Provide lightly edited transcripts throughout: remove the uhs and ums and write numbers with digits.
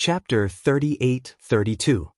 Chapter 38-32.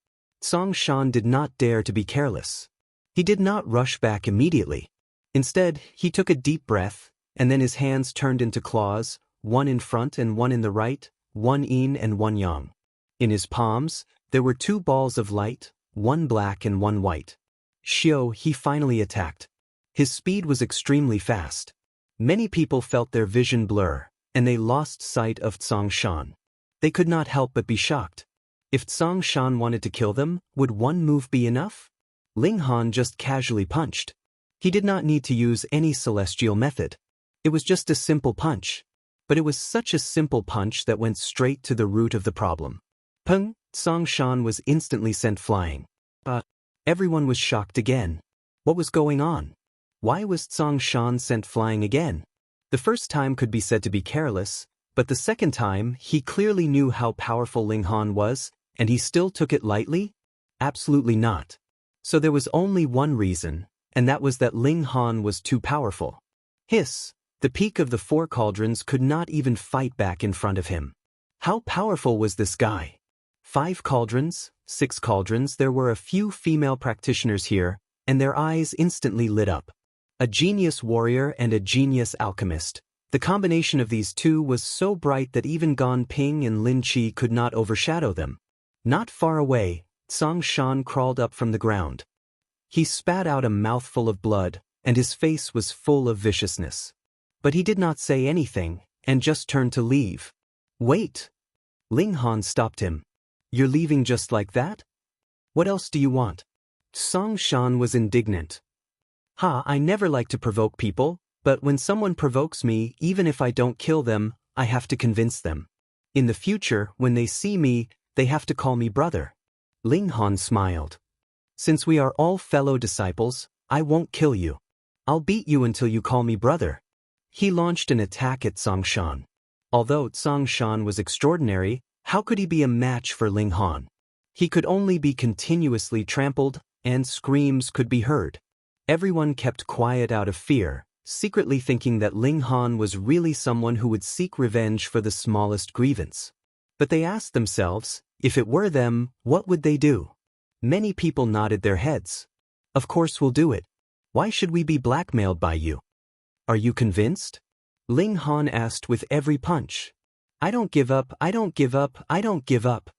Song Shan did not dare to be careless. He did not rush back immediately. Instead, he took a deep breath, and then his hands turned into claws, one in front and one in the right, one yin and one yang. In his palms, there were two balls of light, one black and one white. Xiao, he finally attacked. His speed was extremely fast. Many people felt their vision blur, and they lost sight of Song Shan. They could not help but be shocked. If Song Shan wanted to kill them, would one move be enough? Ling Han just casually punched. He did not need to use any celestial method. It was just a simple punch. But it was such a simple punch that went straight to the root of the problem. Peng! Song Shan was instantly sent flying. Everyone was shocked again. What was going on? Why was Song Shan sent flying again? The first time could be said to be careless, but the second time, he clearly knew how powerful Ling Han was, and he still took it lightly? Absolutely not. So there was only one reason, and that was that Ling Han was too powerful. Hiss! The peak of the four cauldrons could not even fight back in front of him. How powerful was this guy? 5 cauldrons, 6 cauldrons, there were a few female practitioners here, and their eyes instantly lit up. A genius warrior and a genius alchemist. The combination of these two was so bright that even Gan Ping and Lin Qi could not overshadow them. Not far away, Song Shan crawled up from the ground. He spat out a mouthful of blood, and his face was full of viciousness. But he did not say anything, and just turned to leave. Wait! Ling Han stopped him. You're leaving just like that? What else do you want? Song Shan was indignant. I never like to provoke people, but when someone provokes me, even if I don't kill them, I have to convince them. In the future, when they see me, they have to call me brother. Ling Han smiled. Since we are all fellow disciples, I won't kill you. I'll beat you until you call me brother. He launched an attack at Song Shan. Although Song Shan was extraordinary, how could he be a match for Ling Han? He could only be continuously trampled, and screams could be heard. Everyone kept quiet out of fear, secretly thinking that Ling Han was really someone who would seek revenge for the smallest grievance. But they asked themselves, if it were them, what would they do? Many people nodded their heads. Of course we'll do it. Why should we be blackmailed by you? Are you convinced? Ling Han asked with every punch. I don't give up, I don't give up, I don't give up.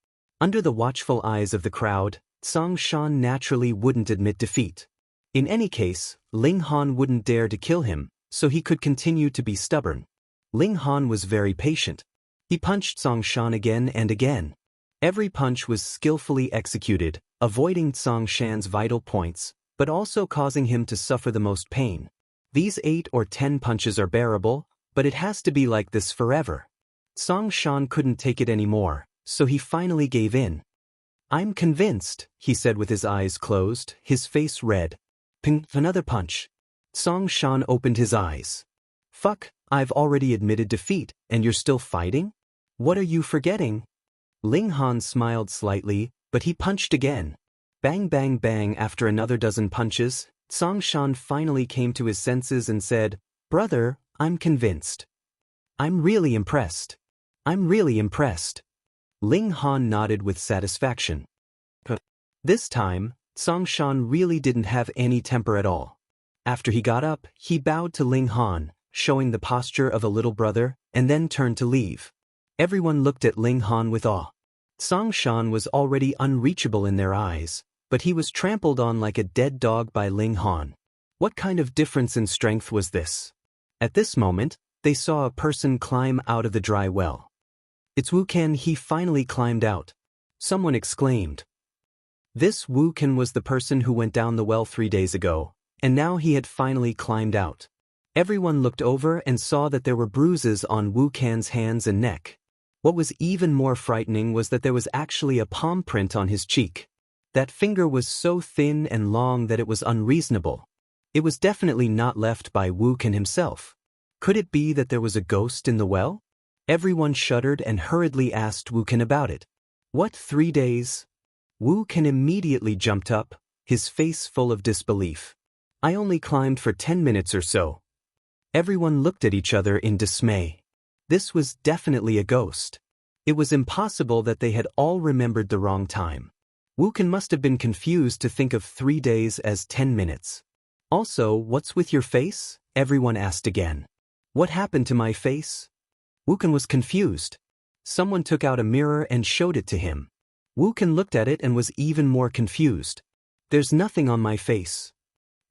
Under the watchful eyes of the crowd, Song Shan naturally wouldn't admit defeat. In any case, Ling Han wouldn't dare to kill him, so he could continue to be stubborn. Ling Han was very patient. He punched Song Shan again and again. Every punch was skillfully executed, avoiding Song Shan's vital points, but also causing him to suffer the most pain. These 8 or 10 punches are bearable, but it has to be like this forever. Song Shan couldn't take it anymore, so he finally gave in. I'm convinced, he said with his eyes closed, his face red. Ping, another punch. Song Shan opened his eyes. Fuck, I've already admitted defeat, and you're still fighting? What are you forgetting? Ling Han smiled slightly, but he punched again. Bang bang bang. After another dozen punches, Song Shan finally came to his senses and said, Brother, I'm convinced. I'm really impressed. I'm really impressed. Ling Han nodded with satisfaction. This time, Song Shan really didn't have any temper at all. After he got up, he bowed to Ling Han, showing the posture of a little brother, and then turned to leave. Everyone looked at Ling Han with awe. Song Shan was already unreachable in their eyes, but he was trampled on like a dead dog by Ling Han. What kind of difference in strength was this? At this moment, they saw a person climb out of the dry well. It's Wu Ken. He finally climbed out. Someone exclaimed. This Wu Ken was the person who went down the well 3 days ago, and now he had finally climbed out. Everyone looked over and saw that there were bruises on Wu Ken's hands and neck. What was even more frightening was that there was actually a palm print on his cheek. That finger was so thin and long that it was unreasonable. It was definitely not left by Wu Ken himself. Could it be that there was a ghost in the well? Everyone shuddered and hurriedly asked Wu Ken about it. What, 3 days? Wu Ken immediately jumped up, his face full of disbelief. I only climbed for 10 minutes or so. Everyone looked at each other in dismay. This was definitely a ghost. It was impossible that they had all remembered the wrong time. Wukan must have been confused to think of 3 days as 10 minutes. Also, what's with your face? Everyone asked again. What happened to my face? Wukan was confused. Someone took out a mirror and showed it to him. Wukan looked at it and was even more confused. There's nothing on my face.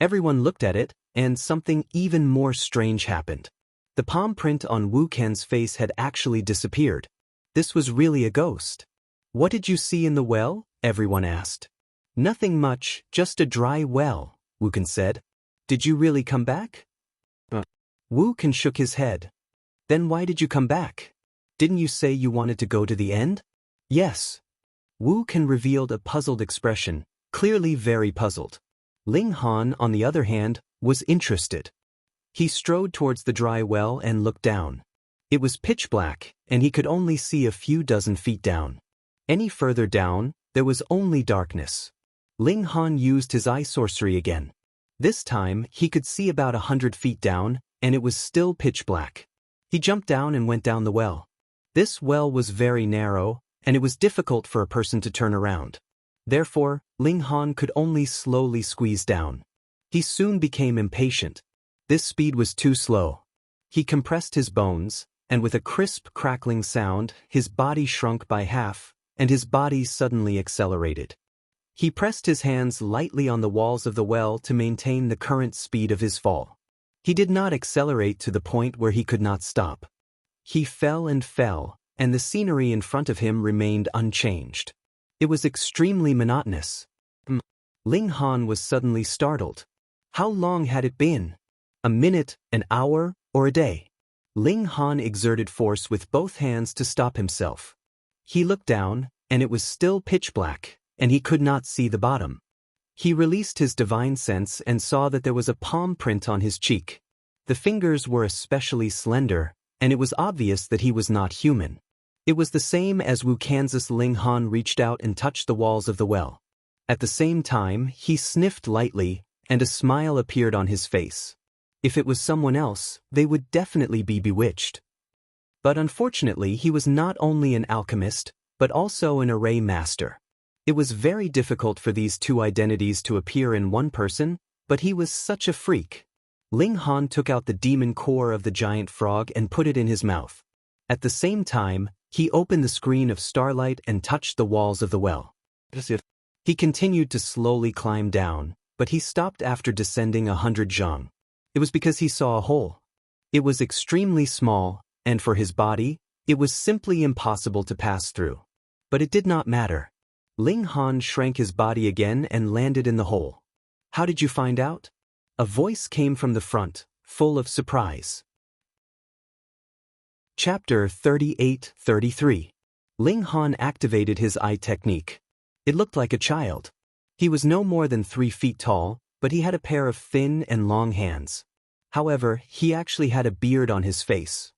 Everyone looked at it, and something even more strange happened. The palm print on Wukan's face had actually disappeared. This was really a ghost. What did you see in the well? Everyone asked. Nothing much, just a dry well, Wukan said. Did you really come back? Wukan shook his head. Then why did you come back? Didn't you say you wanted to go to the end? Yes. Wukan revealed a puzzled expression, clearly very puzzled. Ling Han, on the other hand, was interested. He strode towards the dry well and looked down. It was pitch black, and he could only see a few dozen feet down. Any further down, there was only darkness. Ling Han used his eye sorcery again. This time, he could see about 100 feet down, and it was still pitch black. He jumped down and went down the well. This well was very narrow, and it was difficult for a person to turn around. Therefore, Ling Han could only slowly squeeze down. He soon became impatient. This speed was too slow. He compressed his bones, and with a crisp crackling sound, his body shrunk by half, and his body suddenly accelerated. He pressed his hands lightly on the walls of the well to maintain the current speed of his fall. He did not accelerate to the point where he could not stop. He fell, and the scenery in front of him remained unchanged. It was extremely monotonous. Ling Han was suddenly startled. How long had it been? A minute, an hour, or a day? Ling Han exerted force with both hands to stop himself. He looked down, and it was still pitch black, and he could not see the bottom. He released his divine sense and saw that there was a palm print on his cheek. The fingers were especially slender, and it was obvious that he was not human. It was the same as Wukan's. Ling Han reached out and touched the walls of the well. At the same time, he sniffed lightly, and a smile appeared on his face. If it was someone else, they would definitely be bewitched. But unfortunately, he was not only an alchemist, but also an array master. It was very difficult for these two identities to appear in one person, but he was such a freak. Ling Han took out the demon core of the giant frog and put it in his mouth. At the same time, he opened the screen of starlight and touched the walls of the well. He continued to slowly climb down, but he stopped after descending 100 zhang. It was because he saw a hole. It was extremely small, and for his body, it was simply impossible to pass through. But it did not matter. Ling Han shrank his body again and landed in the hole. How did you find out? A voice came from the front, full of surprise. Chapter 38-33. Ling Han activated his eye technique. It looked like a child. He was no more than 3 feet tall, but he had a pair of thin and long hands. However, he actually had a beard on his face.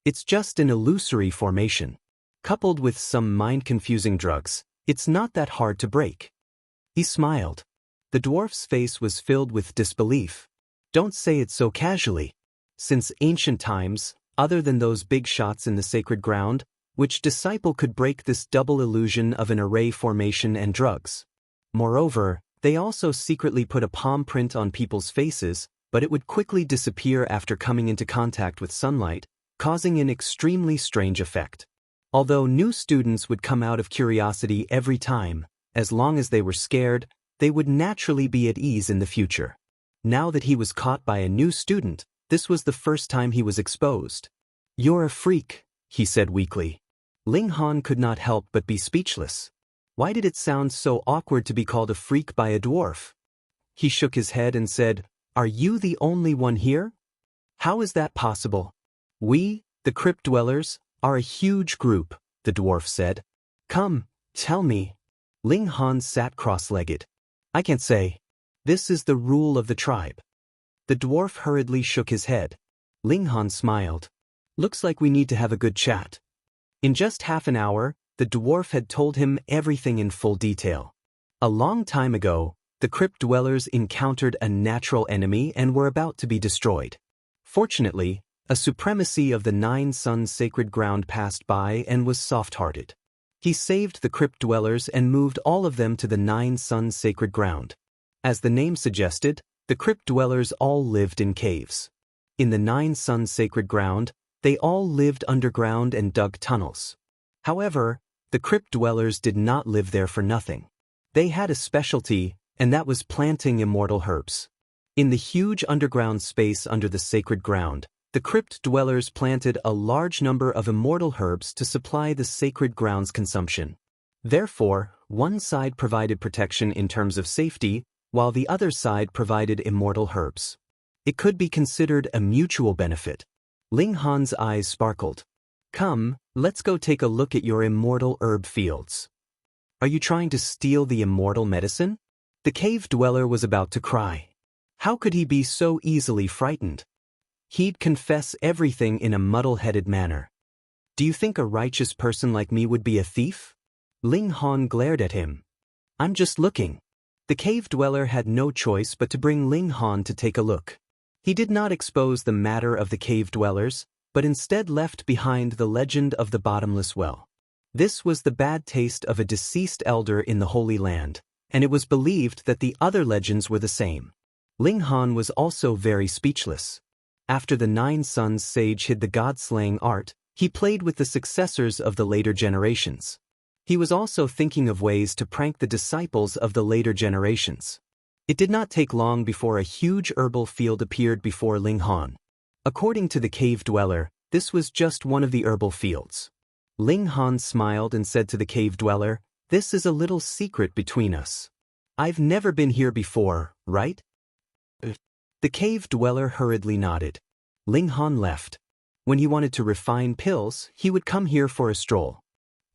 It's just an illusory formation. Coupled with some mind-confusing drugs, it's not that hard to break. He smiled. The dwarf's face was filled with disbelief. Don't say it so casually. Since ancient times, other than those big shots in the sacred ground, which disciple could break this double illusion of an array formation and drugs? Moreover, they also secretly put a palm print on people's faces, but it would quickly disappear after coming into contact with sunlight, causing an extremely strange effect. Although new students would come out of curiosity every time, as long as they were scared, they would naturally be at ease in the future. Now that he was caught by a new student, this was the first time he was exposed. "You're a freak," he said weakly. Ling Han could not help but be speechless. Why did it sound so awkward to be called a freak by a dwarf? He shook his head and said, "Are you the only one here? How is that possible?" "We, the crypt dwellers, are a huge group," the dwarf said. "Come, tell me." Ling Han sat cross-legged. "I can't say. This is the rule of the tribe." The dwarf hurriedly shook his head. Ling Han smiled. "Looks like we need to have a good chat." In just half an hour, the dwarf had told him everything in full detail. A long time ago, the crypt dwellers encountered a natural enemy and were about to be destroyed. Fortunately, A supremacy of the 9 suns sacred ground passed by and was soft-hearted. He saved the crypt dwellers and moved all of them to the 9 suns sacred ground. As the name suggested, the crypt dwellers all lived in caves. In the 9 suns sacred ground, they all lived underground and dug tunnels. However, the crypt dwellers did not live there for nothing. They had a specialty, and that was planting immortal herbs. In the huge underground space under the sacred ground, the crypt dwellers planted a large number of immortal herbs to supply the sacred ground's consumption. Therefore, one side provided protection in terms of safety, while the other side provided immortal herbs. It could be considered a mutual benefit. Ling Han's eyes sparkled. Come, let's go take a look at your immortal herb fields. Are you trying to steal the immortal medicine? The cave dweller was about to cry. How could he be so easily frightened? He'd confess everything in a muddle-headed manner. Do you think a righteous person like me would be a thief? Ling Han glared at him. I'm just looking. The cave dweller had no choice but to bring Ling Han to take a look. He did not expose the matter of the cave dwellers, but instead left behind the legend of the bottomless well. This was the bad taste of a deceased elder in the Holy Land, and it was believed that the other legends were the same. Ling Han was also very speechless. After the 9 suns sage hid the god-slaying art, he played with the successors of the later generations. He was also thinking of ways to prank the disciples of the later generations. It did not take long before a huge herbal field appeared before Ling Han. According to the cave dweller, this was just one of the herbal fields. Ling Han smiled and said to the cave dweller, "This is a little secret between us. I've never been here before, right?" The cave dweller hurriedly nodded. Ling Han left. When he wanted to refine pills, he would come here for a stroll.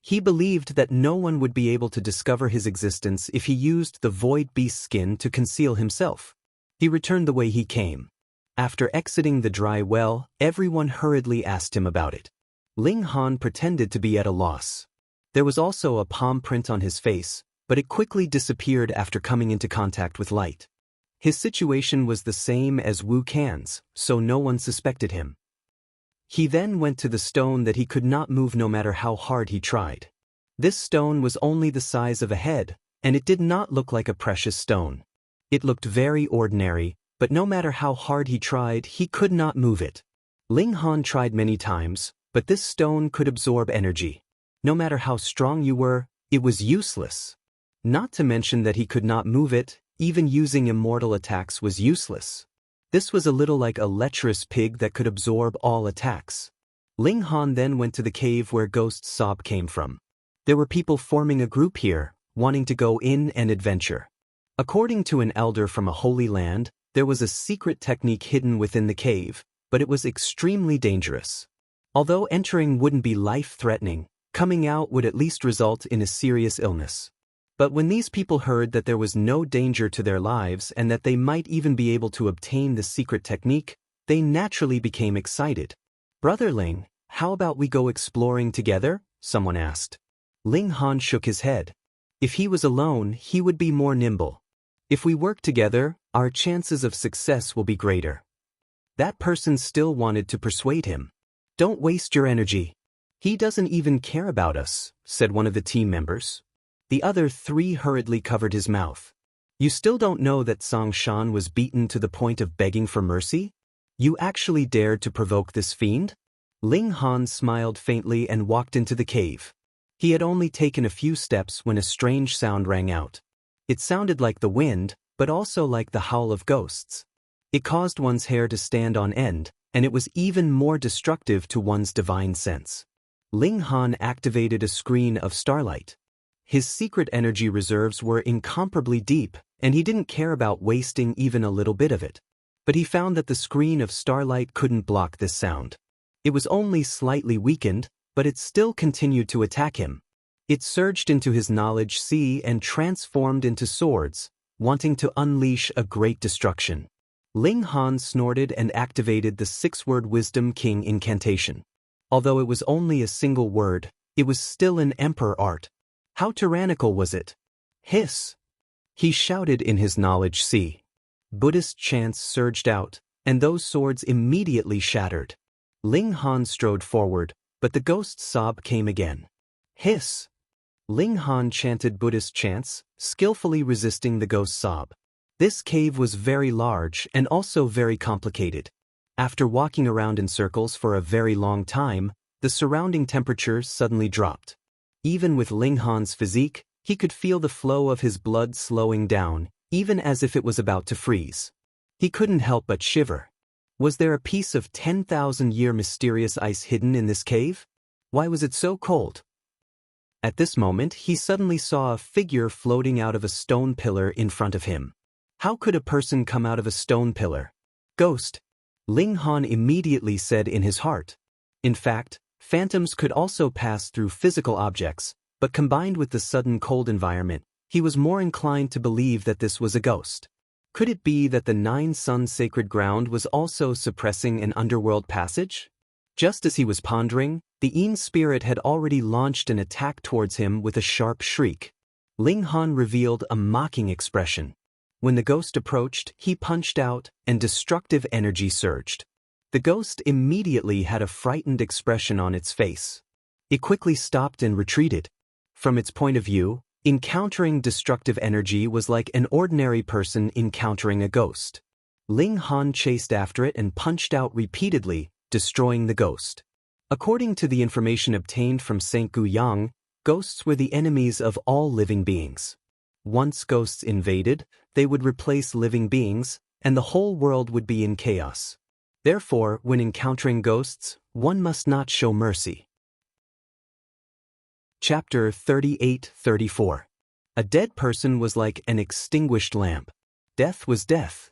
He believed that no one would be able to discover his existence if he used the void beast skin to conceal himself. He returned the way he came. After exiting the dry well, everyone hurriedly asked him about it. Ling Han pretended to be at a loss. There was also a palm print on his face, but it quickly disappeared after coming into contact with light. His situation was the same as Wu Can's, so no one suspected him. He then went to the stone that he could not move no matter how hard he tried. This stone was only the size of a head, and it did not look like a precious stone. It looked very ordinary, but no matter how hard he tried, he could not move it. Ling Han tried many times, but this stone could absorb energy. No matter how strong you were, it was useless. Not to mention that he could not move it. Even using immortal attacks was useless. This was a little like a lecherous pig that could absorb all attacks. Ling Han then went to the cave where Ghost Sob came from. There were people forming a group here, wanting to go in and adventure. According to an elder from a holy land, there was a secret technique hidden within the cave, but it was extremely dangerous. Although entering wouldn't be life-threatening, coming out would at least result in a serious illness. But when these people heard that there was no danger to their lives and that they might even be able to obtain the secret technique, they naturally became excited. "Brother Ling, how about we go exploring together?" someone asked. Ling Han shook his head. If he was alone, he would be more nimble. If we work together, our chances of success will be greater. That person still wanted to persuade him. "Don't waste your energy. He doesn't even care about us," said one of the team members. The other 3 hurriedly covered his mouth. "You still don't know that Song Shan was beaten to the point of begging for mercy? You actually dared to provoke this fiend?" Ling Han smiled faintly and walked into the cave. He had only taken a few steps when a strange sound rang out. It sounded like the wind, but also like the howl of ghosts. It caused one's hair to stand on end, and it was even more destructive to one's divine sense. Ling Han activated a screen of starlight. His secret energy reserves were incomparably deep, and he didn't care about wasting even a little bit of it. But he found that the screen of starlight couldn't block this sound. It was only slightly weakened, but it still continued to attack him. It surged into his knowledge sea and transformed into swords, wanting to unleash a great destruction. Ling Han snorted and activated the 6-word Wisdom King incantation. Although it was only a single word, it was still an emperor art. How tyrannical was it? "Hiss!" he shouted in his knowledge sea. Buddhist chants surged out, and those swords immediately shattered. Ling Han strode forward, but the ghost's sob came again. Hiss! Ling Han chanted Buddhist chants, skillfully resisting the ghost's sob. This cave was very large and also very complicated. After walking around in circles for a very long time, the surrounding temperature suddenly dropped. Even with Ling Han's physique, he could feel the flow of his blood slowing down, even as if it was about to freeze. He couldn't help but shiver. Was there a piece of 10,000-year mysterious ice hidden in this cave? Why was it so cold? At this moment, he suddenly saw a figure floating out of a stone pillar in front of him. How could a person come out of a stone pillar? Ghost, Ling Han immediately said in his heart. In fact, phantoms could also pass through physical objects, but combined with the sudden cold environment, he was more inclined to believe that this was a ghost. Could it be that the Nine Suns sacred ground was also suppressing an underworld passage? Just as he was pondering, the Yin spirit had already launched an attack towards him with a sharp shriek. Ling Han revealed a mocking expression. When the ghost approached, he punched out, and destructive energy surged. The ghost immediately had a frightened expression on its face. It quickly stopped and retreated. From its point of view, encountering destructive energy was like an ordinary person encountering a ghost. Ling Han chased after it and punched out repeatedly, destroying the ghost. According to the information obtained from St. Guyang, ghosts were the enemies of all living beings. Once ghosts invaded, they would replace living beings, and the whole world would be in chaos. Therefore, when encountering ghosts, one must not show mercy. Chapter 38-34. A dead person was like an extinguished lamp. Death was death.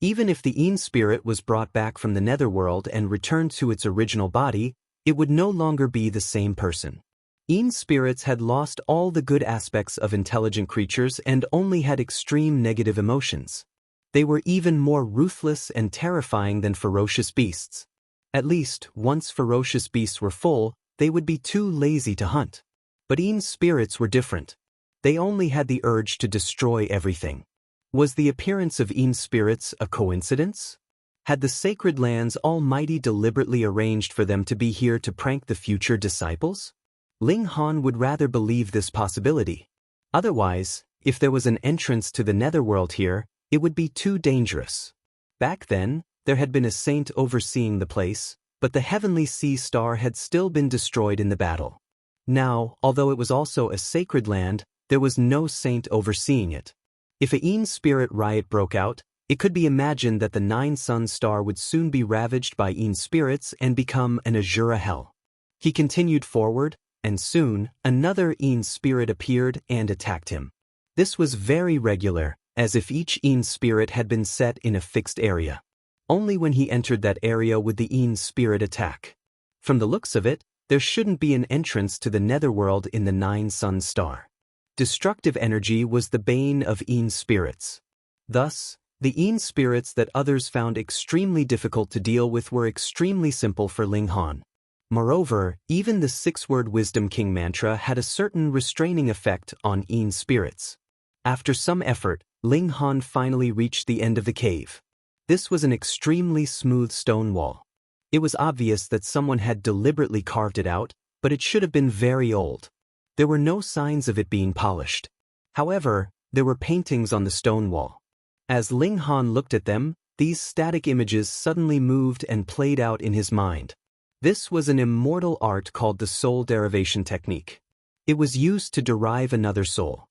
Even if the Yin spirit was brought back from the netherworld and returned to its original body, it would no longer be the same person. Yin spirits had lost all the good aspects of intelligent creatures and only had extreme negative emotions. They were even more ruthless and terrifying than ferocious beasts. At least, once ferocious beasts were full, they would be too lazy to hunt. But Yin spirits were different. They only had the urge to destroy everything. Was the appearance of Yin spirits a coincidence? Had the sacred lands Almighty deliberately arranged for them to be here to prank the future disciples? Ling Han would rather believe this possibility. Otherwise, if there was an entrance to the netherworld here, it would be too dangerous. Back then, there had been a saint overseeing the place, but the heavenly sea star had still been destroyed in the battle. Now, although it was also a sacred land, there was no saint overseeing it. If a Yin spirit riot broke out, it could be imagined that the Nine Suns star would soon be ravaged by Yin spirits and become an Azura hell. He continued forward, and soon, another Yin spirit appeared and attacked him. This was very regular, as if each Yin spirit had been set in a fixed area. Only when he entered that area would the Yin spirit attack. From the looks of it, there shouldn't be an entrance to the netherworld in the Nine Suns star. Destructive energy was the bane of Yin spirits. Thus, the Yin spirits that others found extremely difficult to deal with were extremely simple for Ling Han. Moreover, even the 6-word Wisdom King mantra had a certain restraining effect on Yin spirits. After some effort, Ling Han finally reached the end of the cave. This was an extremely smooth stone wall. It was obvious that someone had deliberately carved it out, but it should have been very old. There were no signs of it being polished. However, there were paintings on the stone wall. As Ling Han looked at them, these static images suddenly moved and played out in his mind. This was an immortal art called the soul derivation technique. It was used to derive another soul.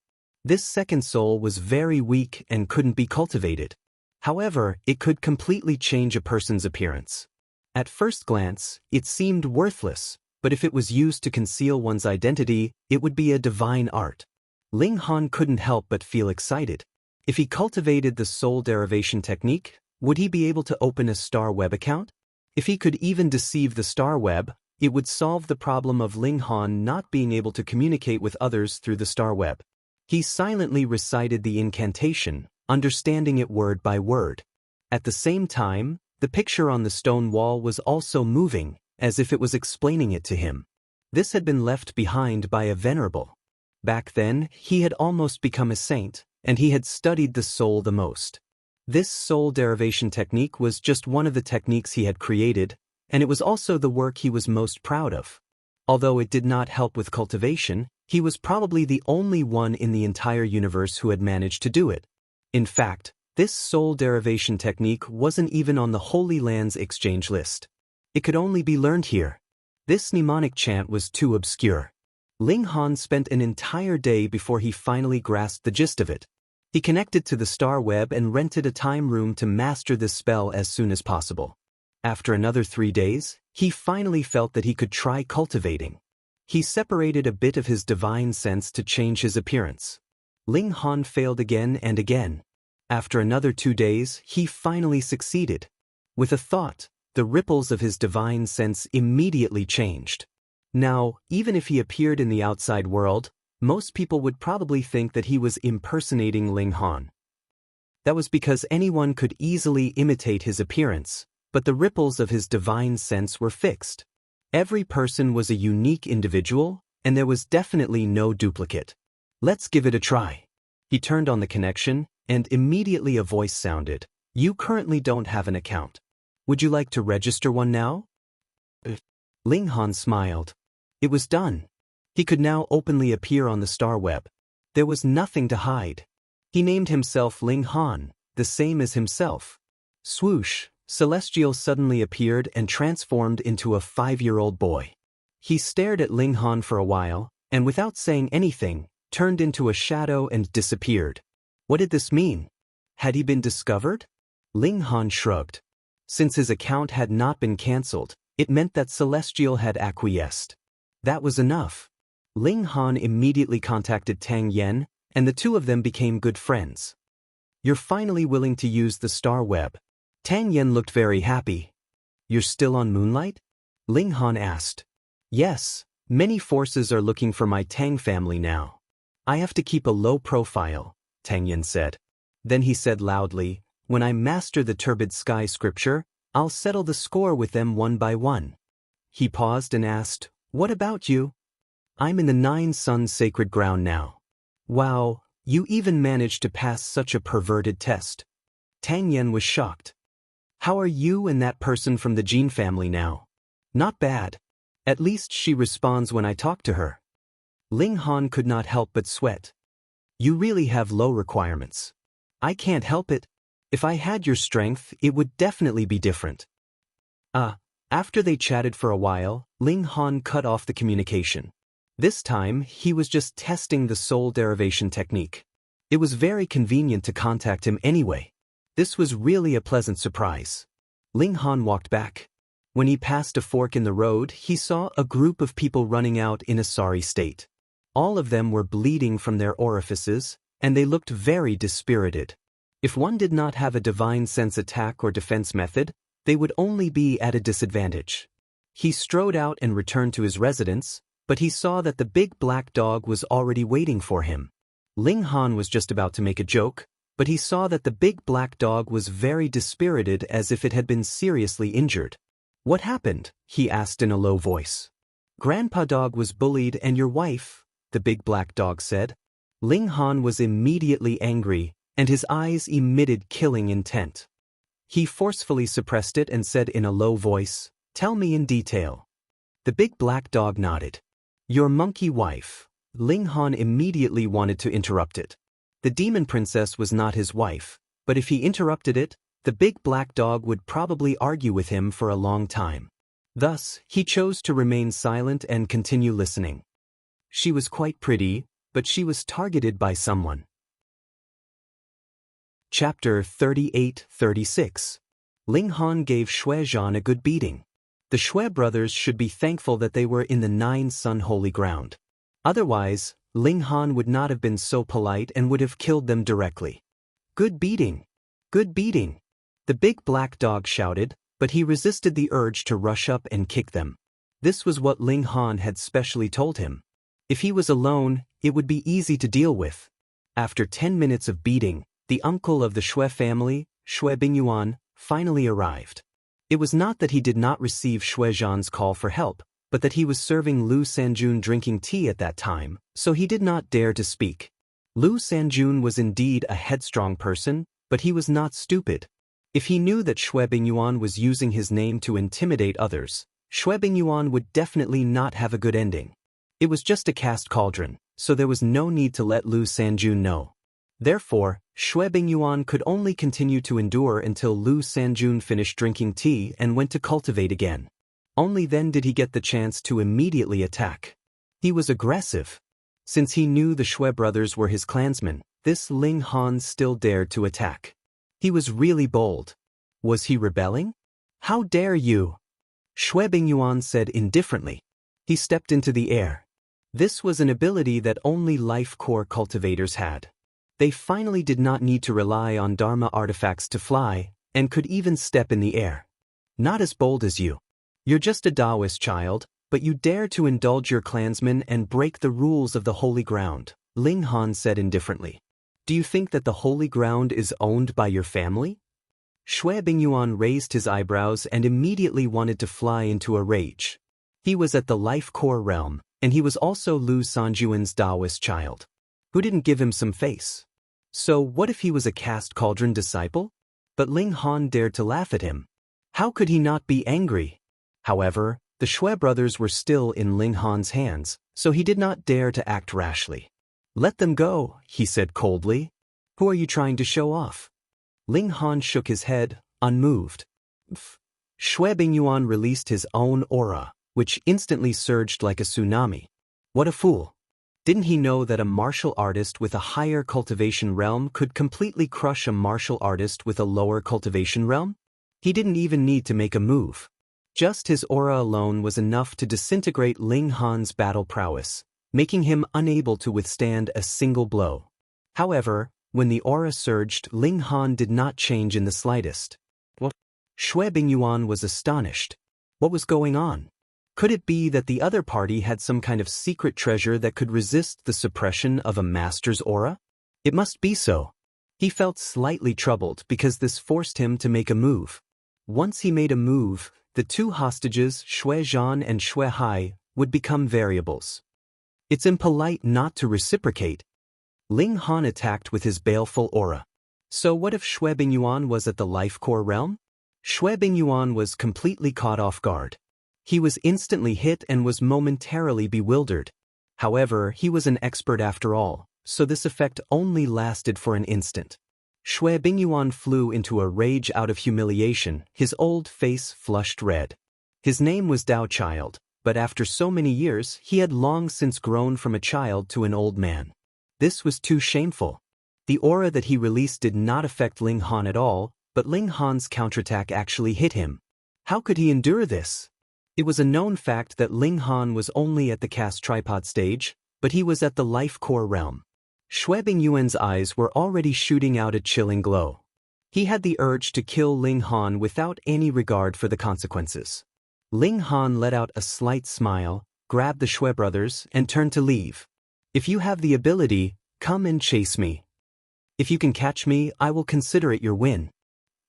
This second soul was very weak and couldn't be cultivated. However, it could completely change a person's appearance. At first glance, it seemed worthless, but if it was used to conceal one's identity, it would be a divine art. Ling Han couldn't help but feel excited. If he cultivated the soul derivation technique, would he be able to open a star web account? If he could even deceive the star web, it would solve the problem of Ling Han not being able to communicate with others through the star web. He silently recited the incantation, understanding it word by word. At the same time, the picture on the stone wall was also moving, as if it was explaining it to him. This had been left behind by a venerable. Back then, he had almost become a saint, and he had studied the soul the most. This soul derivation technique was just one of the techniques he had created, and it was also the work he was most proud of. Although it did not help with cultivation, he was probably the only one in the entire universe who had managed to do it. In fact, this soul derivation technique wasn't even on the Holy Land's exchange list. It could only be learned here. This mnemonic chant was too obscure. Ling Han spent an entire day before he finally grasped the gist of it. He connected to the star web and rented a time room to master this spell as soon as possible. After another 3 days, he finally felt that he could try cultivating. He separated a bit of his divine sense to change his appearance. Ling Han failed again and again. After another 2 days, he finally succeeded. With a thought, the ripples of his divine sense immediately changed. Now, even if he appeared in the outside world, most people would probably think that he was impersonating Ling Han. That was because anyone could easily imitate his appearance, but the ripples of his divine sense were fixed. Every person was a unique individual, and there was definitely no duplicate. Let's give it a try. He turned on the connection, and immediately a voice sounded. You currently don't have an account. Would you like to register one now? Ling Han smiled. It was done. He could now openly appear on the star web. There was nothing to hide. He named himself Ling Han, the same as himself. Swoosh, Celestial suddenly appeared and transformed into a 5-year-old boy. He stared at Ling Han for a while, and without saying anything, turned into a shadow and disappeared. What did this mean? Had he been discovered? Ling Han shrugged. Since his account had not been cancelled, it meant that Celestial had acquiesced. That was enough. Ling Han immediately contacted Tang Yen, and the two of them became good friends. You're finally willing to use the star web. Tang Yen looked very happy. You're still on Moonlight? Ling Han asked. Yes, many forces are looking for my Tang family now. I have to keep a low profile, Tang Yen said. Then he said loudly, when I master the Turbid Sky scripture, I'll settle the score with them one by one. He paused and asked, what about you? I'm in the 9 Suns sacred ground now. Wow, you even managed to pass such a perverted test. Tang Yen was shocked. How are you and that person from the Jin family now? Not bad. At least she responds when I talk to her. Ling Han could not help but sweat. You really have low requirements. I can't help it. If I had your strength, it would definitely be different. After they chatted for a while, Ling Han cut off the communication. This time, he was just testing the soul derivation technique. It was very convenient to contact him anyway. This was really a pleasant surprise. Ling Han walked back. When he passed a fork in the road, he saw a group of people running out in a sorry state. All of them were bleeding from their orifices, and they looked very dispirited. If one did not have a divine sense attack or defense method, they would only be at a disadvantage. He strode out and returned to his residence, but he saw that the big black dog was already waiting for him. Ling Han was just about to make a joke, but he saw that the big black dog was very dispirited as if it had been seriously injured. What happened? He asked in a low voice. Grandpa Dog was bullied and your wife, the big black dog said. Ling Han was immediately angry, and his eyes emitted killing intent. He forcefully suppressed it and said in a low voice, tell me in detail. The big black dog nodded. Your monkey wife. Ling Han immediately wanted to interrupt it. The demon princess was not his wife, but if he interrupted it, the big black dog would probably argue with him for a long time. Thus, he chose to remain silent and continue listening. She was quite pretty, but she was targeted by someone. Chapter 38-36. Ling Han gave Xuezhan a good beating. The Xue brothers should be thankful that they were in the 9 Sun holy ground. Otherwise, Ling Han would not have been so polite and would have killed them directly. Good beating! Good beating! The big black dog shouted, but he resisted the urge to rush up and kick them. This was what Ling Han had specially told him. If he was alone, it would be easy to deal with. After 10 minutes of beating, the uncle of the Xue family, Xue Bingyuan, finally arrived. It was not that he did not receive Xuezhan's call for help, but that he was serving Lu Sanjun drinking tea at that time, so he did not dare to speak. Lu Sanjun was indeed a headstrong person, but he was not stupid. If he knew that Xue Bingyuan was using his name to intimidate others, Xue Bingyuan would definitely not have a good ending. It was just a cast cauldron, so there was no need to let Lu Sanjun know. Therefore, Xue Bingyuan could only continue to endure until Lu Sanjun finished drinking tea and went to cultivate again. Only then did he get the chance to immediately attack. He was aggressive. Since he knew the Xue brothers were his clansmen, this Ling Han still dared to attack. He was really bold. Was he rebelling? How dare you? Xue Bingyuan said indifferently. He stepped into the air. This was an ability that only life core cultivators had. They finally did not need to rely on Dharma artifacts to fly, and could even step in the air. Not as bold as you. You're just a Taoist child, but you dare to indulge your clansmen and break the rules of the holy ground, Ling Han said indifferently. Do you think that the holy ground is owned by your family? Xue Bingyuan raised his eyebrows and immediately wanted to fly into a rage. He was at the life core realm, and he was also Lu Sanjuan's Taoist child. Who didn't give him some face? So what if he was a cast cauldron disciple? But Ling Han dared to laugh at him. How could he not be angry? However, the Xue brothers were still in Ling Han's hands, so he did not dare to act rashly. Let them go, he said coldly. Who are you trying to show off? Ling Han shook his head, unmoved. Xue Bingyuan released his own aura, which instantly surged like a tsunami. What a fool! Didn't he know that a martial artist with a higher cultivation realm could completely crush a martial artist with a lower cultivation realm? He didn't even need to make a move. Just his aura alone was enough to disintegrate Ling Han's battle prowess, making him unable to withstand a single blow. However, when the aura surged, Ling Han did not change in the slightest. What? Xue Bingyuan was astonished. What was going on? Could it be that the other party had some kind of secret treasure that could resist the suppression of a master's aura? It must be so. He felt slightly troubled because this forced him to make a move. Once he made a move, the two hostages, Xue Zhan and Xue Hai, would become variables. It's impolite not to reciprocate. Ling Han attacked with his baleful aura. So what if Xue Bingyuan was at the life core realm? Xue Bingyuan was completely caught off guard. He was instantly hit and was momentarily bewildered. However, he was an expert after all, so this effect only lasted for an instant. Xue Bingyuan flew into a rage out of humiliation, his old face flushed red. His name was Dao Child, but after so many years he had long since grown from a child to an old man. This was too shameful. The aura that he released did not affect Ling Han at all, but Ling Han's counterattack actually hit him. How could he endure this? It was a known fact that Ling Han was only at the cast tripod stage, but he was at the life core realm. Xue Bingyuan's eyes were already shooting out a chilling glow. He had the urge to kill Ling Han without any regard for the consequences. Ling Han let out a slight smile, grabbed the Xue brothers, and turned to leave. If you have the ability, come and chase me. If you can catch me, I will consider it your win.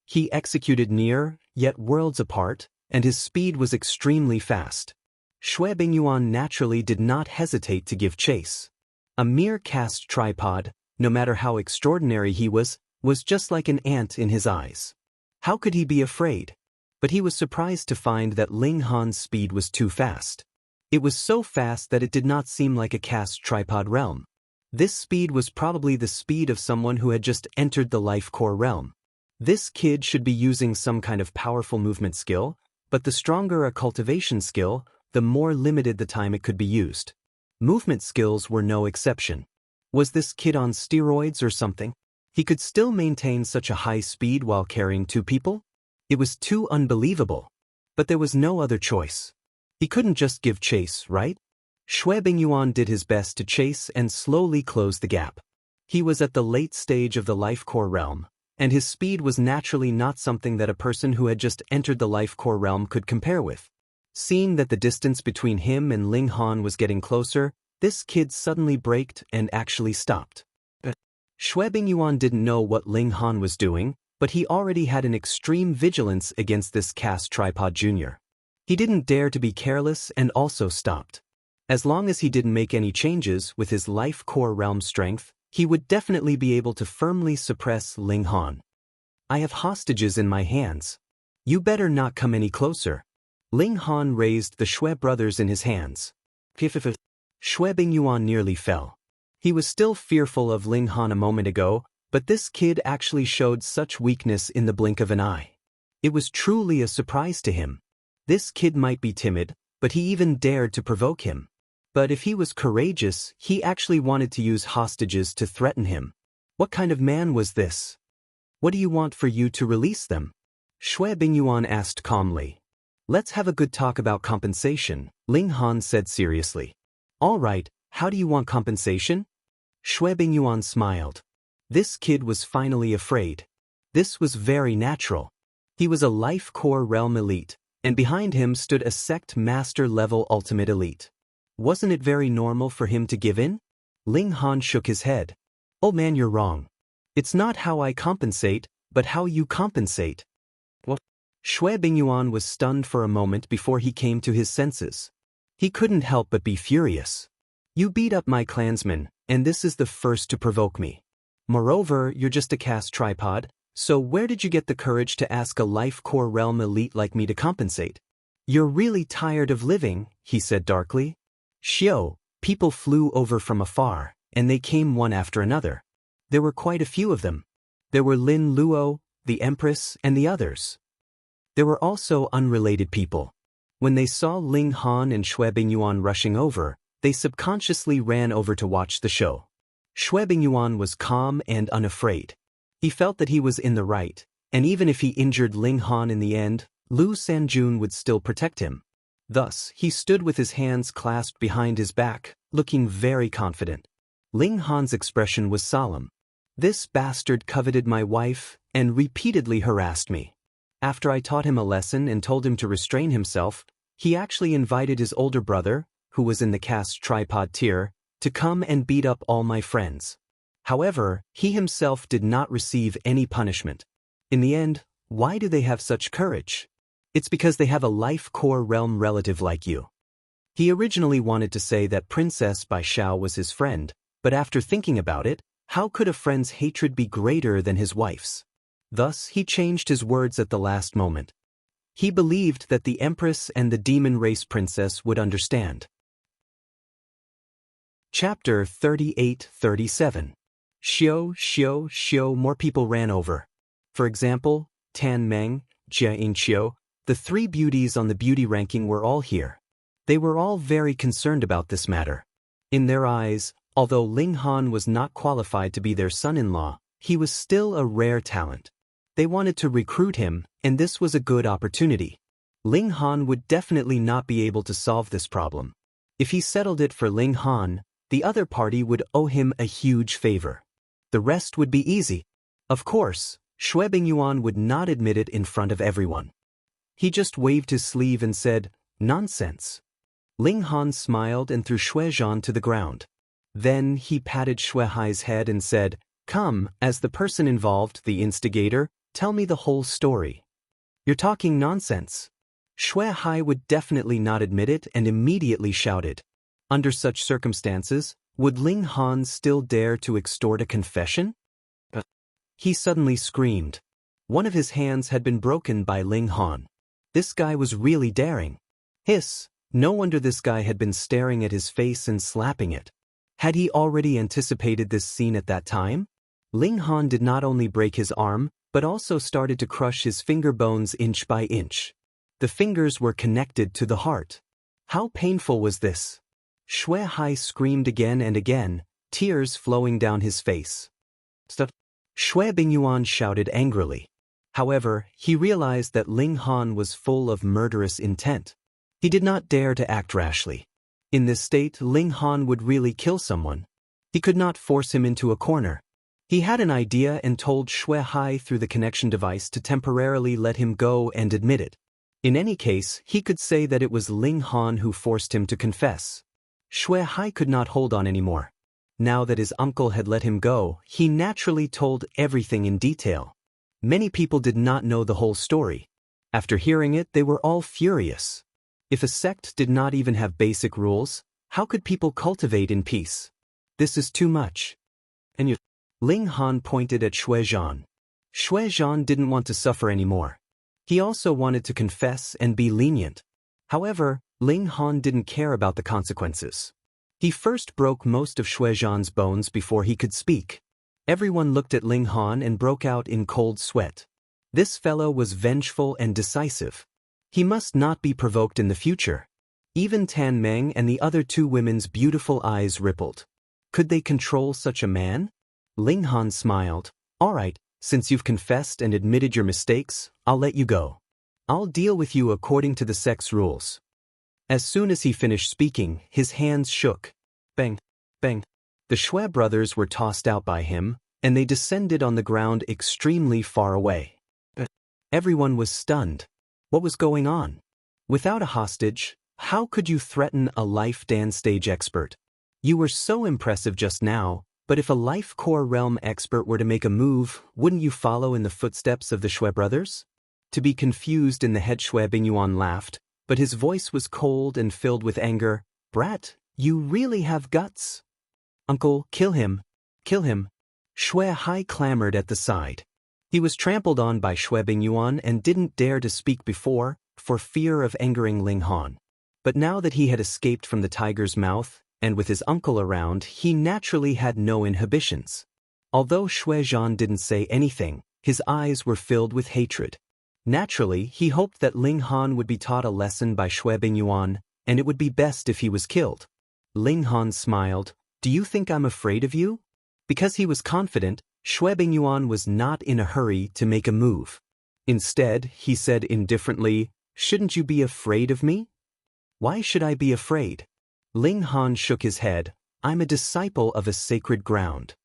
He executed near, yet worlds apart, and his speed was extremely fast. Xue Bingyuan naturally did not hesitate to give chase. A mere cast tripod, no matter how extraordinary he was just like an ant in his eyes. How could he be afraid? But he was surprised to find that Ling Han's speed was too fast. It was so fast that it did not seem like a cast tripod realm. This speed was probably the speed of someone who had just entered the life core realm. This kid should be using some kind of powerful movement skill, but the stronger a cultivation skill, the more limited the time it could be used. Movement skills were no exception. Was this kid on steroids or something? He could still maintain such a high speed while carrying two people? It was too unbelievable. But there was no other choice. He couldn't just give chase, right? Xue Bingyuan did his best to chase and slowly close the gap. He was at the late stage of the life core realm, and his speed was naturally not something that a person who had just entered the life core realm could compare with. Seeing that the distance between him and Ling Han was getting closer, this kid suddenly braked and actually stopped. Xue Bingyuan didn't know what Ling Han was doing, but he already had an extreme vigilance against this cast tripod junior. He didn't dare to be careless and also stopped. As long as he didn't make any changes with his life core realm strength, he would definitely be able to firmly suppress Ling Han. I have hostages in my hands. You better not come any closer. Ling Han raised the Shui brothers in his hands. Shui Bingyuan nearly fell. He was still fearful of Ling Han a moment ago, but this kid actually showed such weakness in the blink of an eye. It was truly a surprise to him. This kid might be timid, but he even dared to provoke him. But if he was courageous, he actually wanted to use hostages to threaten him. What kind of man was this? What do you want for you to release them? Shui Bingyuan asked calmly. Let's have a good talk about compensation, Ling Han said seriously. All right, how do you want compensation? Shui Bingyuan smiled. This kid was finally afraid. This was very natural. He was a life core realm elite, and behind him stood a sect master level ultimate elite. Wasn't it very normal for him to give in? Ling Han shook his head. Oh man, you're wrong. It's not how I compensate, but how you compensate. What? Shui Bingyuan was stunned for a moment before he came to his senses. He couldn't help but be furious. You beat up my clansmen, and this is the first to provoke me. Moreover, you're just a caste tripod, so where did you get the courage to ask a life core realm elite like me to compensate? You're really tired of living, he said darkly. Xiao, people flew over from afar, and they came one after another. There were quite a few of them. There were Lin Luo, the Empress, and the others. There were also unrelated people. When they saw Ling Han and Shui Bingyuan rushing over, they subconsciously ran over to watch the show. Shui Bingyuan was calm and unafraid. He felt that he was in the right, and even if he injured Ling Han in the end, Lu Sanjun would still protect him. Thus, he stood with his hands clasped behind his back, looking very confident. Ling Han's expression was solemn. This bastard coveted my wife and repeatedly harassed me. After I taught him a lesson and told him to restrain himself, he actually invited his older brother, who was in the caste tripod tier, to come and beat up all my friends. However, he himself did not receive any punishment. In the end, why do they have such courage? It's because they have a life core realm relative like you. He originally wanted to say that Princess Bai Xiao was his friend, but after thinking about it, how could a friend's hatred be greater than his wife's? Thus, he changed his words at the last moment. He believed that the Empress and the demon race princess would understand. Chapter 38-37. Xiao, more people ran over. For example, Tan Meng, Jia Yingqiu, the three beauties on the beauty ranking were all here. They were all very concerned about this matter. In their eyes, although Ling Han was not qualified to be their son-in-law, he was still a rare talent. They wanted to recruit him, and this was a good opportunity. Ling Han would definitely not be able to solve this problem. If he settled it for Ling Han, the other party would owe him a huge favor. The rest would be easy. Of course, Shui Bingyuan would not admit it in front of everyone. He just waved his sleeve and said, "Nonsense." Ling Han smiled and threw Shui Zhan to the ground. Then he patted Shui Hai's head and said, "Come, as the person involved, the instigator, tell me the whole story." "You're talking nonsense." Shui Hai would definitely not admit it and immediately shouted. Under such circumstances, would Ling Han still dare to extort a confession? He suddenly screamed. One of his hands had been broken by Ling Han. This guy was really daring. Hiss, no wonder this guy had been staring at his face and slapping it. Had he already anticipated this scene at that time? Ling Han did not only break his arm, but also started to crush his finger bones inch by inch. The fingers were connected to the heart. How painful was this? Shui Hai screamed again and again, tears flowing down his face. "Stop!" Shui Bingyuan shouted angrily. However, he realized that Ling Han was full of murderous intent. He did not dare to act rashly. In this state, Ling Han would really kill someone. He could not force him into a corner. He had an idea and told Shui Hai through the connection device to temporarily let him go and admit it. In any case, he could say that it was Ling Han who forced him to confess. Shui Hai could not hold on anymore. Now that his uncle had let him go, he naturally told everything in detail. Many people did not know the whole story. After hearing it, they were all furious. If a sect did not even have basic rules, how could people cultivate in peace? This is too much. And you... Ling Han pointed at Shui Zhan. Shui Zhan didn't want to suffer anymore. He also wanted to confess and be lenient. However, Ling Han didn't care about the consequences. He first broke most of Shui Zhan's bones before he could speak. Everyone looked at Ling Han and broke out in cold sweat. This fellow was vengeful and decisive. He must not be provoked in the future. Even Tan Meng and the other two women's beautiful eyes rippled. Could they control such a man? Ling Han smiled. All right, since you've confessed and admitted your mistakes, I'll let you go. I'll deal with you according to the sect's rules. As soon as he finished speaking, his hands shook. Bang, bang. The Shui brothers were tossed out by him, and they descended on the ground extremely far away. Everyone was stunned. What was going on? Without a hostage, how could you threaten a life dance stage expert? You were so impressive just now, but if a life core realm expert were to make a move, wouldn't you follow in the footsteps of the Shui brothers? To be confused in the head, Shui Bingyuan laughed, but his voice was cold and filled with anger. Brat, you really have guts. Uncle, kill him. Kill him. Shui Hai clamored at the side. He was trampled on by Shui Bingyuan and didn't dare to speak before, for fear of angering Ling Han. But now that he had escaped from the tiger's mouth, and with his uncle around, he naturally had no inhibitions. Although Shui Zhan didn't say anything, his eyes were filled with hatred. Naturally, he hoped that Ling Han would be taught a lesson by Shui Bingyuan, and it would be best if he was killed. Ling Han smiled. Do you think I'm afraid of you? Because he was confident, Shui Bingyuan was not in a hurry to make a move. Instead, he said indifferently, shouldn't you be afraid of me? Why should I be afraid? Ling Han shook his head. I'm a disciple of a sacred ground.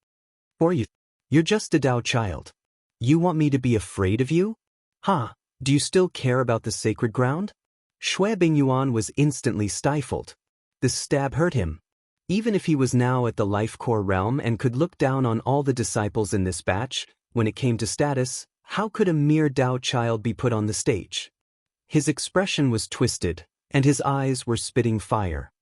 Or you're just a Dao child. You want me to be afraid of you? Ha, do you still care about the sacred ground? Shui Bingyuan was instantly stifled. This stab hurt him. Even if he was now at the life core realm and could look down on all the disciples in this batch, when it came to status, how could a mere Dao child be put on the stage? His expression was twisted, and his eyes were spitting fire.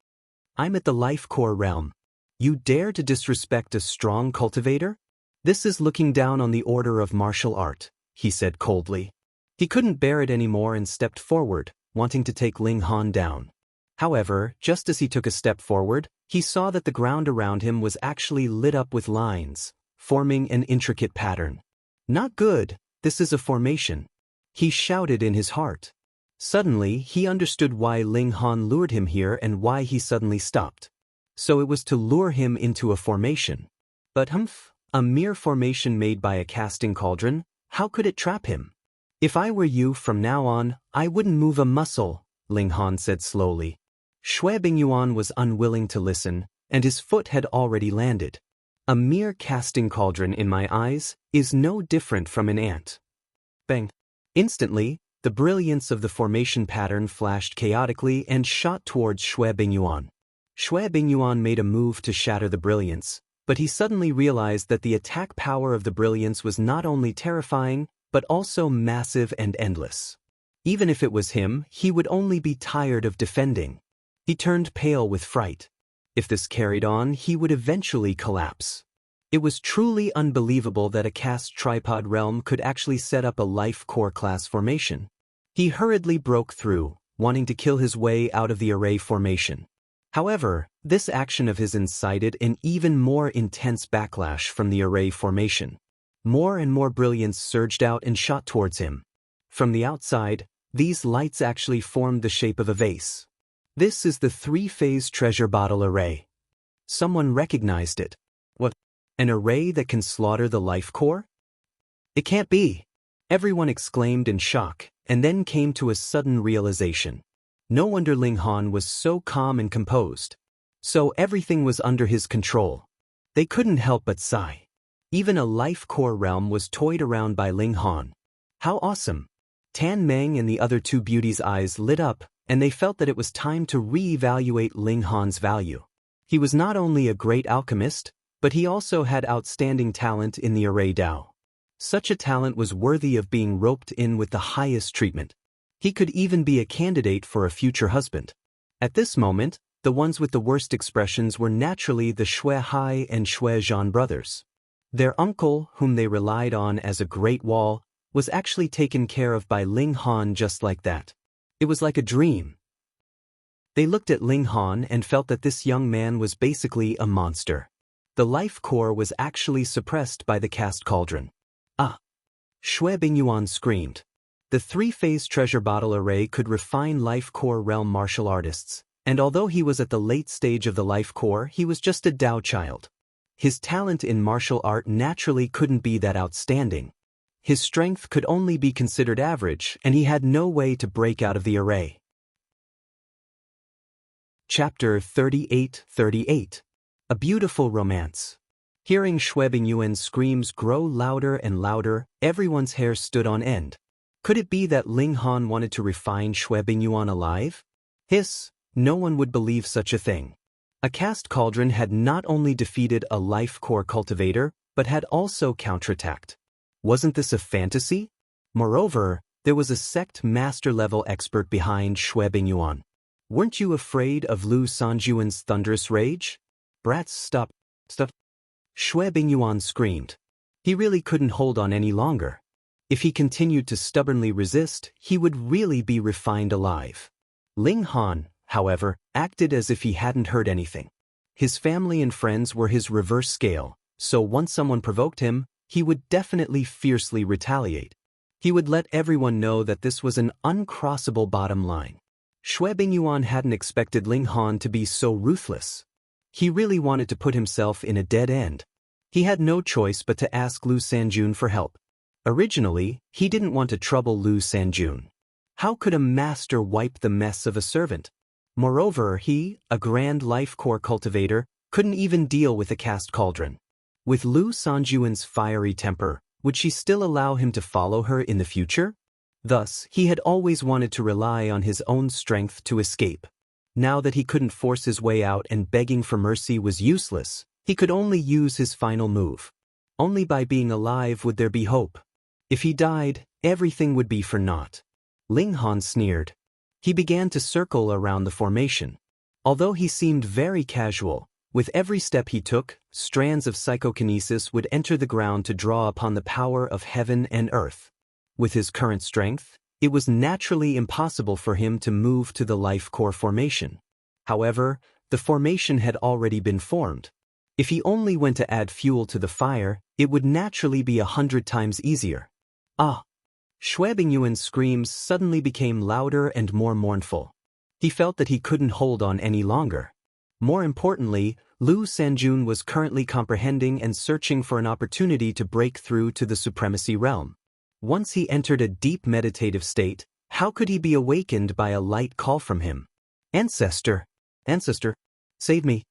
I'm at the life core realm. You dare to disrespect a strong cultivator? This is looking down on the order of martial art, he said coldly. He couldn't bear it anymore and stepped forward, wanting to take Ling Han down. However, just as he took a step forward, he saw that the ground around him was actually lit up with lines, forming an intricate pattern. Not good, this is a formation. He shouted in his heart. Suddenly, he understood why Ling Han lured him here and why he suddenly stopped. So it was to lure him into a formation. But a mere formation made by a casting cauldron, how could it trap him? If I were you from now on, I wouldn't move a muscle, Ling Han said slowly. Shui Bingyuan was unwilling to listen, and his foot had already landed. A mere casting cauldron in my eyes is no different from an ant. Bang! Instantly, the brilliance of the formation pattern flashed chaotically and shot towards Shui Bingyuan. Shui Bingyuan made a move to shatter the brilliance, but he suddenly realized that the attack power of the brilliance was not only terrifying, but also massive and endless. Even if it was him, he would only be tired of defending. He turned pale with fright. If this carried on, he would eventually collapse. It was truly unbelievable that a cast tripod realm could actually set up a life core class formation. He hurriedly broke through, wanting to kill his way out of the array formation. However, this action of his incited an even more intense backlash from the array formation. More and more brilliance surged out and shot towards him. From the outside, these lights actually formed the shape of a vase. This is the three-phase treasure bottle array. Someone recognized it. What? An array that can slaughter the life core? It can't be! Everyone exclaimed in shock, and then came to a sudden realization. No wonder Ling Han was so calm and composed. So everything was under his control. They couldn't help but sigh. Even a life core realm was toyed around by Ling Han. How awesome! Tan Meng and the other two beauties' eyes lit up, and they felt that it was time to re-evaluate Ling Han's value. He was not only a great alchemist, but he also had outstanding talent in the array Dao. Such a talent was worthy of being roped in with the highest treatment. He could even be a candidate for a future husband. At this moment, the ones with the worst expressions were naturally the Shui Hai and Shui Zhan brothers. Their uncle, whom they relied on as a great wall, was actually taken care of by Ling Han just like that. It was like a dream. They looked at Ling Han and felt that this young man was basically a monster. The life core was actually suppressed by the cast cauldron. Ah! Xue Bingyuan screamed. The three-phase treasure bottle array could refine life core realm martial artists, and although he was at the late stage of the life core, he was just a Dao child. His talent in martial art naturally couldn't be that outstanding. His strength could only be considered average, and he had no way to break out of the array. Chapter 38:38. A Beautiful Romance. Hearing Xue Bingyuan's screams grow louder and louder, everyone's hair stood on end. Could it be that Ling Han wanted to refine Xue Bingyuan alive? Hiss, no one would believe such a thing. A cast cauldron had not only defeated a life core cultivator, but had also counterattacked. Wasn't this a fantasy? Moreover, there was a sect master-level expert behind Xue Bingyuan. Weren't you afraid of Lu Sanjuan's thunderous rage? Brats, stop. Xue Bingyuan screamed. He really couldn't hold on any longer. If he continued to stubbornly resist, he would really be refined alive. Ling Han, however, acted as if he hadn't heard anything. His family and friends were his reverse scale, so once someone provoked him, he would definitely fiercely retaliate. He would let everyone know that this was an uncrossable bottom line. Xue Bingyuan hadn't expected Ling Han to be so ruthless. He really wanted to put himself in a dead end. He had no choice but to ask Lu Sanjun for help. Originally, he didn't want to trouble Lu Sanjun. How could a master wipe the mess of a servant? Moreover, he, a grand life core cultivator, couldn't even deal with a cast cauldron. With Lu Sanjuan's fiery temper, would she still allow him to follow her in the future? Thus, he had always wanted to rely on his own strength to escape. Now that he couldn't force his way out and begging for mercy was useless, he could only use his final move. Only by being alive would there be hope. If he died, everything would be for naught. Ling Han sneered. He began to circle around the formation. Although he seemed very casual, with every step he took, strands of psychokinesis would enter the ground to draw upon the power of heaven and earth. With his current strength, it was naturally impossible for him to move to the life core formation. However, the formation had already been formed. If he only went to add fuel to the fire, it would naturally be 100 times easier. Ah! Xue Bingyuan's screams suddenly became louder and more mournful. He felt that he couldn't hold on any longer. More importantly, Lu Sanjun was currently comprehending and searching for an opportunity to break through to the supremacy realm. Once he entered a deep meditative state, how could he be awakened by a light call from him? Ancestor! Ancestor! Save me!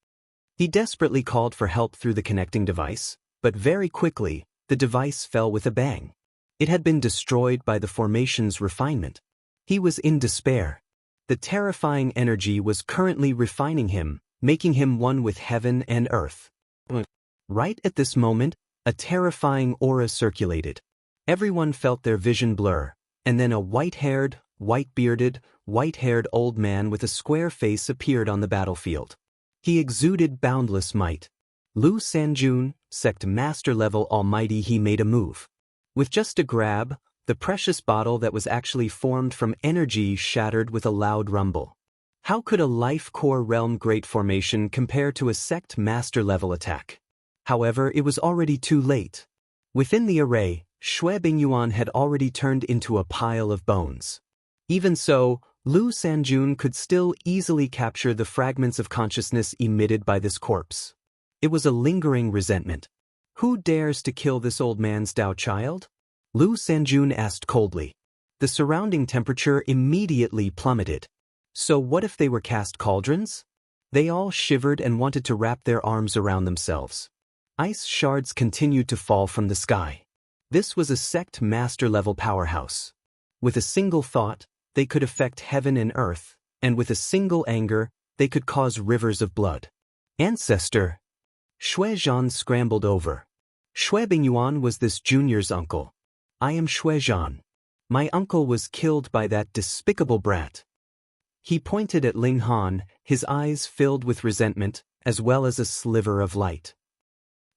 He desperately called for help through the connecting device, but very quickly, the device fell with a bang. It had been destroyed by the formation's refinement. He was in despair. The terrifying energy was currently refining him, making him one with heaven and earth. Right at this moment, a terrifying aura circulated. Everyone felt their vision blur, and then a white-haired, white-bearded, white-haired old man with a square face appeared on the battlefield. He exuded boundless might. Lu Sanjun, sect master level almighty, he made a move. With just a grab, the precious bottle that was actually formed from energy shattered with a loud rumble. How could a life core realm great formation compare to a sect master level attack? However, it was already too late. Within the array, Xue Bingyuan had already turned into a pile of bones. Even so, Lu Sanjun could still easily capture the fragments of consciousness emitted by this corpse. It was a lingering resentment. Who dares to kill this old man's Dao child? Lu Sanjun asked coldly. The surrounding temperature immediately plummeted. So what if they were cast cauldrons? They all shivered and wanted to wrap their arms around themselves. Ice shards continued to fall from the sky. This was a sect master-level powerhouse. With a single thought, they could affect heaven and earth, and with a single anger, they could cause rivers of blood. Ancestor! Xue Zhan scrambled over. Xue Bingyuan was this junior's uncle. I am Xue Zhan. My uncle was killed by that despicable brat. He pointed at Ling Han, his eyes filled with resentment, as well as a sliver of light.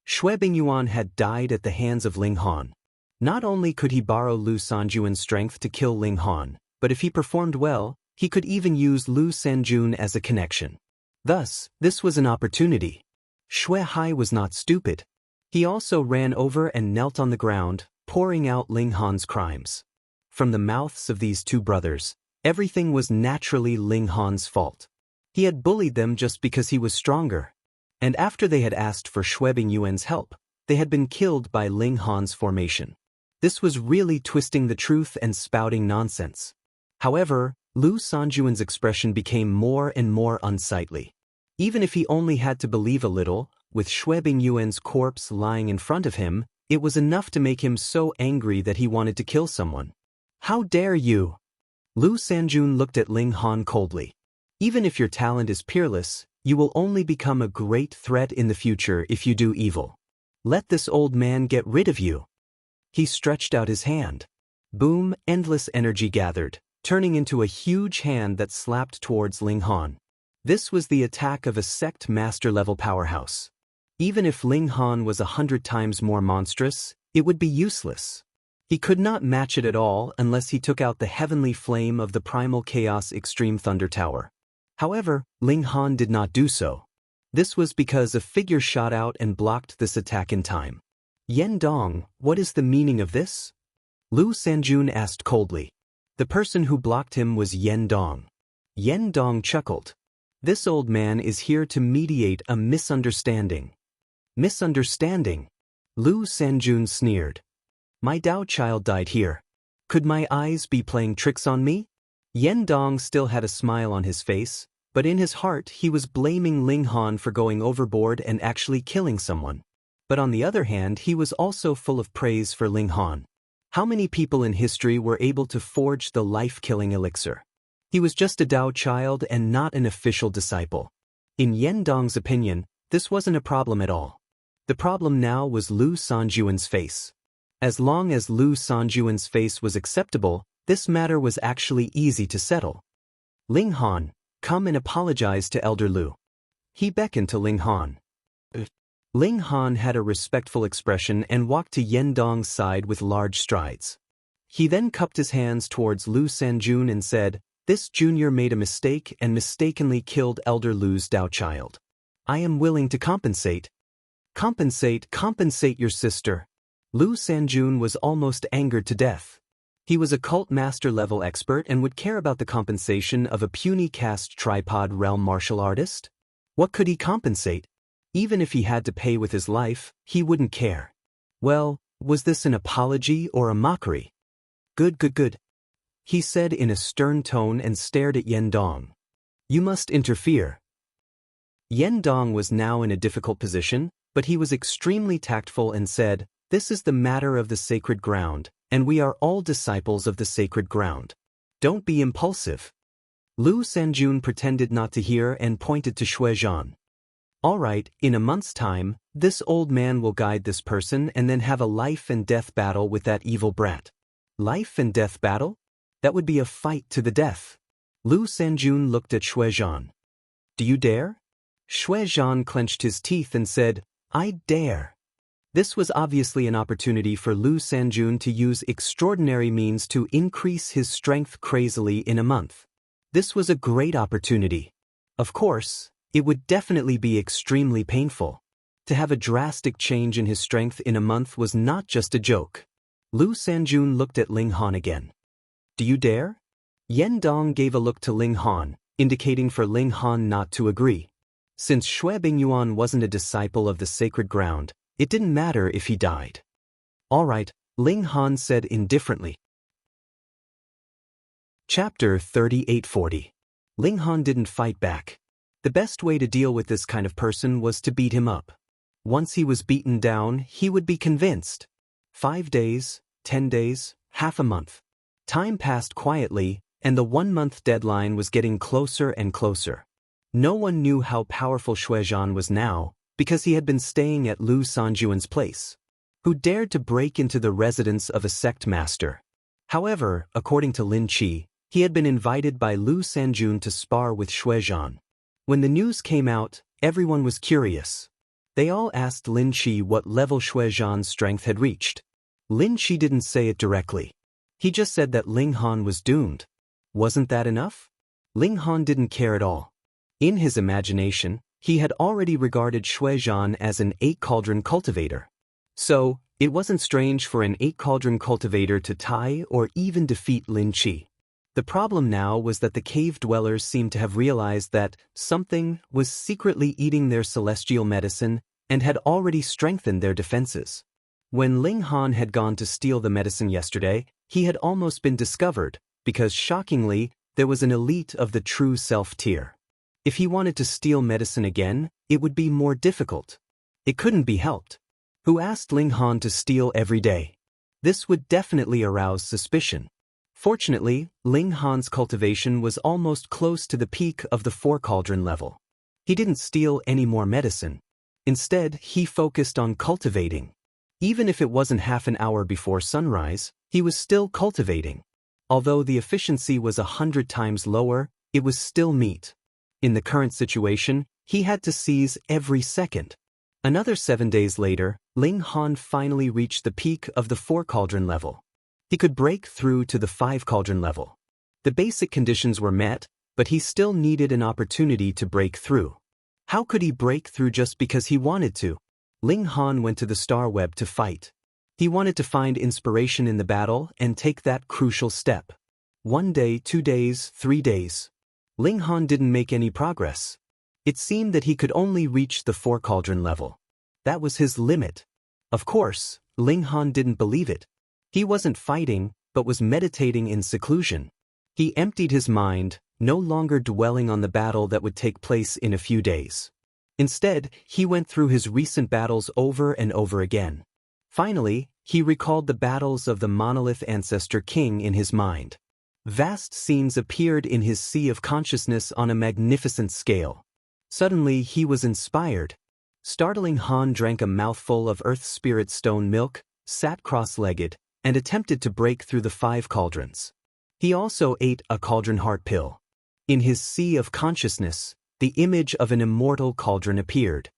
Xue Bingyuan had died at the hands of Ling Han. Not only could he borrow Lu Sanjuan's strength to kill Ling Han, but if he performed well, he could even use Lu Sanjun as a connection. Thus, this was an opportunity. Xue Hai was not stupid. He also ran over and knelt on the ground, pouring out Ling Han's crimes. From the mouths of these two brothers, everything was naturally Ling Han's fault. He had bullied them just because he was stronger. And after they had asked for Xue Bingyuan's help, they had been killed by Ling Han's formation. This was really twisting the truth and spouting nonsense. However, Lu Sanjuan's expression became more and more unsightly. Even if he only had to believe a little, with Xue Bingyuan's corpse lying in front of him, it was enough to make him so angry that he wanted to kill someone. How dare you? Lu Sanjun looked at Ling Han coldly. Even if your talent is peerless, you will only become a great threat in the future if you do evil. Let this old man get rid of you. He stretched out his hand. Boom, endless energy gathered, turning into a huge hand that slapped towards Ling Han. This was the attack of a sect master-level powerhouse. Even if Ling Han was 100 times more monstrous, it would be useless. He could not match it at all unless he took out the heavenly flame of the primal chaos extreme thunder tower. However, Ling Han did not do so. This was because a figure shot out and blocked this attack in time. Yen Dong, what is the meaning of this? Lu Sanjun asked coldly. The person who blocked him was Yen Dong. Yen Dong chuckled. This old man is here to mediate a misunderstanding. Misunderstanding? Lu Sanjun sneered. My Dao child died here. Could my eyes be playing tricks on me? Yen Dong still had a smile on his face, but in his heart he was blaming Ling Han for going overboard and actually killing someone. But on the other hand, he was also full of praise for Ling Han. How many people in history were able to forge the life-killing elixir? He was just a Dao child and not an official disciple. In Yen Dong's opinion, this wasn't a problem at all. The problem now was Lu Sanjuan's face. As long as Lu Sanjuan's face was acceptable, this matter was actually easy to settle. Ling Han, come and apologize to Elder Lu. He beckoned to Ling Han. Ling Han had a respectful expression and walked to Yen Dong's side with large strides. He then cupped his hands towards Lu Sanjun and said, This junior made a mistake and mistakenly killed Elder Lu's Dao child. I am willing to compensate. Compensate your sister. Lu Sanjun was almost angered to death. He was a cult master-level expert and would care about the compensation of a puny caste tripod realm martial artist? What could he compensate? Even if he had to pay with his life, he wouldn't care. Well, was this an apology or a mockery? Good. He said in a stern tone and stared at Yen Dong. You must interfere. Yen Dong was now in a difficult position, but he was extremely tactful and said, This is the matter of the sacred ground, and we are all disciples of the sacred ground. Don't be impulsive. Lu Sanjun pretended not to hear and pointed to Xue Zhan. All right, in a month's time, this old man will guide this person and then have a life and death battle with that evil brat. Life and death battle? That would be a fight to the death. Lu Sanjun looked at Xue Zhan. Do you dare? Xue Zhan clenched his teeth and said, I dare. This was obviously an opportunity for Lu Sanjun to use extraordinary means to increase his strength crazily in a month. This was a great opportunity. Of course, it would definitely be extremely painful. To have a drastic change in his strength in a month was not just a joke. Lu Sanjun looked at Ling Han again. Do you dare? Yen Dong gave a look to Ling Han, indicating for Ling Han not to agree. Since Xue Bingyuan wasn't a disciple of the sacred ground, it didn't matter if he died. All right, Ling Han said indifferently. Chapter 3840. Ling Han didn't fight back. The best way to deal with this kind of person was to beat him up. Once he was beaten down, he would be convinced. 5 days, 10 days, half a month. Time passed quietly, and the 1-month deadline was getting closer and closer. No one knew how powerful Xue Zhan was now, because he had been staying at Lu Sanjuan's place. Who dared to break into the residence of a sect master? However, according to Lin Qi, he had been invited by Lu Sanjun to spar with Xue Zhan. When the news came out, everyone was curious. They all asked Lin Qi what level Shui Zhan's strength had reached. Lin Qi didn't say it directly. He just said that Ling Han was doomed. Wasn't that enough? Ling Han didn't care at all. In his imagination, he had already regarded Shui Zhan as an 8-cauldron cultivator. So, it wasn't strange for an 8-cauldron cultivator to tie or even defeat Lin Qi. The problem now was that the cave dwellers seemed to have realized that something was secretly eating their celestial medicine and had already strengthened their defenses. When Ling Han had gone to steal the medicine yesterday, he had almost been discovered because, shockingly, there was an elite of the true self tier. If he wanted to steal medicine again, it would be more difficult. It couldn't be helped. Who asked Ling Han to steal every day? This would definitely arouse suspicion. Fortunately, Ling Han's cultivation was almost close to the peak of the 4-cauldron level. He didn't steal any more medicine. Instead, he focused on cultivating. Even if it wasn't half an hour before sunrise, he was still cultivating. Although the efficiency was 100 times lower, it was still meat. In the current situation, he had to seize every second. Another 7 days later, Ling Han finally reached the peak of the 4-cauldron level. He could break through to the 5-cauldron level. The basic conditions were met, but he still needed an opportunity to break through. How could he break through just because he wanted to? Ling Han went to the star web to fight. He wanted to find inspiration in the battle and take that crucial step. 1 day, 2 days, 3 days. Ling Han didn't make any progress. It seemed that he could only reach the 4-cauldron level. That was his limit. Of course, Ling Han didn't believe it. He wasn't fighting, but was meditating in seclusion. He emptied his mind, no longer dwelling on the battle that would take place in a few days. Instead, he went through his recent battles over and over again. Finally, he recalled the battles of the Monolith Ancestor King in his mind. Vast scenes appeared in his sea of consciousness on a magnificent scale. Suddenly, he was inspired. Startling Han drank a mouthful of Earth Spirit Stone milk, sat cross-legged, and attempted to break through the 5 cauldrons. He also ate a cauldron heart pill. In his sea of consciousness, the image of an immortal cauldron appeared.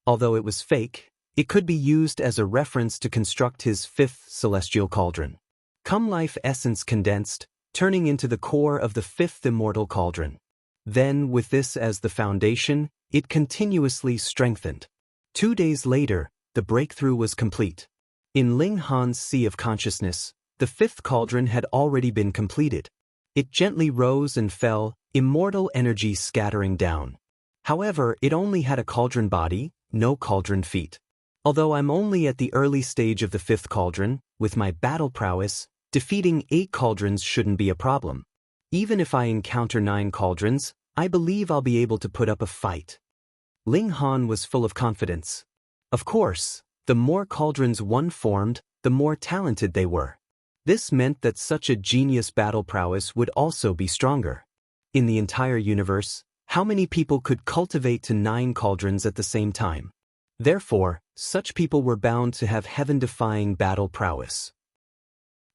Although it was fake, it could be used as a reference to construct his 5th celestial cauldron. Come life essence condensed, turning into the core of the 5th immortal cauldron. Then, with this as the foundation, it continuously strengthened. 2 days later, the breakthrough was complete. In Ling Han's sea of consciousness, the 5th cauldron had already been completed. It gently rose and fell, immortal energy scattering down. However, it only had a cauldron body, no cauldron feet. Although I'm only at the early stage of the 5th cauldron, with my battle prowess, defeating 8 cauldrons shouldn't be a problem. Even if I encounter 9 cauldrons, I believe I'll be able to put up a fight. Ling Han was full of confidence. Of course, the more cauldrons one formed, the more talented they were. This meant that such a genius battle prowess would also be stronger. In the entire universe, how many people could cultivate to 9 cauldrons at the same time? Therefore, such people were bound to have heaven-defying battle prowess.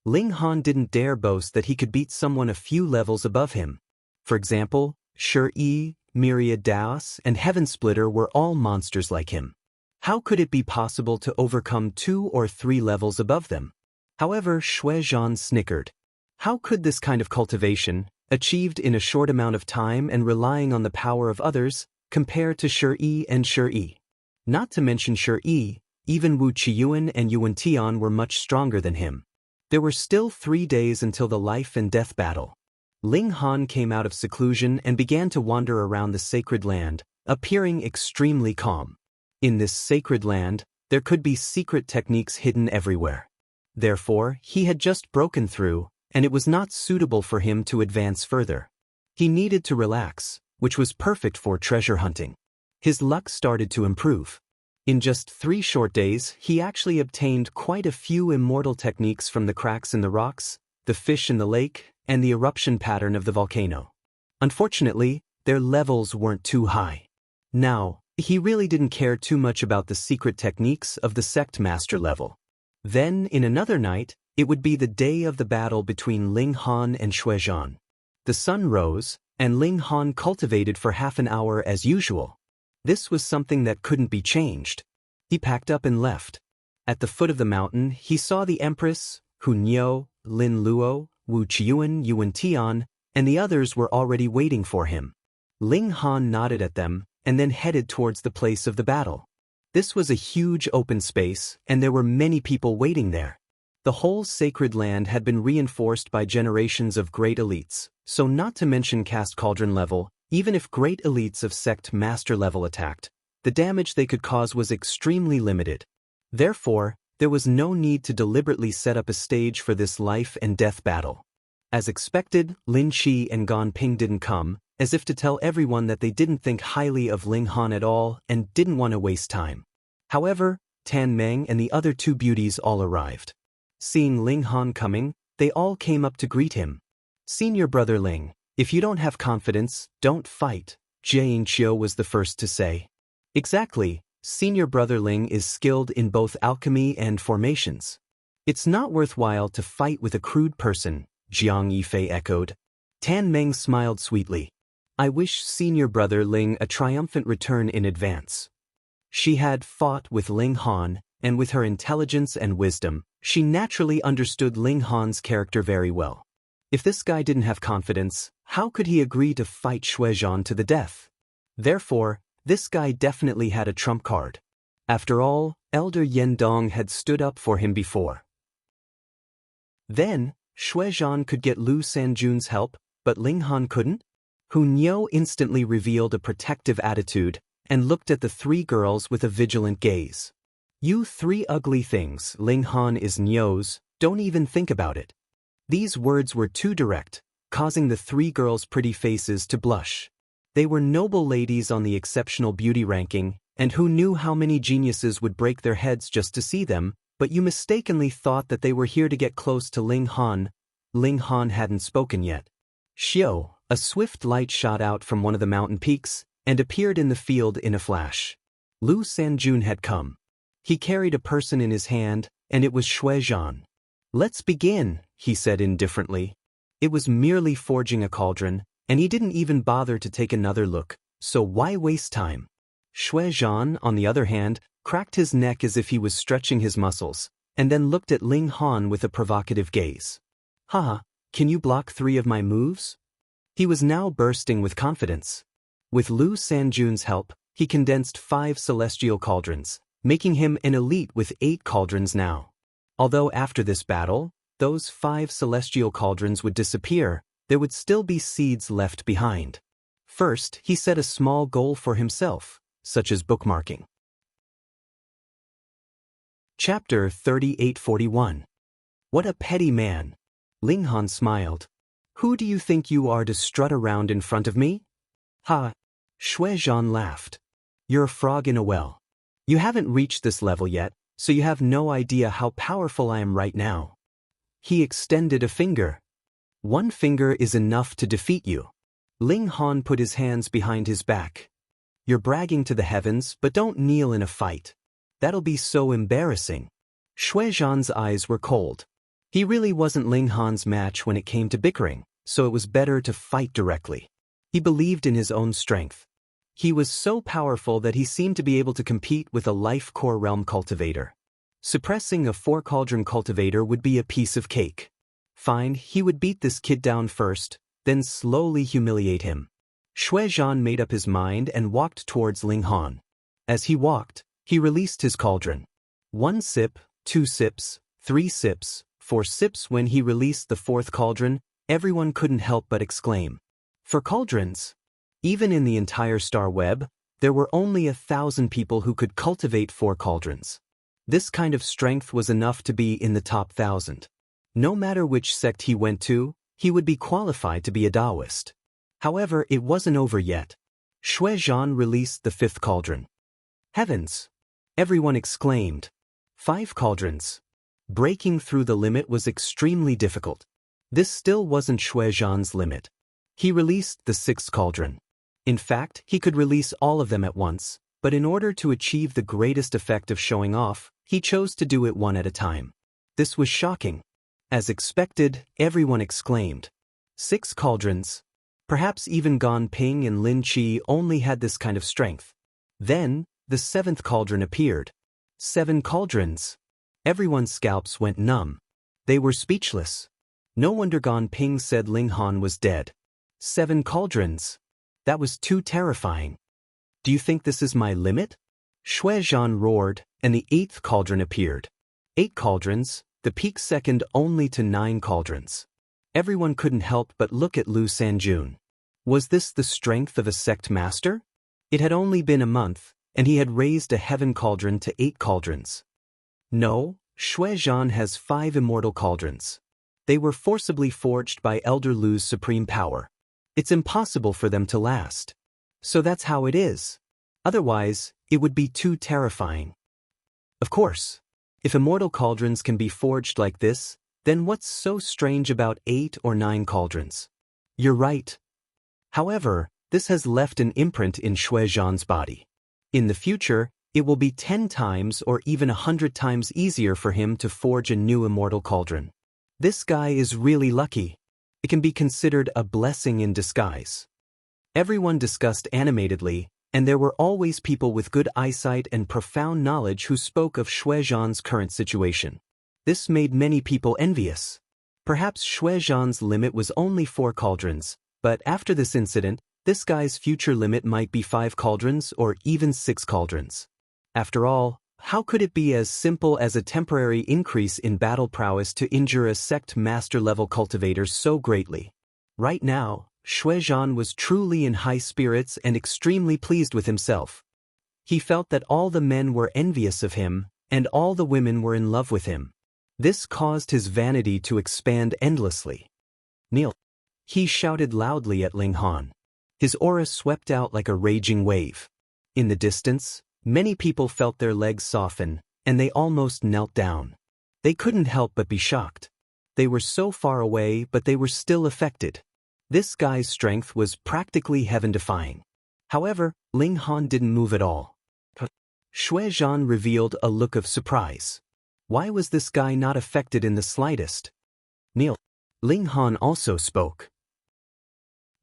Ling Han didn't dare boast that he could beat someone a few levels above him. For example, Shi, Myriad Daos, and Heaven Splitter were all monsters like him. How could it be possible to overcome 2 or 3 levels above them? However, Shui Zhan snickered. How could this kind of cultivation, achieved in a short amount of time and relying on the power of others, compare to Shi and Shi? Not to mention Shi, even Wu Qiyuan and Yuan Tian were much stronger than him. There were still 3 days until the life and death battle. Ling Han came out of seclusion and began to wander around the sacred land, appearing extremely calm. In this sacred land, there could be secret techniques hidden everywhere. Therefore, he had just broken through, and it was not suitable for him to advance further. He needed to relax, which was perfect for treasure hunting. His luck started to improve. In just 3 short days, he actually obtained quite a few immortal techniques from the cracks in the rocks, the fish in the lake, and the eruption pattern of the volcano. Unfortunately, their levels weren't too high. Now, he really didn't care too much about the secret techniques of the sect master level. Then, in another night, it would be the day of the battle between Ling Han and Shui Zhan. The sun rose, and Ling Han cultivated for half an hour as usual. This was something that couldn't be changed. He packed up and left. At the foot of the mountain, he saw the Empress, Hu Niu, Lin Luo, Wu Qiuan, Yuan Tian, and the others were already waiting for him. Ling Han nodded at them and then headed towards the place of the battle. This was a huge open space, and there were many people waiting there. The whole sacred land had been reinforced by generations of great elites, so not to mention caste cauldron level, even if great elites of sect master level attacked, the damage they could cause was extremely limited. Therefore, there was no need to deliberately set up a stage for this life and death battle. As expected, Lin Qi and Gan Ping didn't come, as if to tell everyone that they didn't think highly of Ling Han at all and didn't want to waste time. However, Tan Meng and the other two beauties all arrived. Seeing Ling Han coming, they all came up to greet him. "Senior brother Ling, if you don't have confidence, don't fight," Jiang Qiu was the first to say. Exactly, senior brother Ling is skilled in both alchemy and formations. "It's not worthwhile to fight with a crude person," Jiang Yifei echoed. Tan Meng smiled sweetly. "I wish senior brother Ling a triumphant return in advance." She had fought with Ling Han, and with her intelligence and wisdom, she naturally understood Ling Han's character very well. If this guy didn't have confidence, how could he agree to fight Shuizhan to the death? Therefore, this guy definitely had a trump card. After all, Elder Yendong had stood up for him before. Then, Shuizhan could get Lu Sanjun's help, but Ling Han couldn't? Hu Niu instantly revealed a protective attitude and looked at the three girls with a vigilant gaze. "You three ugly things, Ling Han is Niu's, don't even think about it." These words were too direct, causing the three girls' pretty faces to blush. They were noble ladies on the exceptional beauty ranking, and who knew how many geniuses would break their heads just to see them, but you mistakenly thought that they were here to get close to Ling Han. Ling Han hadn't spoken yet. Xiu, a swift light shot out from one of the mountain peaks and appeared in the field in a flash. Lu Sanjun had come. He carried a person in his hand, and it was Shuizhan. "Let's begin," he said indifferently. It was merely forging a cauldron, and he didn't even bother to take another look, so why waste time? Shuizhan, on the other hand, cracked his neck as if he was stretching his muscles, and then looked at Ling Han with a provocative gaze. "Haha, can you block 3 of my moves?" He was now bursting with confidence. With Lu Sanjun's help, he condensed 5 celestial cauldrons, making him an elite with 8 cauldrons now. Although after this battle, those 5 celestial cauldrons would disappear, there would still be seeds left behind. First, he set a small goal for himself, such as bookmarking. Chapter 3841. What a petty man. Ling Han smiled. "Who do you think you are to strut around in front of me?" "Ha!" Shuizhan laughed. "You're a frog in a well. You haven't reached this level yet, so you have no idea how powerful I am right now." He extended a finger. "1 finger is enough to defeat you." Ling Han put his hands behind his back. "You're bragging to the heavens, but don't kneel in a fight. That'll be so embarrassing." Shuizhan's eyes were cold. He really wasn't Ling Han's match when it came to bickering, so it was better to fight directly. He believed in his own strength. He was so powerful that he seemed to be able to compete with a life core realm cultivator. Suppressing a 4-cauldron cultivator would be a piece of cake. Fine, he would beat this kid down first, then slowly humiliate him. Shuizhan made up his mind and walked towards Ling Han. As he walked, he released his cauldron. 1 sip, 2 sips, 3 sips, 4 sips. When he released the 4th cauldron, everyone couldn't help but exclaim. For cauldrons! Even in the entire star web, there were only 1,000 people who could cultivate 4 cauldrons. This kind of strength was enough to be in the top 1,000. No matter which sect he went to, he would be qualified to be a Taoist. However, it wasn't over yet. Shuizhan released the 5th cauldron. Heavens! Everyone exclaimed. 5 cauldrons. Breaking through the limit was extremely difficult. This still wasn't Shuizhan's limit. He released the 6th cauldron. In fact, he could release all of them at once, but in order to achieve the greatest effect of showing off, he chose to do it one at a time. This was shocking. As expected, everyone exclaimed. 6 cauldrons. Perhaps even Gan Ping and Lin Qi only had this kind of strength. Then, the 7th cauldron appeared. 7 cauldrons. Everyone's scalps went numb. They were speechless. No wonder Gan Ping said Ling Han was dead. 7 cauldrons. That was too terrifying. Do you think this is my limit? Shui Zhan roared, and the 8th cauldron appeared. 8 cauldrons, the peak second only to 9 cauldrons. Everyone couldn't help but look at Lu Sanjun. Was this the strength of a sect master? It had only been a month, and he had raised a heaven cauldron to 8 cauldrons. No, Shui Zhan has 5 immortal cauldrons. They were forcibly forged by Elder Lu's supreme power. It's impossible for them to last. So that's how it is. Otherwise, it would be too terrifying. Of course. If immortal cauldrons can be forged like this, then what's so strange about 8 or 9 cauldrons? You're right. However, this has left an imprint in Shui Zhan's body. In the future, it will be 10 times or even 100 times easier for him to forge a new immortal cauldron. This guy is really lucky. It can be considered a blessing in disguise. Everyone discussed animatedly, and there were always people with good eyesight and profound knowledge who spoke of Shui Zhan's current situation. This made many people envious. Perhaps Shui Zhan's limit was only 4 cauldrons, but after this incident, this guy's future limit might be 5 cauldrons or even 6 cauldrons. After all, how could it be as simple as a temporary increase in battle prowess to injure a sect master-level cultivator so greatly? Right now, Shui Zhan was truly in high spirits and extremely pleased with himself. He felt that all the men were envious of him, and all the women were in love with him. This caused his vanity to expand endlessly. Kneel! He shouted loudly at Ling Han. His aura swept out like a raging wave. In the distance, many people felt their legs soften, and they almost knelt down. They couldn't help but be shocked. They were so far away, but they were still affected. This guy's strength was practically heaven-defying. However, Ling Han didn't move at all. Shui Zhan revealed a look of surprise. Why was this guy not affected in the slightest? Kneel! Ling Han also spoke.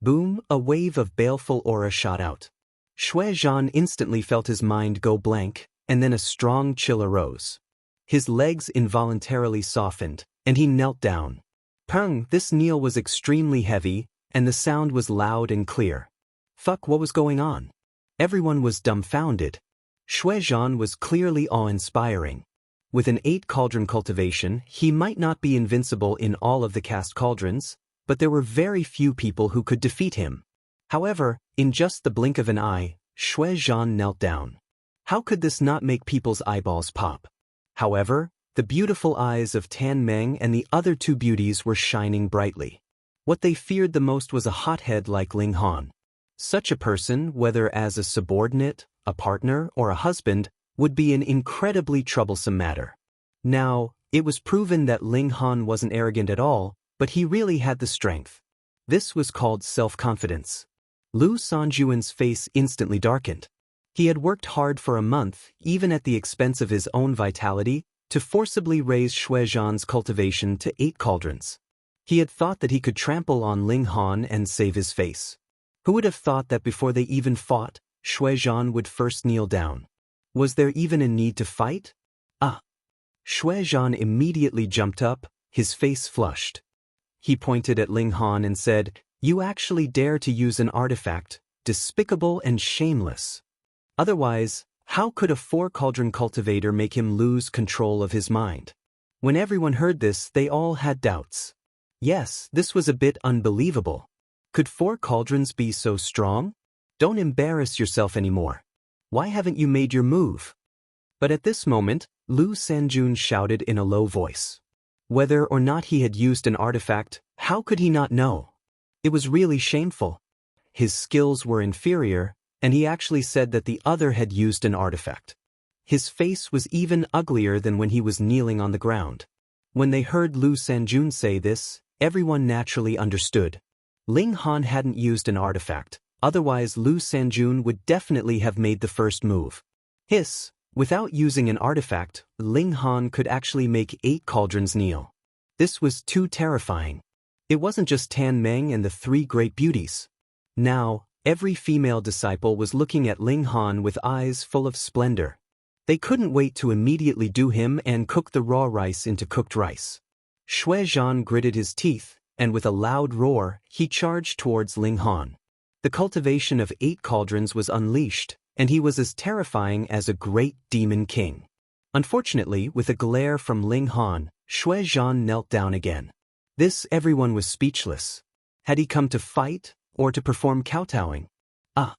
Boom! A wave of baleful aura shot out. Shui Zhan instantly felt his mind go blank, and then a strong chill arose. His legs involuntarily softened, and he knelt down. Pung! This kneel was extremely heavy, and the sound was loud and clear. Fuck, what was going on? Everyone was dumbfounded. Shui Zhan was clearly awe-inspiring. With an 8 cauldron cultivation, he might not be invincible in all of the cast cauldrons, but there were very few people who could defeat him. However, in just the blink of an eye, Shui Zhan knelt down. How could this not make people's eyeballs pop? However, the beautiful eyes of Tan Meng and the other 2 beauties were shining brightly. What they feared the most was a hothead like Ling Han. Such a person, whether as a subordinate, a partner, or a husband, would be an incredibly troublesome matter. Now, it was proven that Ling Han wasn't arrogant at all, but he really had the strength. This was called self-confidence. Lu Sanjuan's face instantly darkened. He had worked hard for a month, even at the expense of his own vitality, to forcibly raise Shui Zhan's cultivation to 8 cauldrons. He had thought that he could trample on Ling Han and save his face. Who would have thought that before they even fought, Shui Zhan would first kneel down? Was there even a need to fight? Shui Zhan immediately jumped up, his face flushed. He pointed at Ling Han and said, "You actually dare to use an artifact, despicable and shameless. Otherwise, how could a 4 cauldron cultivator make him lose control of his mind?" When everyone heard this, they all had doubts. Yes, this was a bit unbelievable. Could 4 cauldrons be so strong? Don't embarrass yourself anymore. Why haven't you made your move? But at this moment, Lu Sanjun shouted in a low voice. Whether or not he had used an artifact, how could he not know? It was really shameful. His skills were inferior, and he actually said that the other had used an artifact. His face was even uglier than when he was kneeling on the ground. When they heard Lu Sanjun say this, everyone naturally understood. Ling Han hadn't used an artifact, otherwise Lu Sanjun would definitely have made the first move. Hiss! Without using an artifact, Ling Han could actually make 8 cauldrons kneel. This was too terrifying. It wasn't just Tan Meng and the 3 great beauties. Now, every female disciple was looking at Ling Han with eyes full of splendor. They couldn't wait to immediately do him and cook the raw rice into cooked rice. Shui Zhan gritted his teeth, and with a loud roar, he charged towards Ling Han. The cultivation of 8 cauldrons was unleashed, and he was as terrifying as a great demon king. Unfortunately, with a glare from Ling Han, Shui Zhan knelt down again. Everyone was speechless. Had he come to fight, or to perform kowtowing? Ah!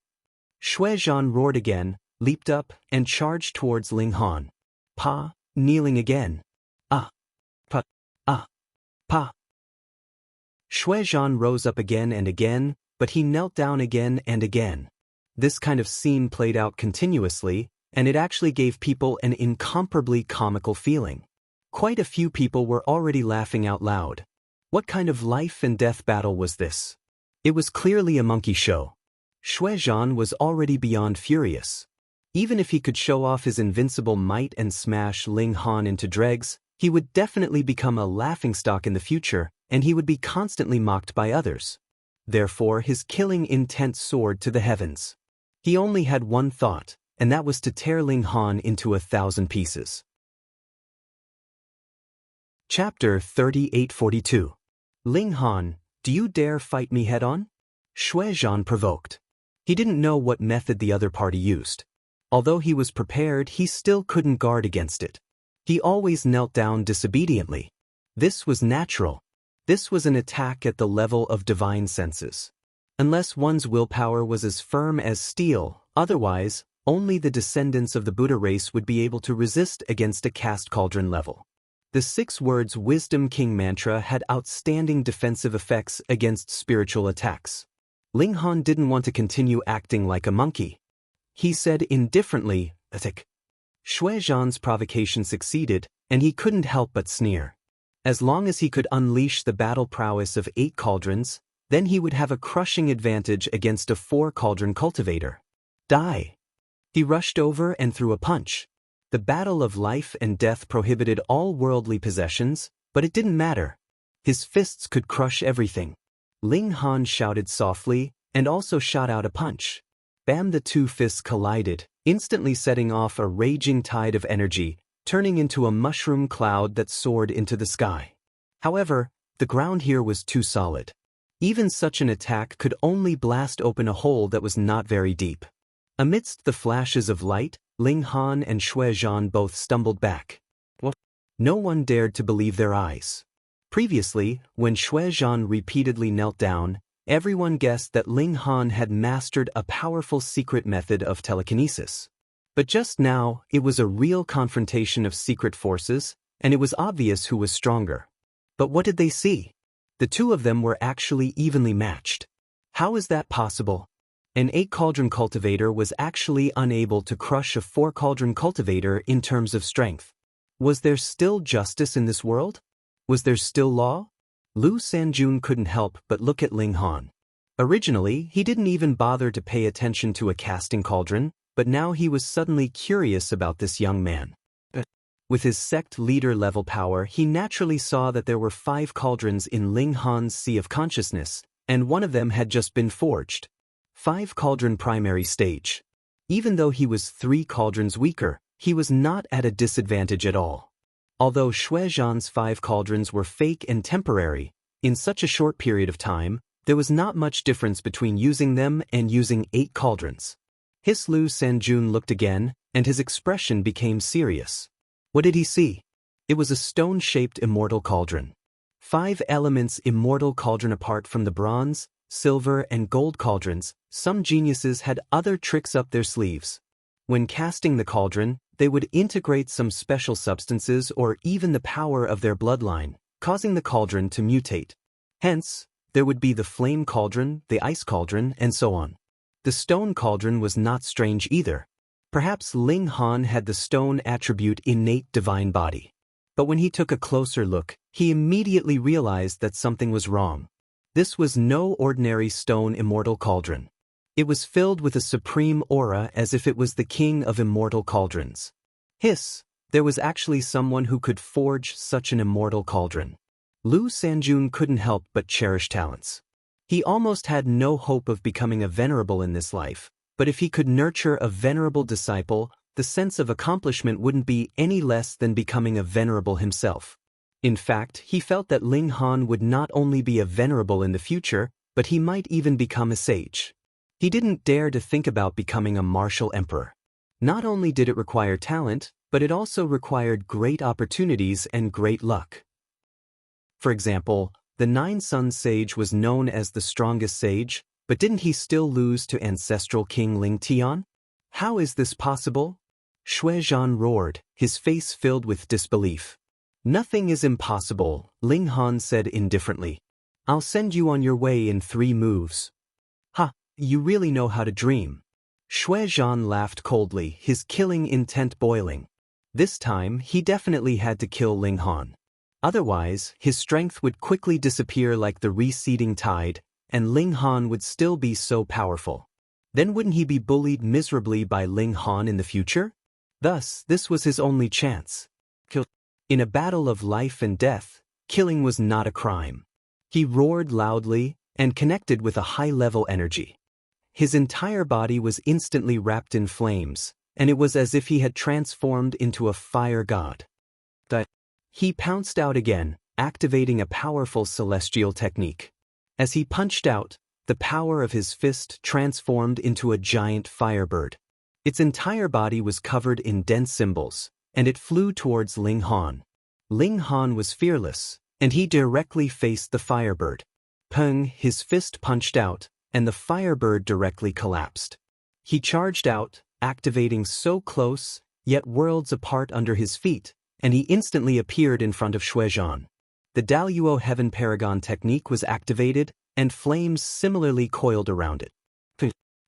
Shui Zhan roared again, leaped up, and charged towards Ling Han. Pa, kneeling again. Ah! Pa! Ah! Pa! Shui Zhan rose up again and again, but he knelt down again and again. This kind of scene played out continuously, and it actually gave people an incomparably comical feeling. Quite a few people were already laughing out loud. What kind of life and death battle was this? It was clearly a monkey show. Shui Zhan was already beyond furious. Even if he could show off his invincible might and smash Ling Han into dregs, he would definitely become a laughingstock in the future, and he would be constantly mocked by others. Therefore, his killing intent soared to the heavens. He only had one thought, and that was to tear Ling Han into 1,000 pieces. Chapter 3842. Ling Han, do you dare fight me head-on? Shui Zhan provoked. He didn't know what method the other party used. Although he was prepared, he still couldn't guard against it. He always knelt down disobediently. This was natural. This was an attack at the level of divine senses. Unless one's willpower was as firm as steel, otherwise, only the descendants of the Buddha race would be able to resist against a caste cauldron level. The 6 words Wisdom King mantra had outstanding defensive effects against spiritual attacks. Ling Han didn't want to continue acting like a monkey. He said indifferently, "Attack." Shui Zhan's provocation succeeded, and he couldn't help but sneer. As long as he could unleash the battle prowess of 8 cauldrons, then he would have a crushing advantage against a 4-cauldron cultivator. Die! He rushed over and threw a punch. The battle of life and death prohibited all worldly possessions, but it didn't matter. His fists could crush everything. Ling Han shouted softly, and also shot out a punch. Bam! The 2 fists collided, instantly setting off a raging tide of energy, turning into a mushroom cloud that soared into the sky. However, the ground here was too solid. Even such an attack could only blast open a hole that was not very deep. Amidst the flashes of light, Ling Han and Shui Zhan both stumbled back. No one dared to believe their eyes. Previously, when Shui Zhan repeatedly knelt down, everyone guessed that Ling Han had mastered a powerful secret method of telekinesis. But just now, it was a real confrontation of secret forces, and it was obvious who was stronger. But what did they see? The 2 of them were actually evenly matched. How is that possible? An 8-cauldron cultivator was actually unable to crush a 4-cauldron cultivator in terms of strength. Was there still justice in this world? Was there still law? Lu Sanjun couldn't help but look at Ling Han. Originally, he didn't even bother to pay attention to a casting cauldron, but now he was suddenly curious about this young man. With his sect leader level power, he naturally saw that there were 5 cauldrons in Ling Han's Sea of Consciousness, and one of them had just been forged. 5-cauldron primary stage. Even though he was 3 cauldrons weaker, he was not at a disadvantage at all. Although Shui Zhan's 5 cauldrons were fake and temporary, in such a short period of time, there was not much difference between using them and using 8 cauldrons. Lu Sanjun looked again, and his expression became serious. What did he see? It was a stone-shaped immortal cauldron. 5 elements immortal cauldron. Apart from the bronze, silver, and gold cauldrons, some geniuses had other tricks up their sleeves. When casting the cauldron, they would integrate some special substances or even the power of their bloodline, causing the cauldron to mutate. Hence, there would be the flame cauldron, the ice cauldron, and so on. The stone cauldron was not strange either. Perhaps Ling Han had the stone attribute innate divine body. But when he took a closer look, he immediately realized that something was wrong. This was no ordinary stone immortal cauldron. It was filled with a supreme aura as if it was the king of immortal cauldrons. There was actually someone who could forge such an immortal cauldron. Lu Sanjun couldn't help but cherish talents. He almost had no hope of becoming a venerable in this life, but if he could nurture a venerable disciple, the sense of accomplishment wouldn't be any less than becoming a venerable himself. In fact, he felt that Ling Han would not only be a venerable in the future, but he might even become a sage. He didn't dare to think about becoming a martial emperor. Not only did it require talent, but it also required great opportunities and great luck. For example, the Nine-Sun sage was known as the strongest sage, but didn't he still lose to ancestral King Ling Tian? How is this possible? Shui Zhan roared, his face filled with disbelief. Nothing is impossible, Ling Han said indifferently. I'll send you on your way in 3 moves. Ha, you really know how to dream. Shui Zhan laughed coldly, his killing intent boiling. This time, he definitely had to kill Ling Han. Otherwise, his strength would quickly disappear like the receding tide, and Ling Han would still be so powerful. Then wouldn't he be bullied miserably by Ling Han in the future? Thus, this was his only chance. In a battle of life and death, killing was not a crime. He roared loudly and connected with a high-level energy. His entire body was instantly wrapped in flames, and it was as if he had transformed into a fire god. He pounced out again, activating a powerful celestial technique. As he punched out, the power of his fist transformed into a giant firebird. Its entire body was covered in dense symbols, and it flew towards Ling Han. Ling Han was fearless, and he directly faced the firebird. Peng, his fist punched out, and the firebird directly collapsed. He charged out, activating so close, yet worlds apart under his feet, and he instantly appeared in front of Shui Zhan. The Daluo Heaven Paragon technique was activated, and flames similarly coiled around it.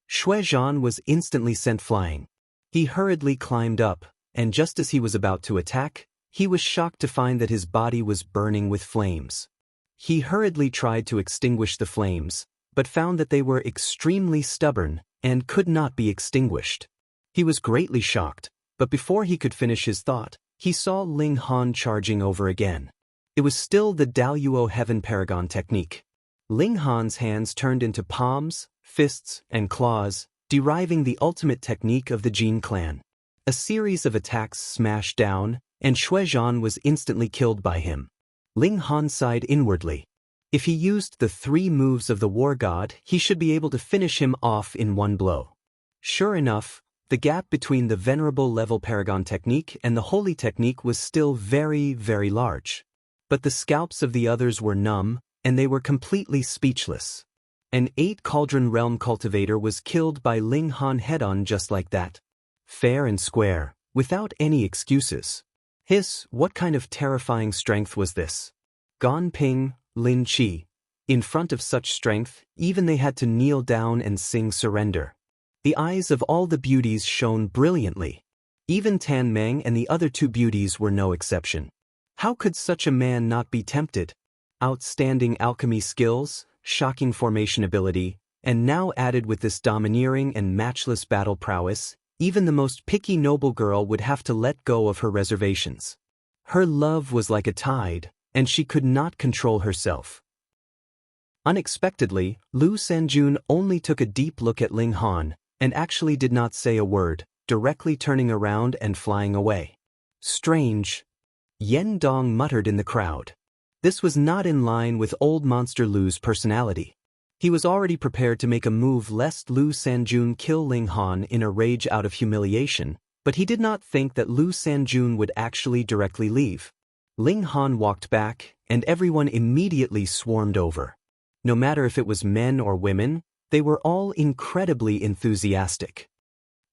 Shui Zhan was instantly sent flying. He hurriedly climbed up, and just as he was about to attack, he was shocked to find that his body was burning with flames. He hurriedly tried to extinguish the flames, but found that they were extremely stubborn and could not be extinguished. He was greatly shocked, but before he could finish his thought, he saw Ling Han charging over again. It was still the Daluo Heaven Paragon technique. Ling Han's hands turned into palms, fists, and claws, deriving the ultimate technique of the Jin clan. A series of attacks smashed down, and Shui Zhan was instantly killed by him. Ling Han sighed inwardly. If he used the 3 moves of the war god, he should be able to finish him off in one blow. Sure enough, the gap between the venerable level paragon technique and the holy technique was still very, very large. But the scalps of the others were numb, and they were completely speechless. An 8 Cauldron Realm cultivator was killed by Ling Han head-on just like that. Fair and square, without any excuses. Hiss, what kind of terrifying strength was this? Gan Ping, Lin Qi. In front of such strength, even they had to kneel down and sing surrender. The eyes of all the beauties shone brilliantly. Even Tan Meng and the other 2 beauties were no exception. How could such a man not be tempted? Outstanding alchemy skills, shocking formation ability, and now added with this domineering and matchless battle prowess, even the most picky noble girl would have to let go of her reservations. Her love was like a tide, and she could not control herself. Unexpectedly, Lu Sanjun only took a deep look at Ling Han, and actually did not say a word, directly turning around and flying away. Strange. Yen Dong muttered in the crowd. This was not in line with old Monster Lu's personality. He was already prepared to make a move lest Lu Sanjun kill Ling Han in a rage out of humiliation, but he did not think that Lu Sanjun would actually directly leave. Ling Han walked back, and everyone immediately swarmed over. No matter if it was men or women, they were all incredibly enthusiastic.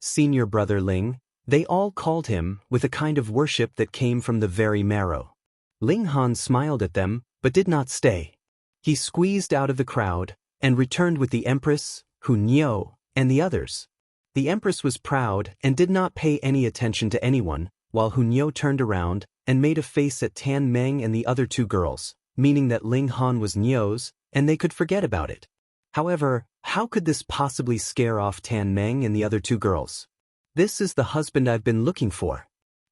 Senior brother Ling, they all called him, with a kind of worship that came from the very marrow. Ling Han smiled at them, but did not stay. He squeezed out of the crowd, and returned with the Empress, Hunyou, and the others. The Empress was proud and did not pay any attention to anyone, while Hunyou turned around and made a face at Tan Meng and the other 2 girls, meaning that Ling Han was Niu's, and they could forget about it. However, how could this possibly scare off Tan Meng and the other 2 girls? This is the husband I've been looking for.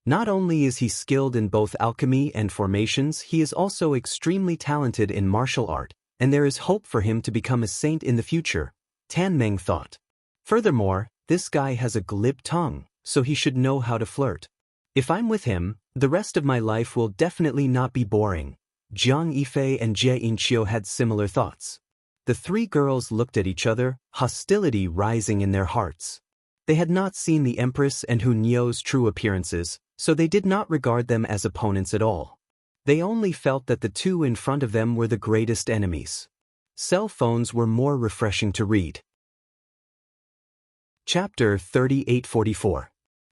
Not only is he skilled in both alchemy and formations, he is also extremely talented in martial art, and there is hope for him to become a saint in the future, Tan Meng thought. Furthermore, this guy has a glib tongue, so he should know how to flirt. If I'm with him, the rest of my life will definitely not be boring. Jiang Yifei and Jie Inqiu had similar thoughts. The three girls looked at each other, hostility rising in their hearts. They had not seen the Empress and Hu Niu's true appearances, so they did not regard them as opponents at all. They only felt that the two in front of them were the greatest enemies. Cell phones were more refreshing to read. Chapter 3844.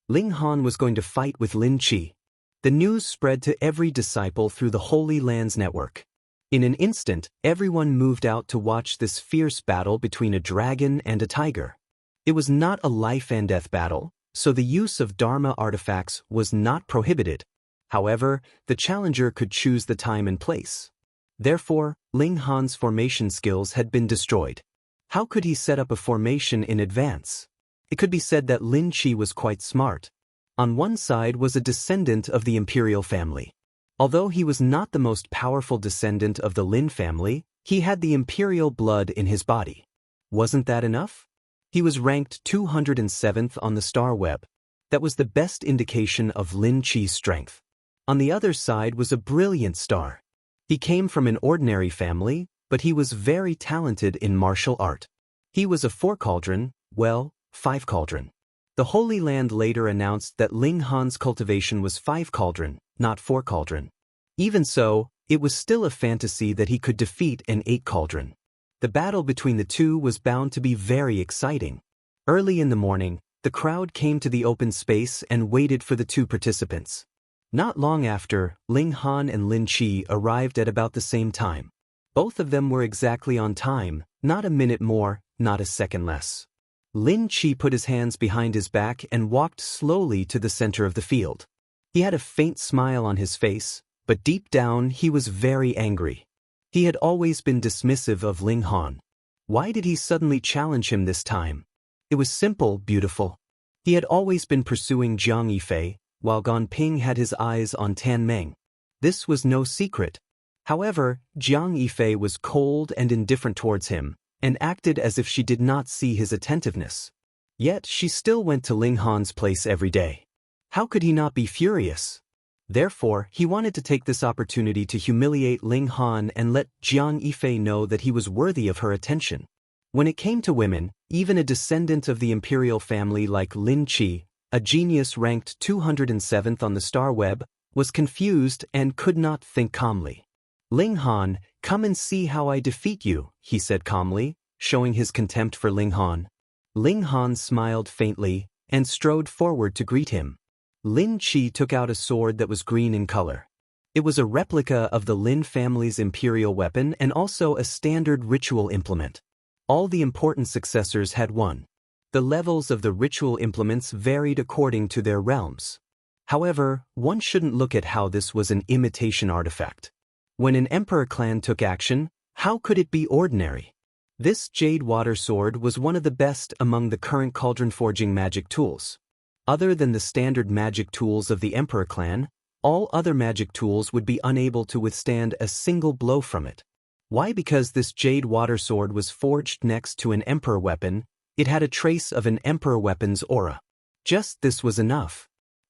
Ling Han was going to fight with Lin Qi. The news spread to every disciple through the Holy Lands network. In an instant, everyone moved out to watch this fierce battle between a dragon and a tiger. It was not a life-and-death battle, so the use of Dharma artifacts was not prohibited. However, the challenger could choose the time and place. Therefore, Ling Han's formation skills had been destroyed. How could he set up a formation in advance? It could be said that Lin Qi was quite smart. On one side was a descendant of the imperial family. Although he was not the most powerful descendant of the Lin family, he had the imperial blood in his body. Wasn't that enough? He was ranked 207th on the star web. That was the best indication of Lin Qi's strength. On the other side was a brilliant star. He came from an ordinary family, but he was very talented in martial art. He was a 4-cauldron, well, 5-cauldron. The Holy Land later announced that Ling Han's cultivation was 5-cauldron, not 4-cauldron. Even so, it was still a fantasy that he could defeat an 8-cauldron. The battle between the two was bound to be very exciting. Early in the morning, the crowd came to the open space and waited for the two participants. Not long after, Ling Han and Lin Qi arrived at about the same time. Both of them were exactly on time, not a minute more, not a second less. Lin Qi put his hands behind his back and walked slowly to the center of the field. He had a faint smile on his face, but deep down he was very angry. He had always been dismissive of Ling Han. Why did he suddenly challenge him this time? It was simple, beautiful. He had always been pursuing Jiang Yifei, while Gan Ping had his eyes on Tan Meng. This was no secret. However, Jiang Yifei was cold and indifferent towards him, and acted as if she did not see his attentiveness. Yet she still went to Ling Han's place every day. How could he not be furious? Therefore, he wanted to take this opportunity to humiliate Ling Han and let Jiang Yifei know that he was worthy of her attention. When it came to women, even a descendant of the imperial family like Lin Qi, a genius ranked 207th on the star web, was confused and could not think calmly. Ling Han, come and see how I defeat you, he said calmly, showing his contempt for Ling Han. Ling Han smiled faintly and strode forward to greet him. Lin Qi took out a sword that was green in color. It was a replica of the Lin family's imperial weapon and also a standard ritual implement. All the important successors had one. The levels of the ritual implements varied according to their realms. However, one shouldn't look at how this was an imitation artifact. When an emperor clan took action, how could it be ordinary? This jade water sword was one of the best among the current cauldron forging magic tools. Other than the standard magic tools of the emperor clan, all other magic tools would be unable to withstand a single blow from it. Why? Because this jade water sword was forged next to an emperor weapon, it had a trace of an emperor weapon's aura. Just this was enough.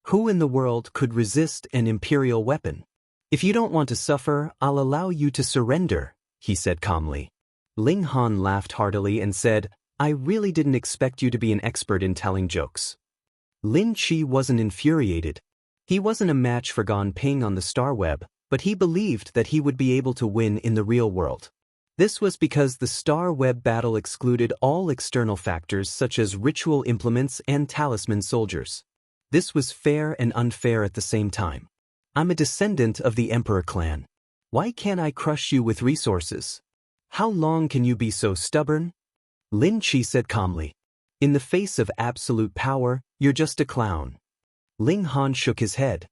Who in the world could resist an imperial weapon? If you don't want to suffer, I'll allow you to surrender, he said calmly. Ling Han laughed heartily and said, I really didn't expect you to be an expert in telling jokes. Lin Qi wasn't infuriated. He wasn't a match for Gan Ping on the star web, but he believed that he would be able to win in the real world. This was because the star web battle excluded all external factors such as ritual implements and talisman soldiers. This was fair and unfair at the same time. I'm a descendant of the Emperor clan. Why can't I crush you with resources? How long can you be so stubborn? Lin Qi said calmly. In the face of absolute power, you're just a clown. Ling Han shook his head.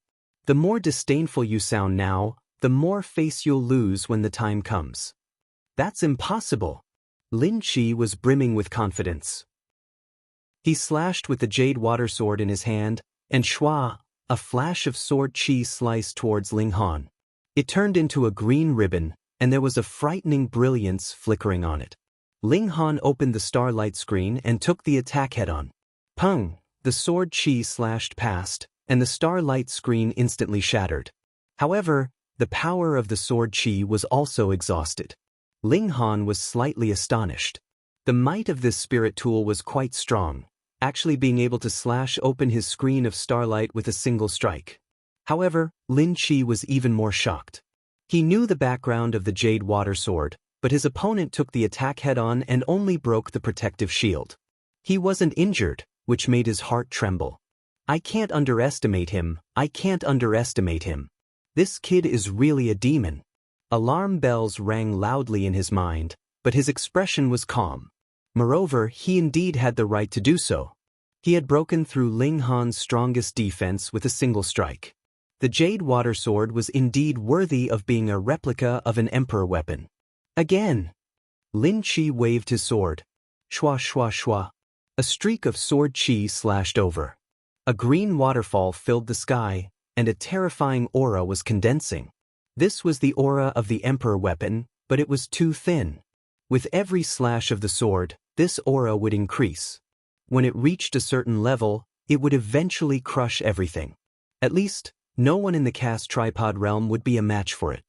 The more disdainful you sound now, the more face you'll lose when the time comes. That's impossible. Lin Qi was brimming with confidence. He slashed with the jade water sword in his hand, and shwa, a flash of sword chi sliced towards Ling Han. It turned into a green ribbon, and there was a frightening brilliance flickering on it. Ling Han opened the starlight screen and took the attack head-on. Pung! the sword chi slashed past, and the starlight screen instantly shattered. However, the power of the sword chi was also exhausted. Ling Han was slightly astonished. The might of this spirit tool was quite strong, actually being able to slash open his screen of starlight with a single strike. However, Lin Chi was even more shocked. He knew the background of the Jade Water Sword, but his opponent took the attack head-on and only broke the protective shield. He wasn't injured, which made his heart tremble. I can't underestimate him. This kid is really a demon. Alarm bells rang loudly in his mind, but his expression was calm. Moreover, he indeed had the right to do so. He had broken through Ling Han's strongest defense with a single strike. The Jade Water Sword was indeed worthy of being a replica of an emperor weapon. Again! Lin Chi waved his sword. Shwa shwa shwa. A streak of sword chi slashed over. A green waterfall filled the sky, and a terrifying aura was condensing. This was the aura of the emperor weapon, but it was too thin. With every slash of the sword, this aura would increase. When it reached a certain level, it would eventually crush everything. At least, no one in the cast tripod realm would be a match for it.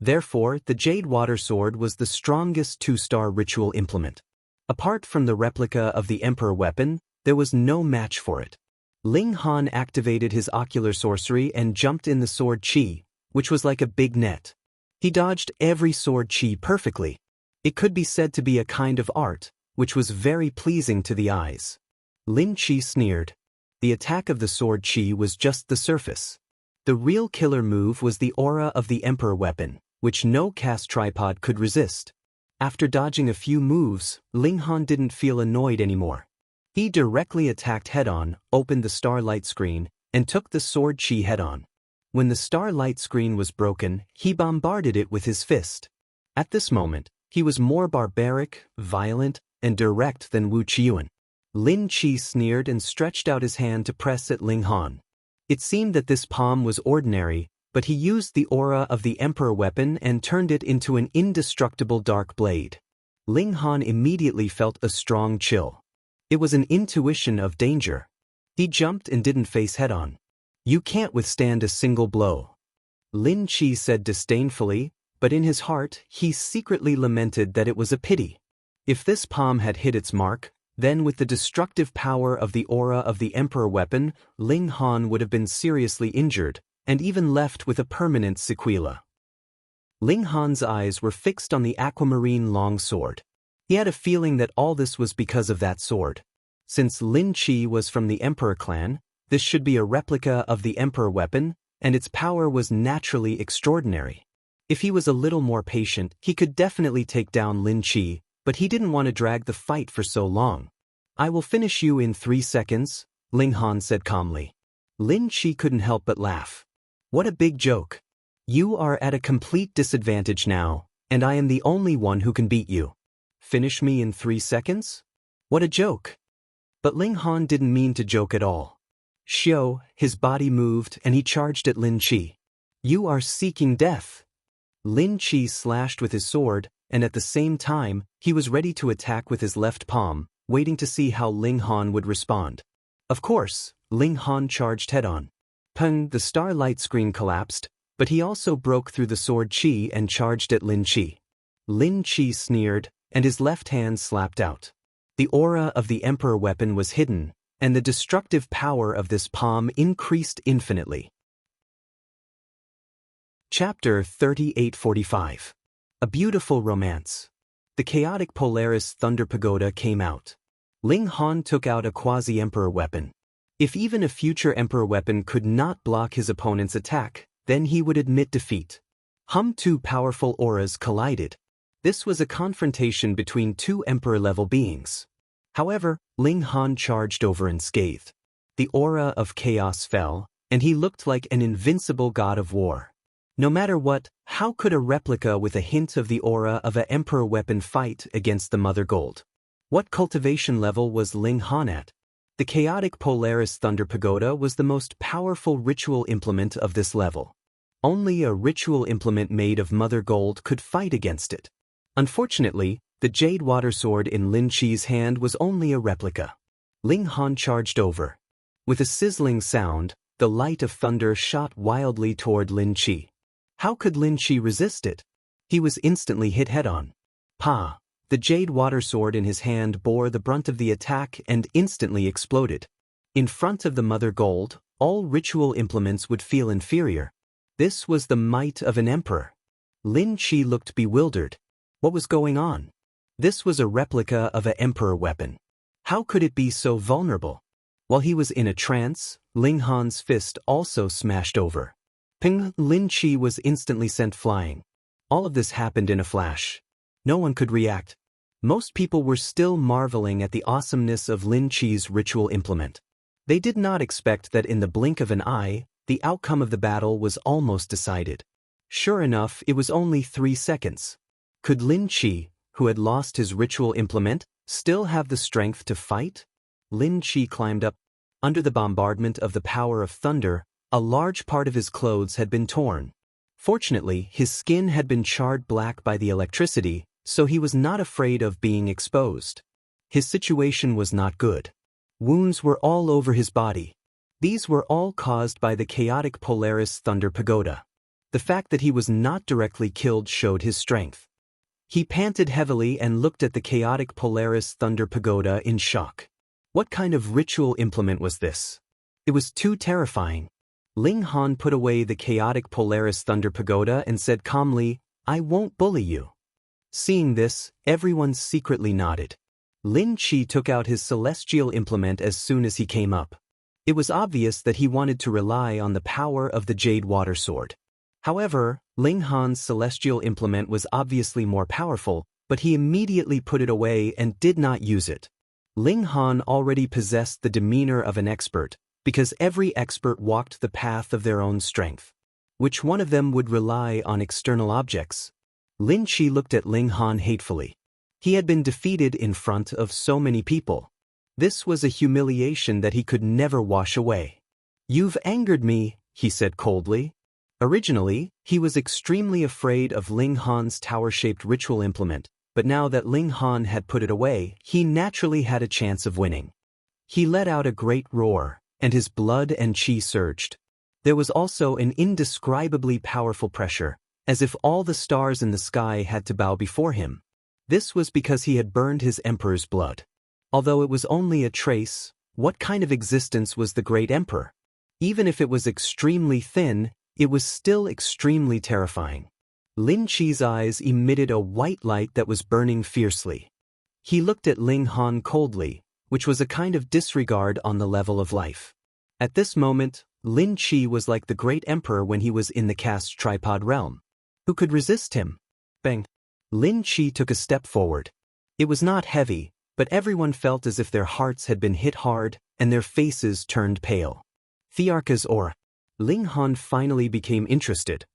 Therefore, the Jade Water Sword was the strongest 2-star ritual implement. Apart from the replica of the emperor weapon, there was no match for it. Ling Han activated his ocular sorcery and jumped in the sword chi, which was like a big net. He dodged every sword chi perfectly. It could be said to be a kind of art, which was very pleasing to the eyes. Lin Chi sneered. The attack of the sword chi was just the surface. The real killer move was the aura of the emperor weapon, which no cast tripod could resist. After dodging a few moves, Ling Han didn't feel annoyed anymore. He directly attacked head-on, opened the starlight screen, and took the sword chi head-on. When the starlight screen was broken, he bombarded it with his fist. At this moment, he was more barbaric, violent, and direct than Wu Qiuan. Lin Chi sneered and stretched out his hand to press at Ling Han. It seemed that this palm was ordinary, but he used the aura of the emperor weapon and turned it into an indestructible dark blade. Ling Han immediately felt a strong chill. It was an intuition of danger. He jumped and didn't face head-on. You can't withstand a single blow. Lin Chi said disdainfully, but in his heart, he secretly lamented that it was a pity. If this palm had hit its mark, then with the destructive power of the aura of the emperor weapon, Ling Han would have been seriously injured, and even left with a permanent sequela. Ling Han's eyes were fixed on the aquamarine long sword. He had a feeling that all this was because of that sword. Since Lin Chi was from the emperor clan, this should be a replica of the emperor weapon, and its power was naturally extraordinary. If he was a little more patient, he could definitely take down Lin Chi, but he didn't want to drag the fight for so long. I will finish you in 3 seconds, Ling Han said calmly. Lin Chi couldn't help but laugh. What a big joke. You are at a complete disadvantage now, and I am the only one who can beat you. Finish me in 3 seconds? What a joke. But Ling Han didn't mean to joke at all. Xiao, his body moved and he charged at Lin Chi. You are seeking death. Lin Chi slashed with his sword, and at the same time, he was ready to attack with his left palm, waiting to see how Ling Han would respond. Of course, Ling Han charged head-on. Peng, the starlight screen collapsed, but he also broke through the sword chi and charged at Lin Chi. Lin Chi sneered, and his left hand slapped out. The aura of the emperor weapon was hidden, and the destructive power of this palm increased infinitely. Chapter 3845. A Beautiful Romance. The chaotic Polaris Thunder Pagoda came out. Ling Han took out a quasi-emperor weapon. If even a future emperor weapon could not block his opponent's attack, then he would admit defeat. Two powerful auras collided. This was a confrontation between two emperor-level beings. However, Ling Han charged over unscathed. The aura of chaos fell, and he looked like an invincible god of war. No matter what, how could a replica with a hint of the aura of an emperor weapon fight against the Mother Gold? What cultivation level was Ling Han at? The chaotic Polaris Thunder Pagoda was the most powerful ritual implement of this level. Only a ritual implement made of Mother Gold could fight against it. Unfortunately, the Jade Water Sword in Lin Chi's hand was only a replica. Ling Han charged over. With a sizzling sound, the light of thunder shot wildly toward Lin Chi. How could Lin Chi resist it? He was instantly hit head-on. Pa! The jade water sword in his hand bore the brunt of the attack and instantly exploded. In front of the Mother Gold, all ritual implements would feel inferior. This was the might of an emperor. Lin Chi looked bewildered. What was going on? This was a replica of an emperor weapon. How could it be so vulnerable? While he was in a trance, Ling Han's fist also smashed over. Ping! Lin Chi was instantly sent flying. All of this happened in a flash. No one could react. Most people were still marveling at the awesomeness of Lin Chi's ritual implement. They did not expect that in the blink of an eye, the outcome of the battle was almost decided. Sure enough, it was only 3 seconds. Could Lin Chi, who had lost his ritual implement, still have the strength to fight? Lin Chi climbed up. Under the bombardment of the power of thunder, a large part of his clothes had been torn. Fortunately, his skin had been charred black by the electricity, so he was not afraid of being exposed. His situation was not good. Wounds were all over his body. These were all caused by the chaotic Polaris Thunder Pagoda. The fact that he was not directly killed showed his strength. He panted heavily and looked at the chaotic Polaris Thunder Pagoda in shock. What kind of ritual implement was this? It was too terrifying. Ling Han put away the chaotic Polaris Thunder Pagoda and said calmly, "I won't bully you." Seeing this, everyone secretly nodded. Lin Chi took out his celestial implement as soon as he came up. It was obvious that he wanted to rely on the power of the Jade Water Sword. However, Ling Han's celestial implement was obviously more powerful, but he immediately put it away and did not use it. Ling Han already possessed the demeanor of an expert, because every expert walked the path of their own strength. Which one of them would rely on external objects? Lin Chi looked at Ling Han hatefully. He had been defeated in front of so many people. This was a humiliation that he could never wash away. "You've angered me," he said coldly. Originally, he was extremely afraid of Ling Han's tower-shaped ritual implement, but now that Ling Han had put it away, he naturally had a chance of winning. He let out a great roar, and his blood and chi surged. There was also an indescribably powerful pressure, as if all the stars in the sky had to bow before him. This was because he had burned his emperor's blood. Although it was only a trace, what kind of existence was the great emperor? Even if it was extremely thin, it was still extremely terrifying. Lin Chi's eyes emitted a white light that was burning fiercely. He looked at Ling Han coldly, which was a kind of disregard on the level of life. At this moment, Lin Chi was like the great emperor when he was in the cast tripod realm. Who could resist him? Bang! Lin Chi took a step forward. It was not heavy, but everyone felt as if their hearts had been hit hard and their faces turned pale. Thearka's aura. Ling Han finally became interested.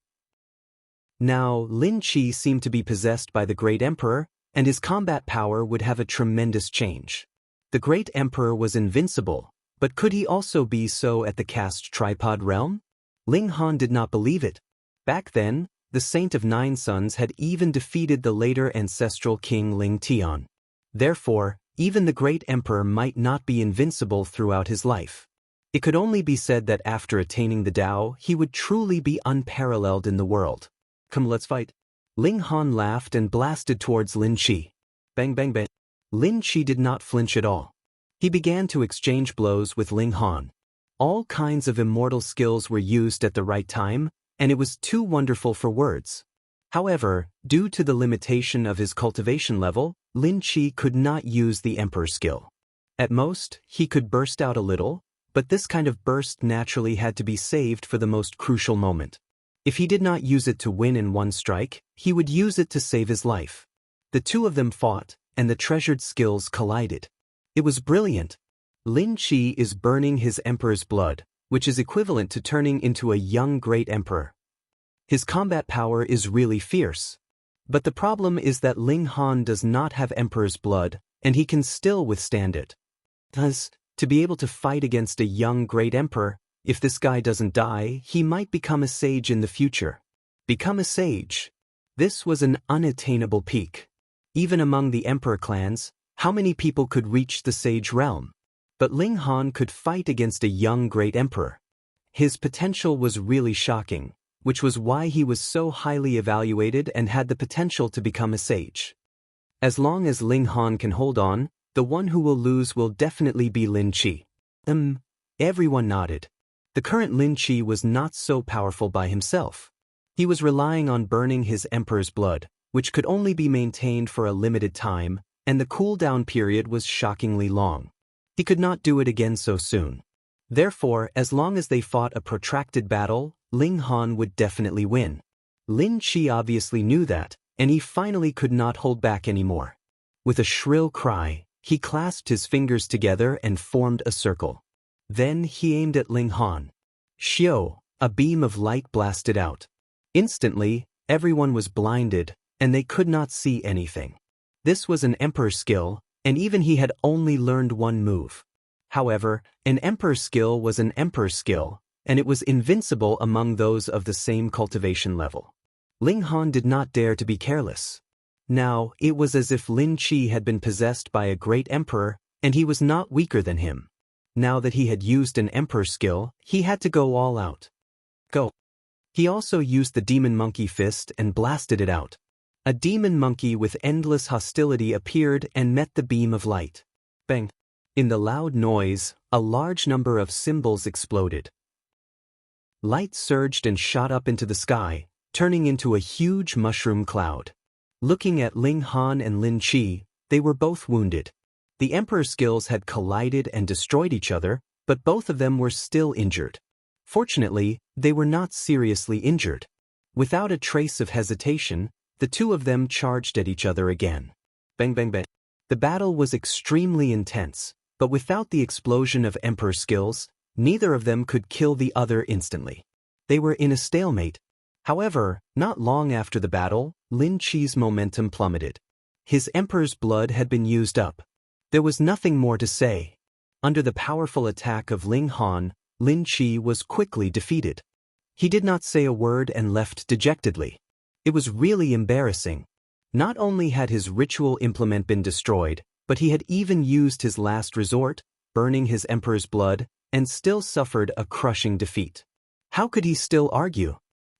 Now, Lin Chi seemed to be possessed by the great emperor, and his combat power would have a tremendous change. The great emperor was invincible, but could he also be so at the cast tripod realm? Ling Han did not believe it. Back then, the Saint of Nine Sons had even defeated the later ancestral king Ling Tian. Therefore, even the great emperor might not be invincible throughout his life. It could only be said that after attaining the Tao, he would truly be unparalleled in the world. "Come, let's fight." Ling Han laughed and blasted towards Lin Chi. Bang bang bang. Lin Chi did not flinch at all. He began to exchange blows with Ling Han. All kinds of immortal skills were used at the right time, and it was too wonderful for words. However, due to the limitation of his cultivation level, Lin Chi could not use the Emperor's skill. At most, he could burst out a little, but this kind of burst naturally had to be saved for the most crucial moment. If he did not use it to win in one strike, he would use it to save his life. The two of them fought, and the treasured skills collided. It was brilliant. Lin Chi is burning his Emperor's blood, which is equivalent to turning into a young great emperor. His combat power is really fierce. But the problem is that Ling Han does not have Emperor's blood, and he can still withstand it. Thus, to be able to fight against a young great emperor, if this guy doesn't die, he might become a sage in the future. Become a sage. This was an unattainable peak. Even among the emperor clans, how many people could reach the sage realm? But Ling Han could fight against a young great emperor. His potential was really shocking, which was why he was so highly evaluated and had the potential to become a sage. As long as Ling Han can hold on, the one who will lose will definitely be Lin Chi. Everyone nodded. The current Lin Chi was not so powerful by himself. He was relying on burning his emperor's blood, which could only be maintained for a limited time, and the cooldown period was shockingly long. He could not do it again so soon. Therefore, as long as they fought a protracted battle, Ling Han would definitely win. Lin Chi obviously knew that, and he finally could not hold back anymore. With a shrill cry, he clasped his fingers together and formed a circle. Then he aimed at Ling Han. Xiao, a beam of light blasted out. Instantly, everyone was blinded, and they could not see anything. This was an emperor's skill, and even he had only learned one move. However, an emperor's skill was an emperor's skill, and it was invincible among those of the same cultivation level. Ling Han did not dare to be careless. Now, it was as if Lin Chi had been possessed by a great emperor, and he was not weaker than him. Now that he had used an emperor's skill, he had to go all out. Go. He also used the demon monkey fist and blasted it out. A demon monkey with endless hostility appeared and met the beam of light. Bang! In the loud noise, a large number of symbols exploded. Light surged and shot up into the sky, turning into a huge mushroom cloud. Looking at Ling Han and Lin Chi, they were both wounded. The emperor's skills had collided and destroyed each other, but both of them were still injured. Fortunately, they were not seriously injured. Without a trace of hesitation, the two of them charged at each other again. Bang bang bang. The battle was extremely intense, but without the explosion of emperor skills, neither of them could kill the other instantly. They were in a stalemate. However, not long after the battle, Lin Chi's momentum plummeted. His emperor's blood had been used up. There was nothing more to say. Under the powerful attack of Ling Han, Lin Chi was quickly defeated. He did not say a word and left dejectedly. It was really embarrassing. Not only had his ritual implement been destroyed, but he had even used his last resort, burning his emperor's blood, and still suffered a crushing defeat. How could he still argue?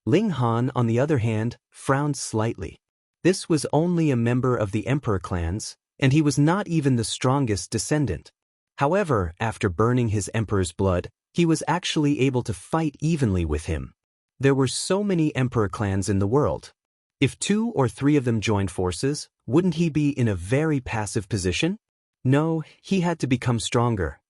Ling Han, on the other hand, frowned slightly. This was only a member of the emperor clans, and he was not even the strongest descendant. However, after burning his emperor's blood, he was actually able to fight evenly with him. There were so many emperor clans in the world. If 2 or 3 of them joined forces, wouldn't he be in a very passive position? No, he had to become stronger.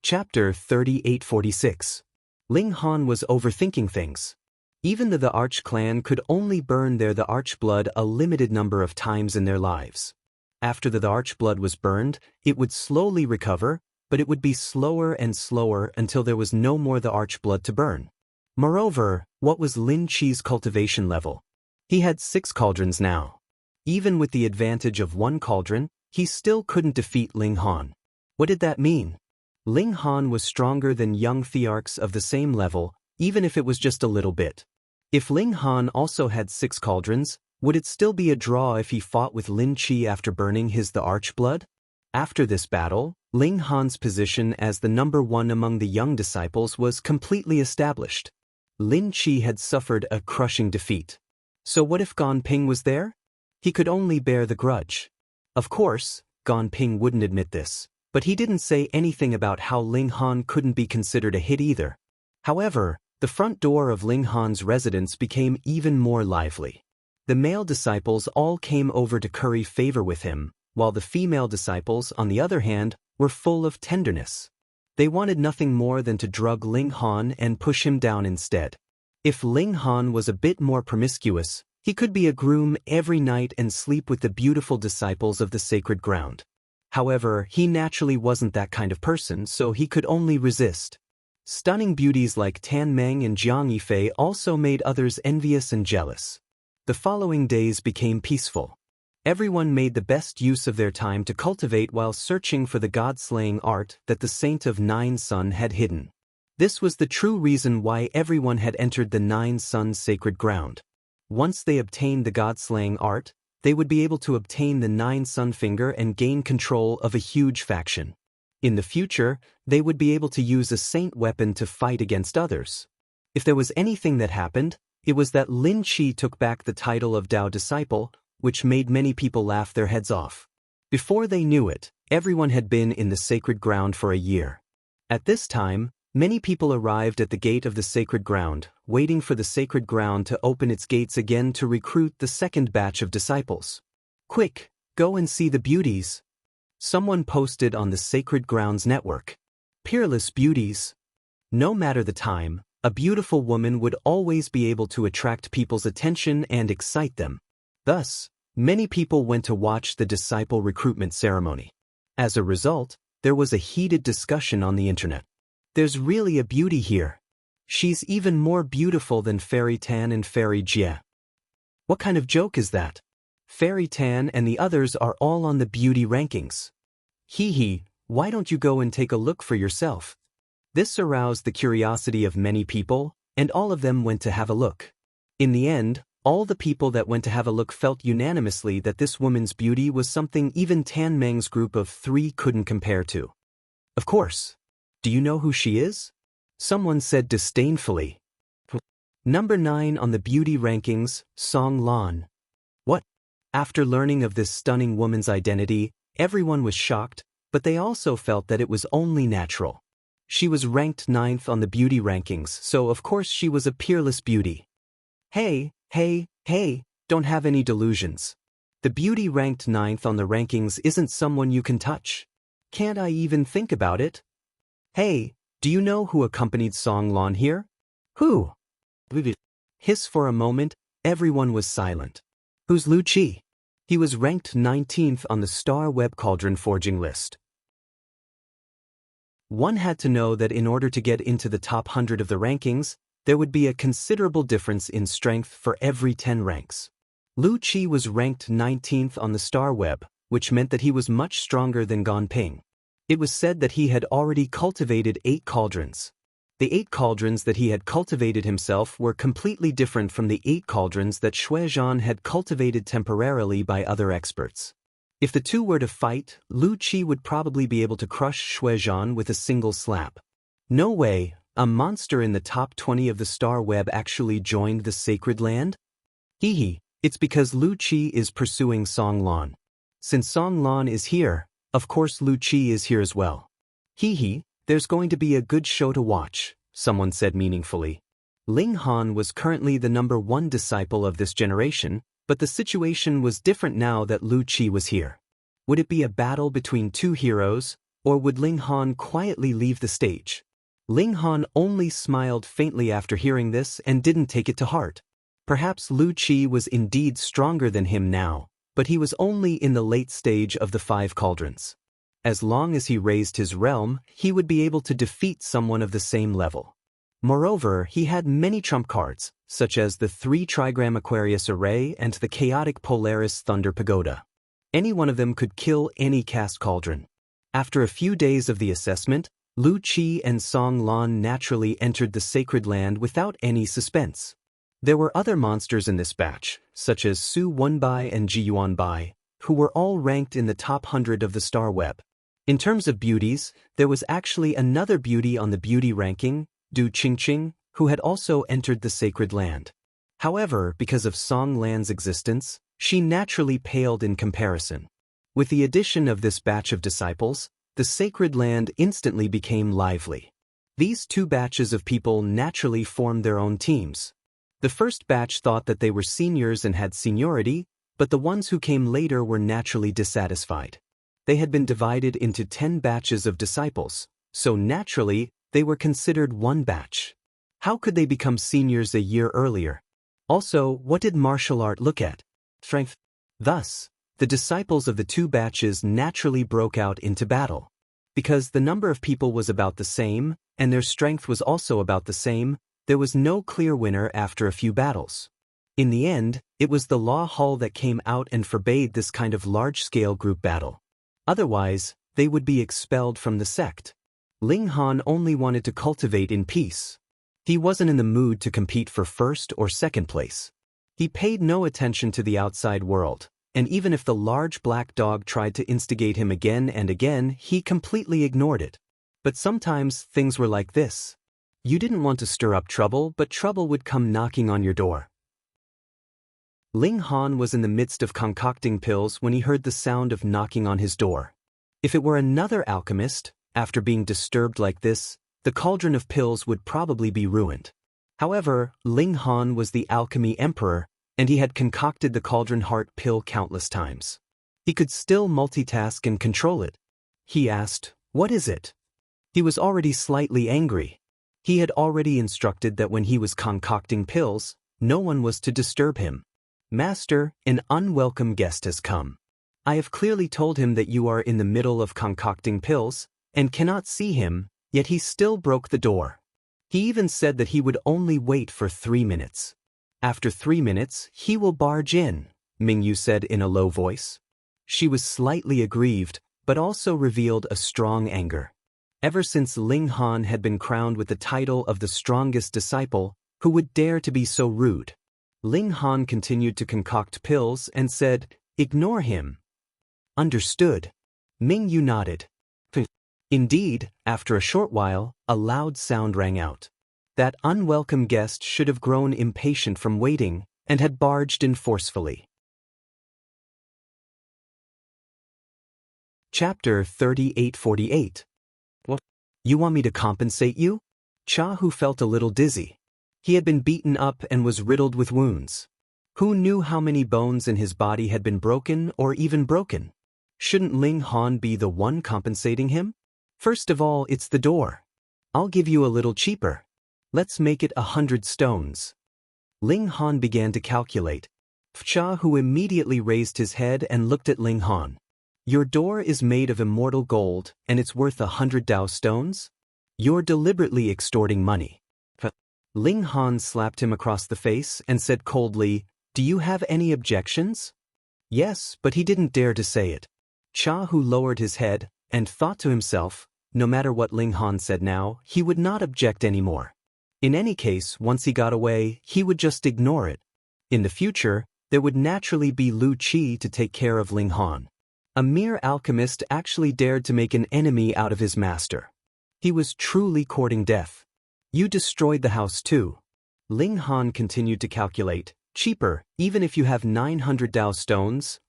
Chapter 3846. Ling Han was overthinking things. Even though the Arch clan could only burn the Arch blood a limited number of times in their lives. After the Arch blood was burned, it would slowly recover, but it would be slower and slower until there was no more the Arch blood to burn. Moreover, what was Lin Chi's cultivation level? He had 6 cauldrons now. Even with the advantage of 1 cauldron, he still couldn't defeat Ling Han. What did that mean? Ling Han was stronger than young Thearchs of the same level, even if it was just a little bit. If Ling Han also had 6 cauldrons, would it still be a draw if he fought with Lin Chi after burning the Arch blood? After this battle, Ling Han's position as the number 1 among the young disciples was completely established. Lin Chi had suffered a crushing defeat. So what if Gan Ping was there? He could only bear the grudge. Of course, Gan Ping wouldn't admit this, but he didn't say anything about how Ling Han couldn't be considered a hit either. However, the front door of Ling Han's residence became even more lively. The male disciples all came over to curry favor with him, while the female disciples, on the other hand, were full of tenderness. They wanted nothing more than to drug Ling Han and push him down instead. If Ling Han was a bit more promiscuous, he could be a groom every night and sleep with the beautiful disciples of the sacred ground. However, he naturally wasn't that kind of person, so he could only resist. Stunning beauties like Tan Meng and Jiang Yifei also made others envious and jealous. The following days became peaceful. Everyone made the best use of their time to cultivate while searching for the god-slaying art that the Saint of Nine Sun had hidden. This was the true reason why everyone had entered the Nine Sun's sacred ground. Once they obtained the god-slaying art, they would be able to obtain the 9 Sun Finger and gain control of a huge faction. In the future, they would be able to use a saint weapon to fight against others. If there was anything that happened, it was that Lin Qi took back the title of Dao Disciple, which made many people laugh their heads off. Before they knew it, everyone had been in the sacred ground for a year. At this time, many people arrived at the gate of the sacred ground, waiting for the sacred ground to open its gates again to recruit the second batch of disciples. Quick, go and see the beauties. Someone posted on the Sacred Grounds network. Peerless beauties. No matter the time, a beautiful woman would always be able to attract people's attention and excite them. Thus, many people went to watch the disciple recruitment ceremony. As a result, there was a heated discussion on the internet. There's really a beauty here. She's even more beautiful than Fairy Tan and Fairy Jie. What kind of joke is that? Fairy Tan and the others are all on the beauty rankings. Hee, why don't you go and take a look for yourself? This aroused the curiosity of many people, and all of them went to have a look. In the end, all the people that went to have a look felt unanimously that this woman's beauty was something even Tan Meng's group of 3 couldn't compare to. Of course. Do you know who she is? Someone said disdainfully. Number 9 on the beauty rankings, Song Lan. What? After learning of this stunning woman's identity, everyone was shocked, but they also felt that it was only natural. She was ranked 9th on the beauty rankings, so of course she was a peerless beauty. Hey, don't have any delusions. The beauty ranked 9th on the rankings isn't someone you can touch. Can't I even think about it? Hey, do you know who accompanied Song Lan here? Who? Hiss for a moment, everyone was silent. Who's Lu Qi? He was ranked 19th on the Star Web Cauldron forging list. One had to know that in order to get into the top 100 of the rankings, there would be a considerable difference in strength for every 10 ranks. Lu Qi was ranked 19th on the Star Web, which meant that he was much stronger than Gan Ping. It was said that he had already cultivated 8 cauldrons. The 8 cauldrons that he had cultivated himself were completely different from the 8 cauldrons that Shuizhan had cultivated temporarily by other experts. If the two were to fight, Lu Qi would probably be able to crush Shuizhan with a single slap. No way, a monster in the top 20 of the Star Web actually joined the Sacred Land? It's because Lu Qi is pursuing Song Lan. Since Song Lan is here, of course Lu Qi is here as well. There's going to be a good show to watch, someone said meaningfully. Ling Han was currently the number 1 disciple of this generation, but the situation was different now that Lu Qi was here. Would it be a battle between 2 heroes, or would Ling Han quietly leave the stage? Ling Han only smiled faintly after hearing this and didn't take it to heart. Perhaps Lu Qi was indeed stronger than him now, but he was only in the late stage of the 5 cauldrons. As long as he raised his realm, he would be able to defeat someone of the same level. Moreover, he had many trump cards, such as the 3 Trigram Aquarius Array and the Chaotic Polaris Thunder Pagoda. Any one of them could kill any cast cauldron. After a few days of the assessment, Lu Qi and Song Lan naturally entered the Sacred Land without any suspense. There were other monsters in this batch, such as Su Wenbai and Ji Yuanbai, who were all ranked in the top 100 of the Star Web. In terms of beauties, there was actually another beauty on the beauty ranking, Du Qingqing, who had also entered the Sacred Land. However, because of Song Lan's existence, she naturally paled in comparison. With the addition of this batch of disciples, the Sacred Land instantly became lively. These 2 batches of people naturally formed their own teams. The first batch thought that they were seniors and had seniority, but the ones who came later were naturally dissatisfied. They had been divided into 10 batches of disciples, so naturally, they were considered one batch. How could they become seniors a year earlier? Also, what did martial art look at? Strength. Thus, the disciples of the 2 batches naturally broke out into battle. Because the number of people was about the same, and their strength was also about the same, there was no clear winner after a few battles. In the end, it was the Law Hall that came out and forbade this kind of large-scale group battle. Otherwise, they would be expelled from the sect. Ling Han only wanted to cultivate in peace. He wasn't in the mood to compete for first or second place. He paid no attention to the outside world, and even if the large black dog tried to instigate him again and again, he completely ignored it. But sometimes things were like this. You didn't want to stir up trouble, but trouble would come knocking on your door. Ling Han was in the midst of concocting pills when he heard the sound of knocking on his door. If it were another alchemist, after being disturbed like this, the cauldron of pills would probably be ruined. However, Ling Han was the alchemy emperor, and he had concocted the cauldron heart pill countless times. He could still multitask and control it. He asked, "What is it?" He was already slightly angry. He had already instructed that when he was concocting pills, no one was to disturb him. "Master, an unwelcome guest has come. I have clearly told him that you are in the middle of concocting pills and cannot see him, yet he still broke the door. He even said that he would only wait for 3 minutes. After 3 minutes, he will barge in," Mingyu said in a low voice. She was slightly aggrieved, but also revealed a strong anger. Ever since Ling Han had been crowned with the title of the strongest disciple, who would dare to be so rude? Ling Han continued to concoct pills and said, "Ignore him." "Understood." Mingyu nodded. Indeed, after a short while, a loud sound rang out. That unwelcome guest should have grown impatient from waiting and had barged in forcefully. Chapter 3848. "What? You want me to compensate you?" Cha Hu felt a little dizzy. He had been beaten up and was riddled with wounds. Who knew how many bones in his body had been broken or even broken? Shouldn't Ling Han be the one compensating him? First of all, it's the door. "I'll give you a little cheaper. Let's make it 100 stones. Ling Han began to calculate. Cha Hu immediately raised his head and looked at Ling Han. "Your door is made of immortal gold, and it's worth 100 Dao stones? You're deliberately extorting money." Ling Han slapped him across the face and said coldly, "Do you have any objections?" Yes, but he didn't dare to say it. Cha Hu lowered his head and thought to himself, no matter what Ling Han said now, he would not object anymore. In any case, once he got away, he would just ignore it. In the future, there would naturally be Lu Qi to take care of Ling Han. A mere alchemist actually dared to make an enemy out of his master. He was truly courting death. "You destroyed the house too." Ling Han continued to calculate. "Cheaper, even if you have 900 Dao stones.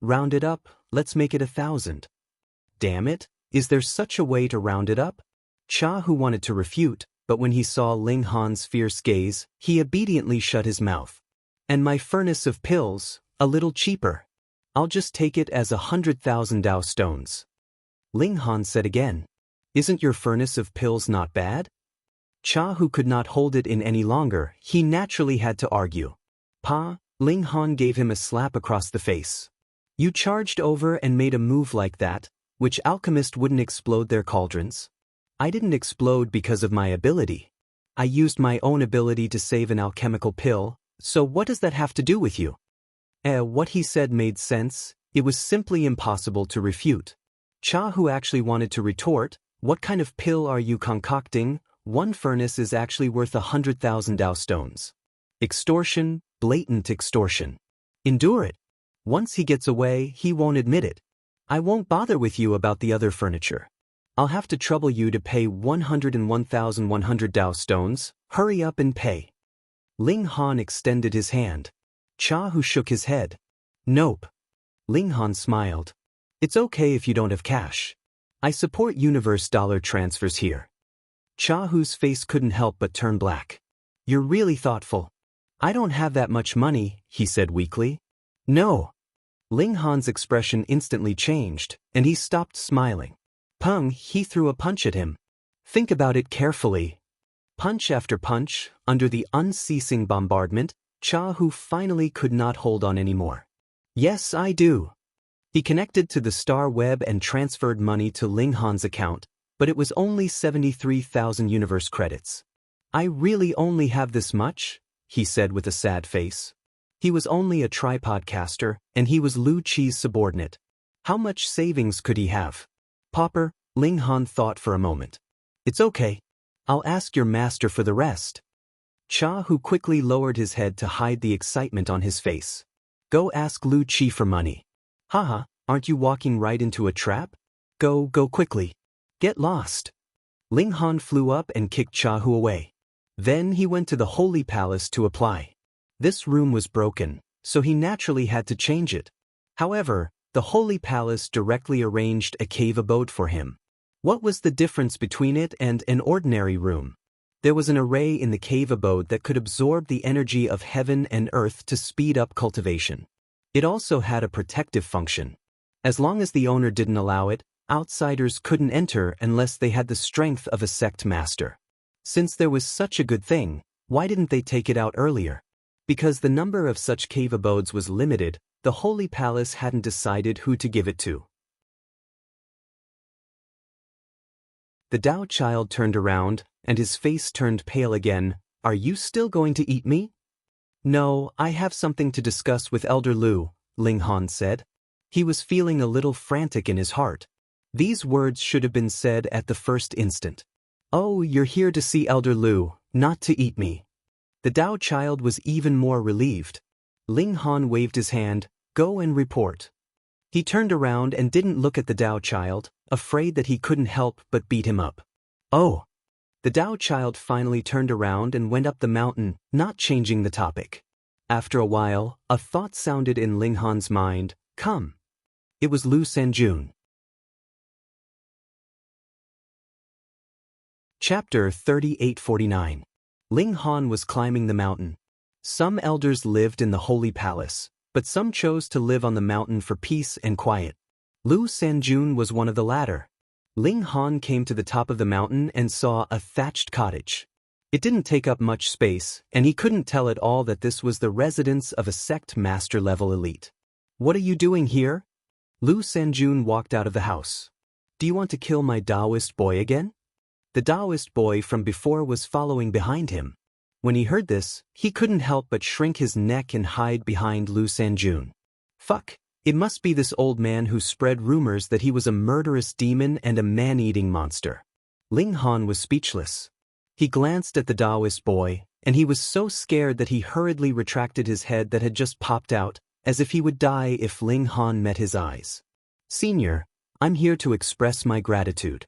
Round it up, let's make it 1,000. Damn it, is there such a way to round it up?" Cha Hu wanted to refute, but when he saw Ling Han's fierce gaze, he obediently shut his mouth. "And my furnace of pills, a little cheaper. I'll just take it as 100,000 Dao stones." Ling Han said again, "Isn't your furnace of pills not bad?" Cha Hu could not hold it in any longer. He naturally had to argue. "Pa," Ling Han gave him a slap across the face. "You charged over and made a move like that. Which alchemist wouldn't explode their cauldrons? I didn't explode because of my ability. I used my own ability to save an alchemical pill, so what does that have to do with you?" What he said made sense. It was simply impossible to refute. Cha Hu actually wanted to retort, "What kind of pill are you concocting? One furnace is actually worth 100,000 Dao stones." Extortion, blatant extortion. Endure it. Once he gets away, he won't admit it. "I won't bother with you about the other furniture. I'll have to trouble you to pay 101,100 Dao stones. Hurry up and pay." Ling Han extended his hand. Cha Hu shook his head. "Nope." Ling Han smiled. "It's okay if you don't have cash. I support universe dollar transfers here." Cha Hu's face couldn't help but turn black. "You're really thoughtful." "I don't have that much money," he said weakly. "No." Ling Han's expression instantly changed, and he stopped smiling. Peng, he threw a punch at him. Think about it carefully. Punch after punch, under the unceasing bombardment, Cha Hu finally could not hold on anymore. "Yes, I do." He connected to the star web and transferred money to Ling Han's account, but it was only 73,000 universe credits. "I really only have this much?" he said with a sad face. He was only a tripod caster, and he was Lu Qi's subordinate. How much savings could he have? "Pauper," Ling Han thought for a moment. "It's okay. I'll ask your master for the rest." Cha Hu quickly lowered his head to hide the excitement on his face. Go ask Lu Qi for money. Haha, aren't you walking right into a trap? Go quickly. Get lost. Ling Han flew up and kicked Chahu away. Then he went to the Holy Palace to apply. This room was broken, so he naturally had to change it. However, the Holy Palace directly arranged a cave abode for him. What was the difference between it and an ordinary room? There was an array in the cave abode that could absorb the energy of heaven and earth to speed up cultivation. It also had a protective function. As long as the owner didn't allow it, outsiders couldn't enter unless they had the strength of a sect master. Since there was such a good thing, why didn't they take it out earlier? Because the number of such cave abodes was limited, the Holy Palace hadn't decided who to give it to. The Tao child turned around, and his face turned pale again. Are you still going to eat me? No, I have something to discuss with Elder Lu, Ling Han said. He was feeling a little frantic in his heart. These words should have been said at the first instant. Oh, you're here to see Elder Lu, not to eat me. The Tao child was even more relieved. Ling Han waved his hand. Go and report. He turned around and didn't look at the Tao child, afraid that he couldn't help but beat him up. Oh! The Tao child finally turned around and went up the mountain, not changing the topic. After a while, a thought sounded in Ling Han's mind. Come. It was Lu Sanjun. Chapter 3849. Ling Han was climbing the mountain. Some elders lived in the Holy Palace, but some chose to live on the mountain for peace and quiet. Lu Sanjun was one of the latter. Ling Han came to the top of the mountain and saw a thatched cottage. It didn't take up much space, and he couldn't tell at all that this was the residence of a sect master-level elite. What are you doing here? Lu Sanjun walked out of the house. Do you want to kill my Taoist boy again? The Taoist boy from before was following behind him. When he heard this, he couldn't help but shrink his neck and hide behind Lu Sanjun. Fuck, it must be this old man who spread rumors that he was a murderous demon and a man-eating monster. Ling Han was speechless. He glanced at the Taoist boy, and he was so scared that he hurriedly retracted his head that had just popped out, as if he would die if Ling Han met his eyes. Senior, I'm here to express my gratitude.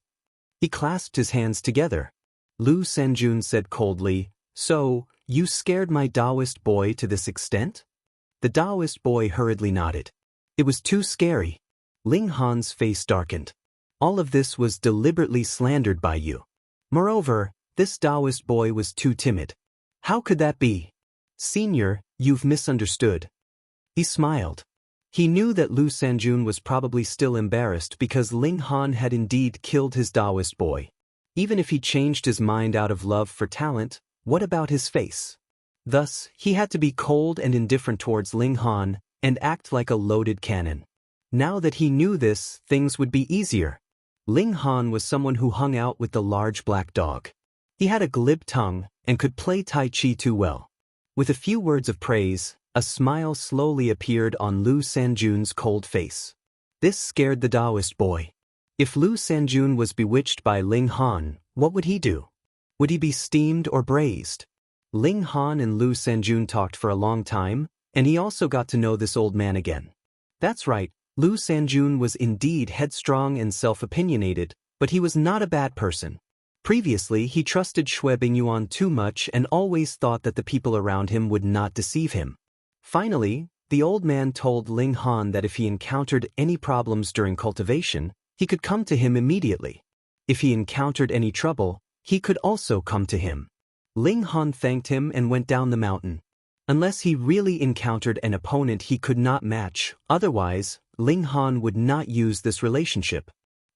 He clasped his hands together. Lu Sanjun said coldly, So, you scared my Taoist boy to this extent? The Taoist boy hurriedly nodded. It was too scary. Ling Han's face darkened. All of this was deliberately slandered by you. Moreover, this Taoist boy was too timid. How could that be? Senior, you've misunderstood. He smiled. He knew that Lu Sanjun was probably still embarrassed because Ling Han had indeed killed his Taoist boy. Even if he changed his mind out of love for talent, what about his face? Thus, he had to be cold and indifferent towards Ling Han and act like a loaded cannon. Now that he knew this, things would be easier. Ling Han was someone who hung out with the large black dog. He had a glib tongue and could play Tai Chi too well. With a few words of praise, a smile slowly appeared on Lu Sanjun's cold face. This scared the Taoist boy. If Lu Sanjun was bewitched by Ling Han, what would he do? Would he be steamed or braised? Ling Han and Lu Sanjun talked for a long time, and he also got to know this old man again. That's right, Lu Sanjun was indeed headstrong and self-opinionated, but he was not a bad person. Previously, he trusted Xue Bingyuan too much and always thought that the people around him would not deceive him. Finally, the old man told Ling Han that if he encountered any problems during cultivation, he could come to him immediately. If he encountered any trouble, he could also come to him. Ling Han thanked him and went down the mountain. Unless he really encountered an opponent he could not match, otherwise, Ling Han would not use this relationship.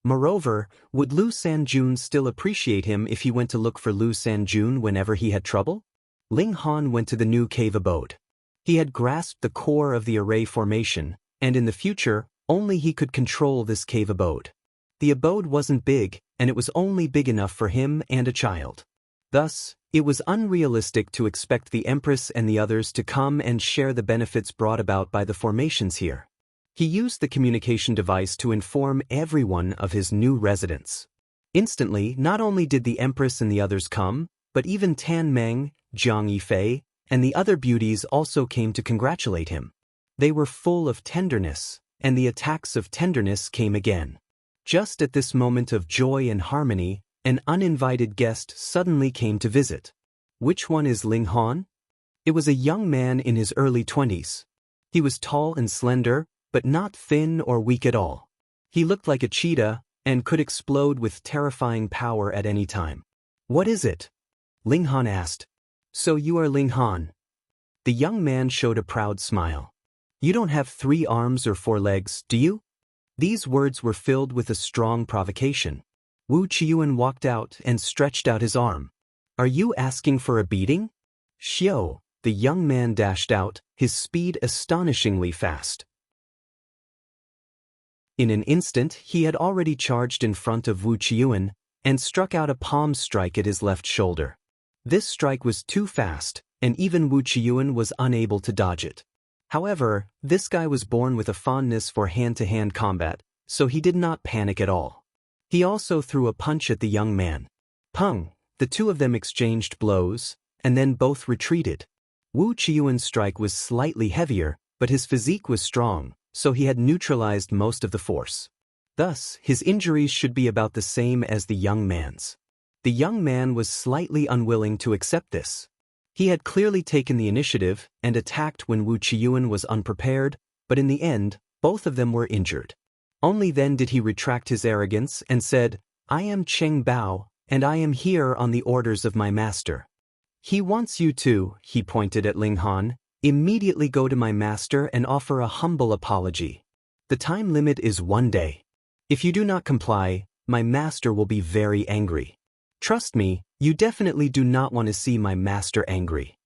Moreover, would Lu Sanjun still appreciate him if he went to look for Lu Sanjun whenever he had trouble? Ling Han went to the new cave abode. He had grasped the core of the array formation, and in the future, only he could control this cave abode. The abode wasn't big, and it was only big enough for him and a child. Thus, it was unrealistic to expect the Empress and the others to come and share the benefits brought about by the formations here. He used the communication device to inform everyone of his new residence. Instantly, not only did the Empress and the others come, but even Tan Meng, Jiang Yifei, and the other beauties also came to congratulate him. They were full of tenderness, and the attacks of tenderness came again. Just at this moment of joy and harmony, an uninvited guest suddenly came to visit. Which one is Ling Han? It was a young man in his early 20s. He was tall and slender, but not thin or weak at all. He looked like a cheetah and could explode with terrifying power at any time. What is it? Ling Han asked. So you are Ling Han? The young man showed a proud smile. You don't have 3 arms or 4 legs, do you? These words were filled with a strong provocation. Wu Qiuan walked out and stretched out his arm. Are you asking for a beating? Xiao, the young man dashed out, his speed astonishingly fast. In an instant he had already charged in front of Wu Qiuan and struck out a palm strike at his left shoulder. This strike was too fast, and even Wu Qiuan was unable to dodge it. However, this guy was born with a fondness for hand-to-hand combat, so he did not panic at all. He also threw a punch at the young man. Pung! The two of them exchanged blows, and then both retreated. Wu Qiuan's strike was slightly heavier, but his physique was strong, so he had neutralized most of the force. Thus, his injuries should be about the same as the young man's. The young man was slightly unwilling to accept this. He had clearly taken the initiative and attacked when Wu Qiuan was unprepared, but in the end, both of them were injured. Only then did he retract his arrogance and said, I am Cheng Bao, and I am here on the orders of my master. He wants you to, he pointed at Ling Han, immediately go to my master and offer a humble apology. The time limit is 1 day. If you do not comply, my master will be very angry. Trust me, you definitely do not want to see my master angry.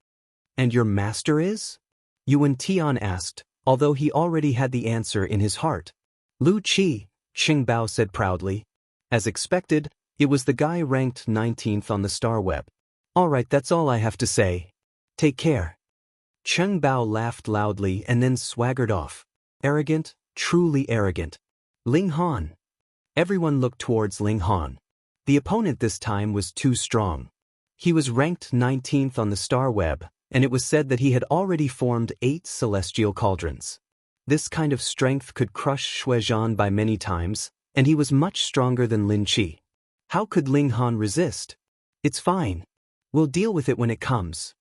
And your master is? Yuan Tian asked, although he already had the answer in his heart. Lu Qi, Cheng Bao said proudly. As expected, it was the guy ranked 19th on the star web. Alright, that's all I have to say. Take care. Cheng Bao laughed loudly and then swaggered off. Arrogant, truly arrogant. Ling Han. Everyone looked towards Ling Han. The opponent this time was too strong. He was ranked 19th on the star web, and it was said that he had already formed 8 celestial cauldrons. This kind of strength could crush Shuizhan by many times, and he was much stronger than Lin Qi. How could Ling Han resist? It's fine. We'll deal with it when it comes.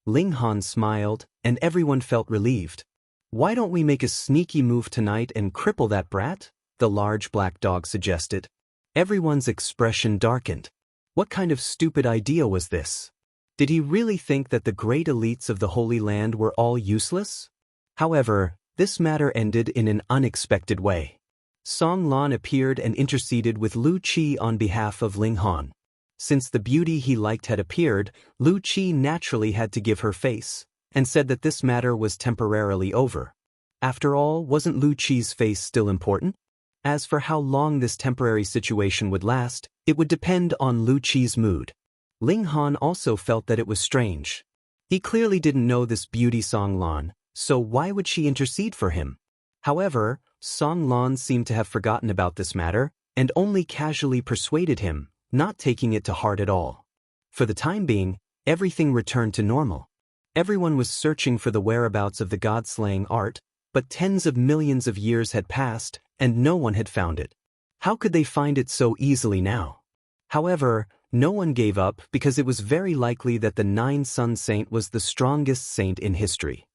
Ling Han smiled, and everyone felt relieved. Why don't we make a sneaky move tonight and cripple that brat? The large black dog suggested. Everyone's expression darkened. What kind of stupid idea was this? Did he really think that the great elites of the Holy Land were all useless? However, this matter ended in an unexpected way. Song Lan appeared and interceded with Lu Qi on behalf of Ling Han. Since the beauty he liked had appeared, Lu Qi naturally had to give her face, and said that this matter was temporarily over. After all, wasn't Lu Qi's face still important? As for how long this temporary situation would last, it would depend on Lu Qi's mood. Ling Han also felt that it was strange. He clearly didn't know this beauty Song Lan, so why would she intercede for him? However, Song Lan seemed to have forgotten about this matter, and only casually persuaded him, not taking it to heart at all. For the time being, everything returned to normal. Everyone was searching for the whereabouts of the god-slaying art, but tens of millions of years had passed, and no one had found it. How could they find it so easily now? However, no one gave up because it was very likely that the 9-Sun Saint was the strongest saint in history.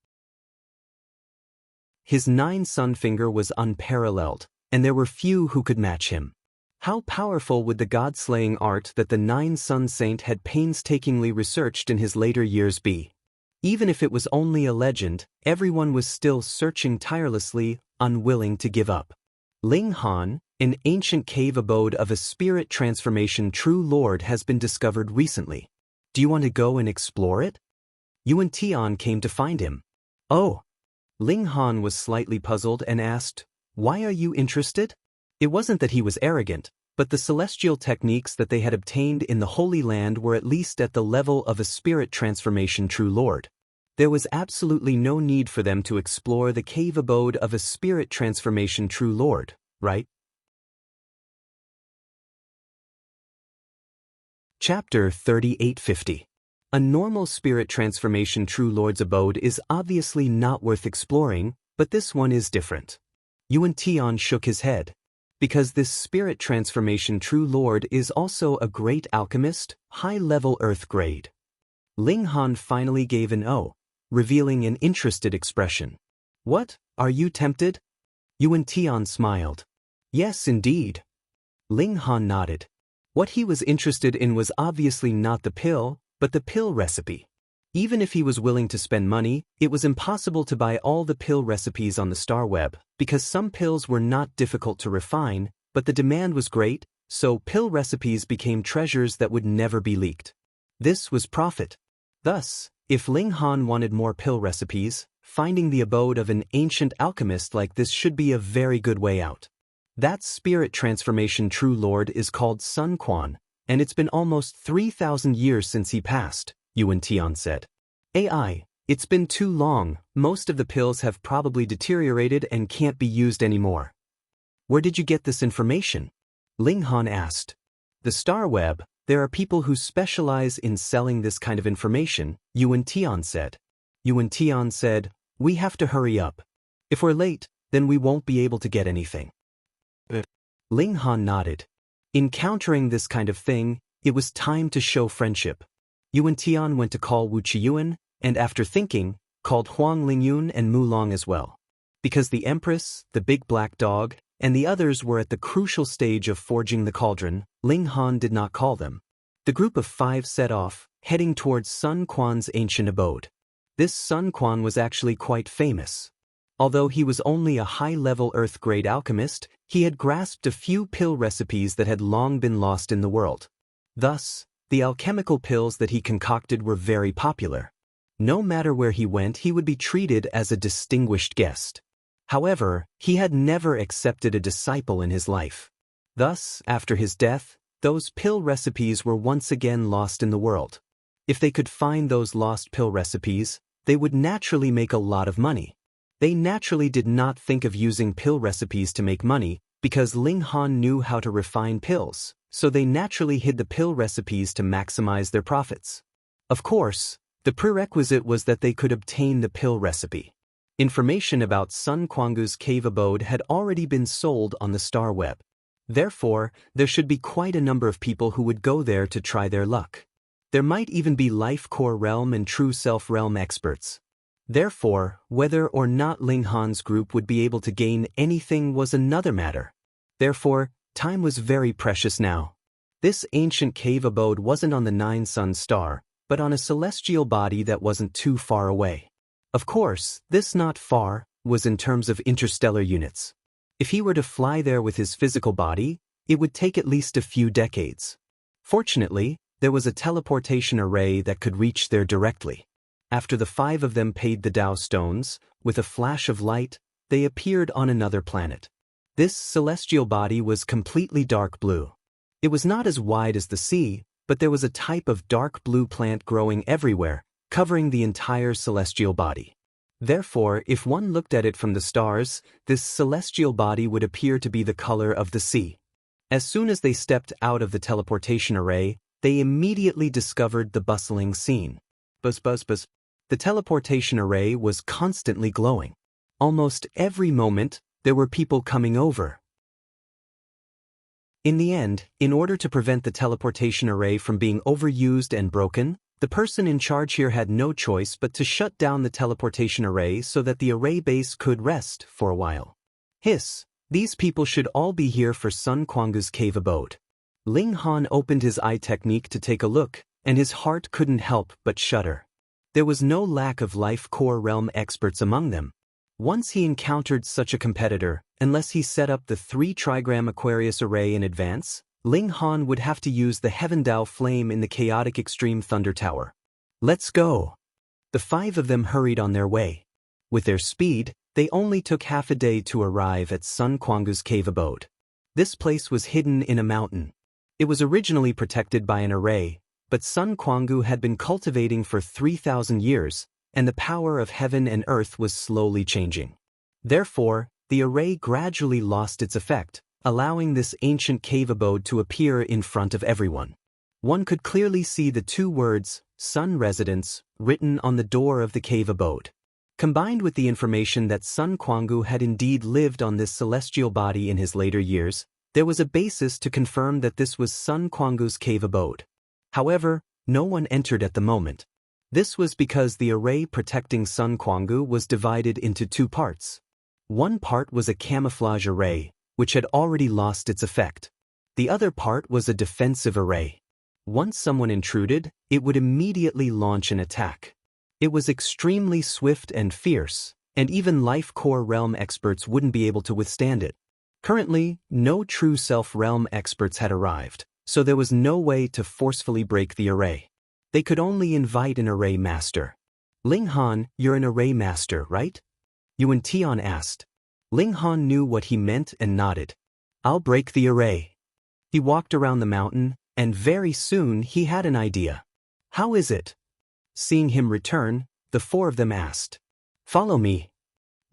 His 9-Sun finger was unparalleled, and there were few who could match him. How powerful would the god-slaying art that the 9-Sun Saint had painstakingly researched in his later years be? Even if it was only a legend, everyone was still searching tirelessly, unwilling to give up. Ling Han, an ancient cave abode of a spirit transformation true lord, has been discovered recently. Do you want to go and explore it? Yuan Tian came to find him. Oh. Ling Han was slightly puzzled and asked, why are you interested? It wasn't that he was arrogant, but the celestial techniques that they had obtained in the Holy Land were at least at the level of a spirit transformation true lord. There was absolutely no need for them to explore the cave abode of a spirit transformation true lord, right? Chapter 3850. A normal spirit transformation true lord's abode is obviously not worth exploring, But this one is different. Yuan Tian shook his head. Because this spirit transformation true lord is also a great alchemist, high-level earth grade. Ling Han finally gave an O, revealing an interested expression. What, are you tempted? Yuan Tian smiled. Yes, indeed. Ling Han nodded. What he was interested in was obviously not the pill, but the pill recipe. Even if he was willing to spend money, it was impossible to buy all the pill recipes on the star web, because some pills were not difficult to refine, but the demand was great, so pill recipes became treasures that would never be leaked. This was profit. Thus, if Ling Han wanted more pill recipes, finding the abode of an ancient alchemist like this should be a very good way out. That spirit transformation true lord is called Sun Quan, and it's been almost 3,000 years since he passed, Yuan Tian said. AI, it's been too long, most of the pills have probably deteriorated and can't be used anymore. Where did you get this information? Ling Han asked. The Star Web, there are people who specialize in selling this kind of information, Yuan Tian said. Yuan Tian said, we have to hurry up. If we're late, then we won't be able to get anything. Ling Han nodded. Encountering this kind of thing, it was time to show friendship. Yuan Tian went to call Wu Qiyuan, and after thinking, called Huang Lingyun and Mu Long as well. Because the Empress, the big black dog, and the others were at the crucial stage of forging the cauldron, Ling Han did not call them. The group of 5 set off, heading towards Sun Quan's ancient abode. This Sun Quan was actually quite famous. Although he was only a high-level earth-grade alchemist, he had grasped a few pill recipes that had long been lost in the world. Thus, the alchemical pills that he concocted were very popular. No matter where he went, he would be treated as a distinguished guest. However, he had never accepted a disciple in his life. Thus, after his death, those pill recipes were once again lost in the world. If they could find those lost pill recipes, they would naturally make a lot of money. They naturally did not think of using pill recipes to make money, because Ling Han knew how to refine pills, so they naturally hid the pill recipes to maximize their profits. Of course, the prerequisite was that they could obtain the pill recipe. Information about Sun Quangu's cave abode had already been sold on the Star Web. Therefore, there should be quite a number of people who would go there to try their luck. There might even be Life Core Realm and True Self Realm experts. Therefore, whether or not Ling Han's group would be able to gain anything was another matter. Therefore, time was very precious now. This ancient cave abode wasn't on the 9-sun star, but on a celestial body that wasn't too far away. Of course, this not far was in terms of interstellar units. If he were to fly there with his physical body, it would take at least a few decades. Fortunately, there was a teleportation array that could reach there directly. After the 5 of them paid the Tao stones, with a flash of light, they appeared on another planet. This celestial body was completely dark blue. It was not as wide as the sea, but there was a type of dark blue plant growing everywhere, covering the entire celestial body. Therefore, if one looked at it from the stars, this celestial body would appear to be the color of the sea. As soon as they stepped out of the teleportation array, they immediately discovered the bustling scene. Buzz buzz buzz. The teleportation array was constantly glowing. Almost every moment, there were people coming over. In the end, in order to prevent the teleportation array from being overused and broken, the person in charge here had no choice but to shut down the teleportation array so that the array base could rest for a while. Hiss, these people should all be here for Sun Quangu's cave abode. Ling Han opened his eye technique to take a look, and his heart couldn't help but shudder. There was no lack of Life Core Realm experts among them. Once he encountered such a competitor, unless he set up the 3 trigram Aquarius array in advance, Ling Han would have to use the Heaven Dao Flame in the Chaotic Extreme Thunder Tower. Let's go! The 5 of them hurried on their way. With their speed, they only took half a day to arrive at Sun Quangu's cave abode. This place was hidden in a mountain. It was originally protected by an array, but Sun Quangu had been cultivating for 3,000 years, and the power of heaven and earth was slowly changing. Therefore, the array gradually lost its effect, allowing this ancient cave abode to appear in front of everyone. One could clearly see the 2 words, Sun Residence, written on the door of the cave abode. Combined with the information that Sun Quangu had indeed lived on this celestial body in his later years, there was a basis to confirm that this was Sun Quangu's cave abode. However, no one entered at the moment. This was because the array protecting Sun Quangu was divided into two parts. One part was a camouflage array, which had already lost its effect. The other part was a defensive array. Once someone intruded, it would immediately launch an attack. It was extremely swift and fierce, and even Life Core Realm experts wouldn't be able to withstand it. Currently, no true Self-Realm experts had arrived, so there was no way to forcefully break the array. They could only invite an array master. Ling Han, you're an array master, right? Yuan Tian asked. Ling Han knew what he meant and nodded. I'll break the array. He walked around the mountain, and very soon he had an idea. How is it? Seeing him return, the four of them asked. Follow me.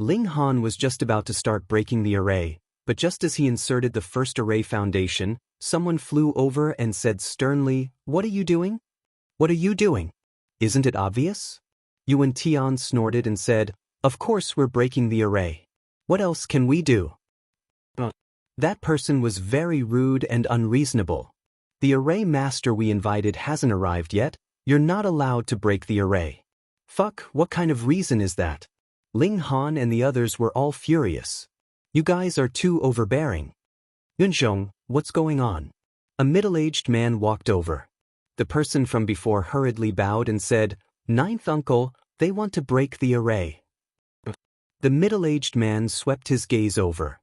Ling Han was just about to start breaking the array, but just as he inserted the first array foundation, someone flew over and said sternly, What are you doing? What are you doing? Isn't it obvious? Yuan Tian snorted and said, Of course we're breaking the array. What else can we do? That person was very rude and unreasonable. The array master we invited hasn't arrived yet. You're not allowed to break the array. Fuck, what kind of reason is that? Ling Han and the others were all furious. You guys are too overbearing. Yunzhong, what's going on? A middle-aged man walked over. The person from before hurriedly bowed and said, Ninth uncle, they want to break the array. The middle-aged man swept his gaze over.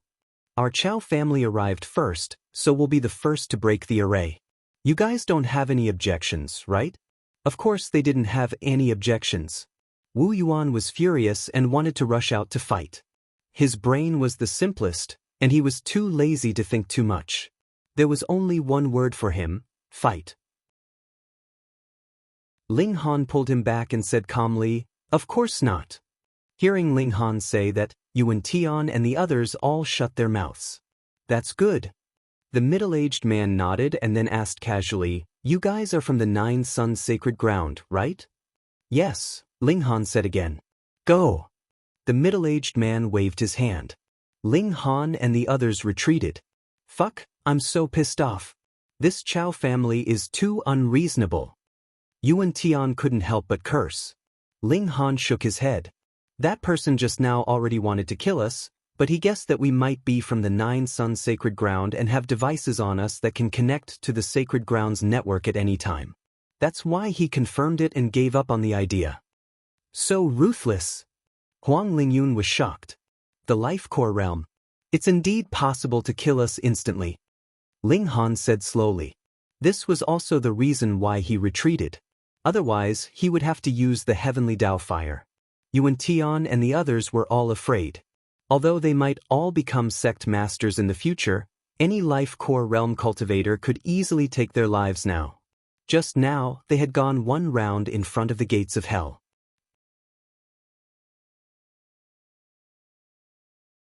Our Chow family arrived first, so we'll be the first to break the array. You guys don't have any objections, right? Of course they didn't have any objections. Wu Yuan was furious and wanted to rush out to fight. His brain was the simplest, and he was too lazy to think too much. There was only one word for him, fight. Ling Han pulled him back and said calmly, Of course not. Hearing Ling Han say that, Yuan Tian and the others all shut their mouths. That's good. The middle-aged man nodded and then asked casually, You guys are from the Nine Suns Sacred Ground, right? Yes, Ling Han said again. Go. The middle-aged man waved his hand. Ling Han and the others retreated. Fuck, I'm so pissed off. This Chow family is too unreasonable. Yuan Tian couldn't help but curse. Ling Han shook his head. That person just now already wanted to kill us, but he guessed that we might be from the Nine Suns Sacred Ground and have devices on us that can connect to the Sacred Ground's network at any time. That's why he confirmed it and gave up on the idea. So ruthless. Huang Lingyun was shocked. The Life Core Realm. It's indeed possible to kill us instantly. Ling Han said slowly. This was also the reason why he retreated. Otherwise, he would have to use the Heavenly Dao Fire. Yuan Tian and the others were all afraid. Although they might all become sect masters in the future, any Life Core Realm cultivator could easily take their lives now. Just now, they had gone one round in front of the gates of hell.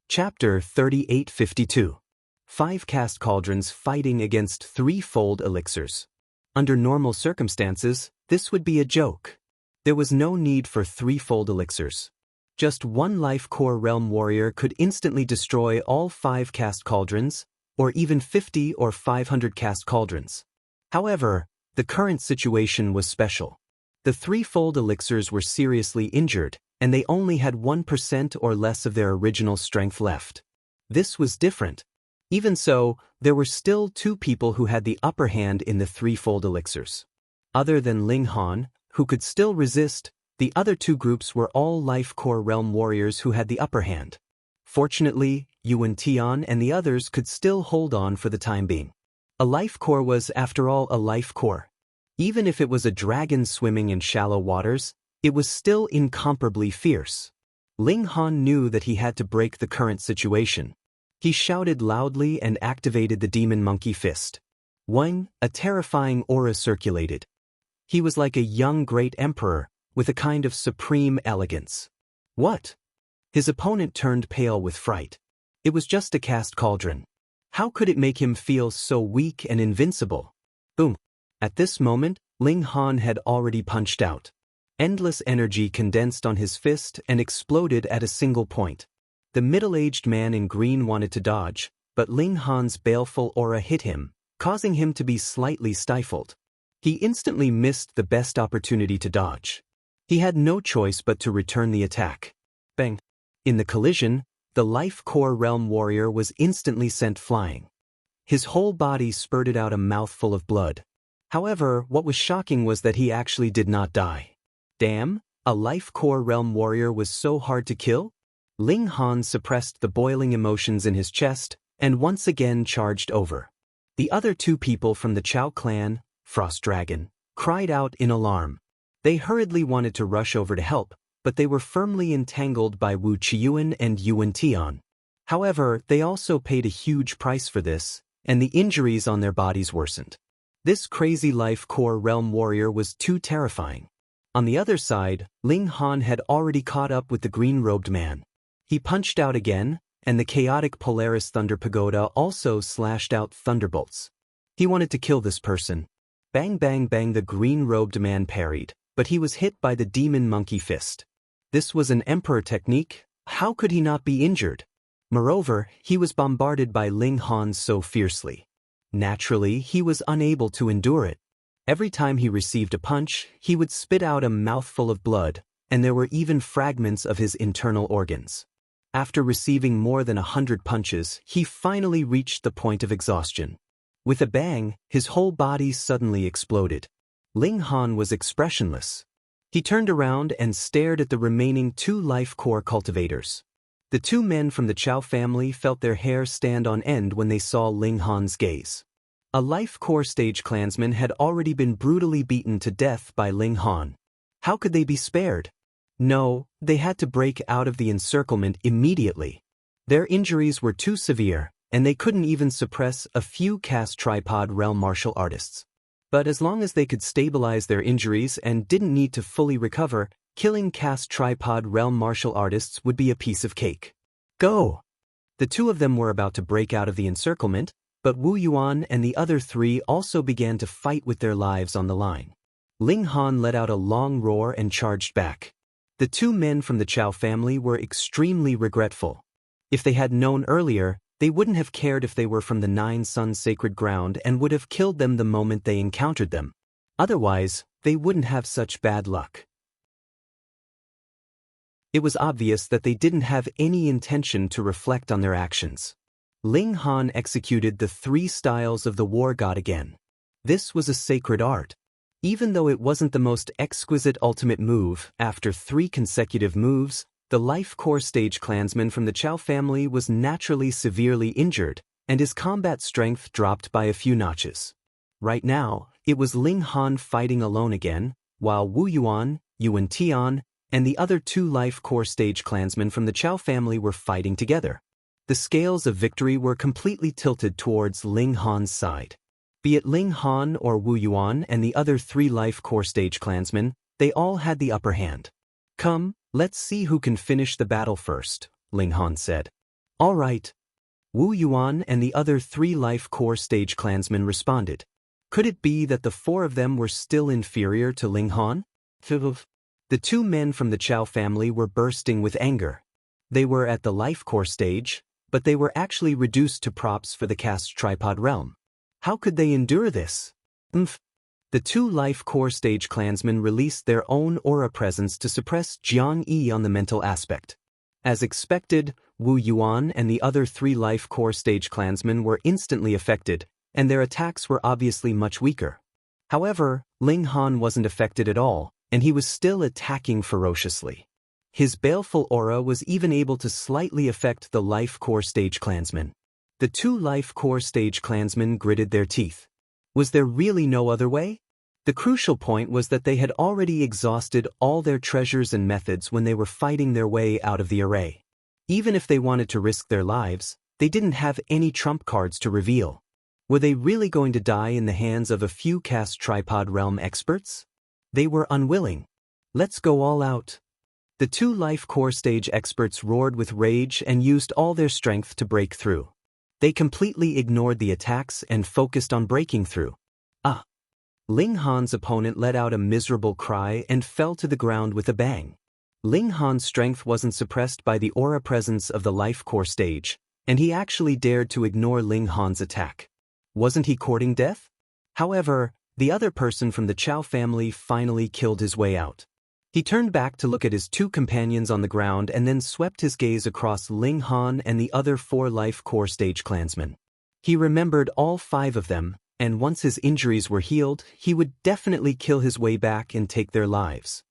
Chapter 3852. 5 Cast Cauldrons Fighting Against Threefold Elixirs. Under normal circumstances, this would be a joke. There was no need for threefold elixirs. Just one Life Core Realm warrior could instantly destroy all 5 cast cauldrons, or even 50 or 500 cast cauldrons. However, the current situation was special. The threefold elixirs were seriously injured, and they only had 1% or less of their original strength left. This was different. Even so, there were still 2 people who had the upper hand in the threefold elixirs. Other than Ling Han, who could still resist, the other 2 groups were all Life Core Realm warriors who had the upper hand. Fortunately, Yuan Tian and the others could still hold on for the time being. A Life Core was, after all, a Life Core. Even if it was a dragon swimming in shallow waters, it was still incomparably fierce. Ling Han knew that he had to break the current situation. He shouted loudly and activated the Demon Monkey Fist. A terrifying aura circulated. He was like a young great emperor, with a kind of supreme elegance. What? His opponent turned pale with fright. It was just a cast cauldron. How could it make him feel so weak and invincible? Boom. At this moment, Ling Han had already punched out. Endless energy condensed on his fist and exploded at a single point. The middle-aged man in green wanted to dodge, but Ling Han's baleful aura hit him, causing him to be slightly stifled. He instantly missed the best opportunity to dodge. He had no choice but to return the attack. Bang! In the collision, the Life Core Realm warrior was instantly sent flying. His whole body spurted out a mouthful of blood. However, what was shocking was that he actually did not die. Damn, a Life Core Realm warrior was so hard to kill? Ling Han suppressed the boiling emotions in his chest and once again charged over. The other two people from the Chao clan, Frost Dragon, cried out in alarm. They hurriedly wanted to rush over to help, but they were firmly entangled by Wu Qiuan and Yuan Tian. However, they also paid a huge price for this, and the injuries on their bodies worsened. This crazy Life Core Realm warrior was too terrifying. On the other side, Ling Han had already caught up with the green-robed man. He punched out again, and the chaotic Polaris Thunder Pagoda also slashed out thunderbolts. He wanted to kill this person. Bang bang bang, the green-robed man parried, but he was hit by the demon monkey fist. This was an emperor technique. How could he not be injured? Moreover, he was bombarded by Ling Han so fiercely. Naturally, he was unable to endure it. Every time he received a punch, he would spit out a mouthful of blood, and there were even fragments of his internal organs. After receiving more than 100 punches, he finally reached the point of exhaustion. With a bang, his whole body suddenly exploded. Ling Han was expressionless. He turned around and stared at the remaining two Life Core cultivators. The two men from the Chao family felt their hair stand on end when they saw Ling Han's gaze. A Life Core stage clansman had already been brutally beaten to death by Ling Han. How could they be spared? No, they had to break out of the encirclement immediately. Their injuries were too severe, and they couldn't even suppress a few caste tripod realm martial artists. But as long as they could stabilize their injuries and didn't need to fully recover, killing caste tripod realm martial artists would be a piece of cake. Go! The two of them were about to break out of the encirclement, but Wu Yuan and the other three also began to fight with their lives on the line. Ling Han let out a long roar and charged back. The two men from the Chao family were extremely regretful. If they had known earlier, they wouldn't have cared if they were from the Nine Suns Sacred Ground and would have killed them the moment they encountered them. Otherwise, they wouldn't have such bad luck. It was obvious that they didn't have any intention to reflect on their actions. Ling Han executed the three styles of the war god again. This was a sacred art. Even though it wasn't the most exquisite ultimate move, after 3 consecutive moves, the Life Core stage clansman from the Chao family was naturally severely injured, and his combat strength dropped by a few notches. Right now, it was Ling Han fighting alone again, while Wu Yuan, Yuan Tian, and the other 2 Life Core stage clansmen from the Chao family were fighting together. The scales of victory were completely tilted towards Ling Han's side. Be it Ling Han or Wu Yuan and the other 3 Life Core stage clansmen, they all had the upper hand. Come, let's see who can finish the battle first, Ling Han said. All right. Wu Yuan and the other 3 Life Core stage clansmen responded. Could it be that the 4 of them were still inferior to Ling Han? The 2 men from the Chao family were bursting with anger. They were at the Life Core stage, but they were actually reduced to props for the caste tripod realm. How could they endure this? The 2 Life Core stage clansmen released their own aura presence to suppress Jiang Yi on the mental aspect. As expected, Wu Yuan and the other 3 Life Core stage clansmen were instantly affected, and their attacks were obviously much weaker. However, Ling Han wasn't affected at all, and he was still attacking ferociously. His baleful aura was even able to slightly affect the Life Core stage clansmen. The 2 Life Core stage clansmen gritted their teeth. Was there really no other way? The crucial point was that they had already exhausted all their treasures and methods when they were fighting their way out of the array. Even if they wanted to risk their lives, they didn't have any trump cards to reveal. Were they really going to die in the hands of a few caste tripod realm experts? They were unwilling. Let's go all out. The 2 Life Core stage experts roared with rage and used all their strength to break through. They completely ignored the attacks and focused on breaking through. Ling Han's opponent let out a miserable cry and fell to the ground with a bang. Ling Han's strength wasn't suppressed by the aura presence of the life core stage, and he actually dared to ignore Ling Han's attack. Wasn't he courting death? However, the other person from the Chow family finally killed his way out. He turned back to look at his two companions on the ground and then swept his gaze across Ling Han and the other 4 life core stage clansmen. He remembered all 5 of them, and once his injuries were healed, he would definitely kill his way back and take their lives.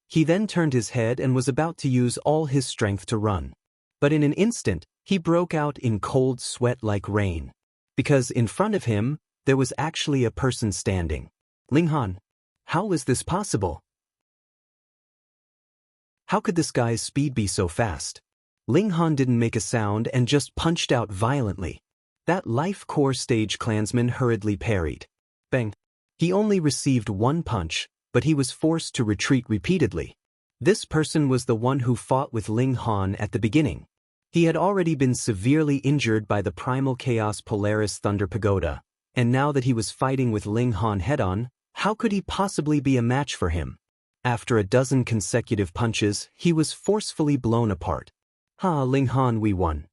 He then turned his head and was about to use all his strength to run. But in an instant, he broke out in cold sweat like rain. Because in front of him, there was actually a person standing. Ling Han. How was this possible? How could this guy's speed be so fast? Ling Han didn't make a sound and just punched out violently. That life core stage clansman hurriedly parried. Bang. He only received 1 punch, but he was forced to retreat repeatedly. This person was the one who fought with Ling Han at the beginning. He had already been severely injured by the Primal Chaos Polaris Thunder Pagoda, and now that he was fighting with Ling Han head-on, how could he possibly be a match for him? After a dozen consecutive punches, he was forcefully blown apart. Ha, Ling Han, we won.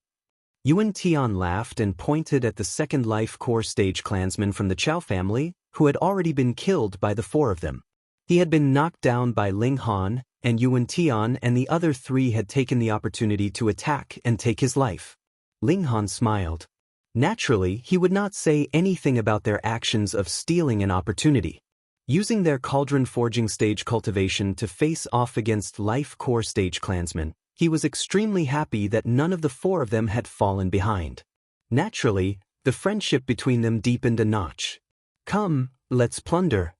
Yuan Tian laughed and pointed at the second life core stage clansman from the Chow family, who had already been killed by the 4 of them. He had been knocked down by Ling Han, and Yuan Tian and the other 3 had taken the opportunity to attack and take his life. Ling Han smiled. Naturally, he would not say anything about their actions of stealing an opportunity. Using their cauldron forging stage cultivation to face off against life core stage clansmen, he was extremely happy that none of the 4 of them had fallen behind. Naturally, the friendship between them deepened a notch. Come, let's plunder.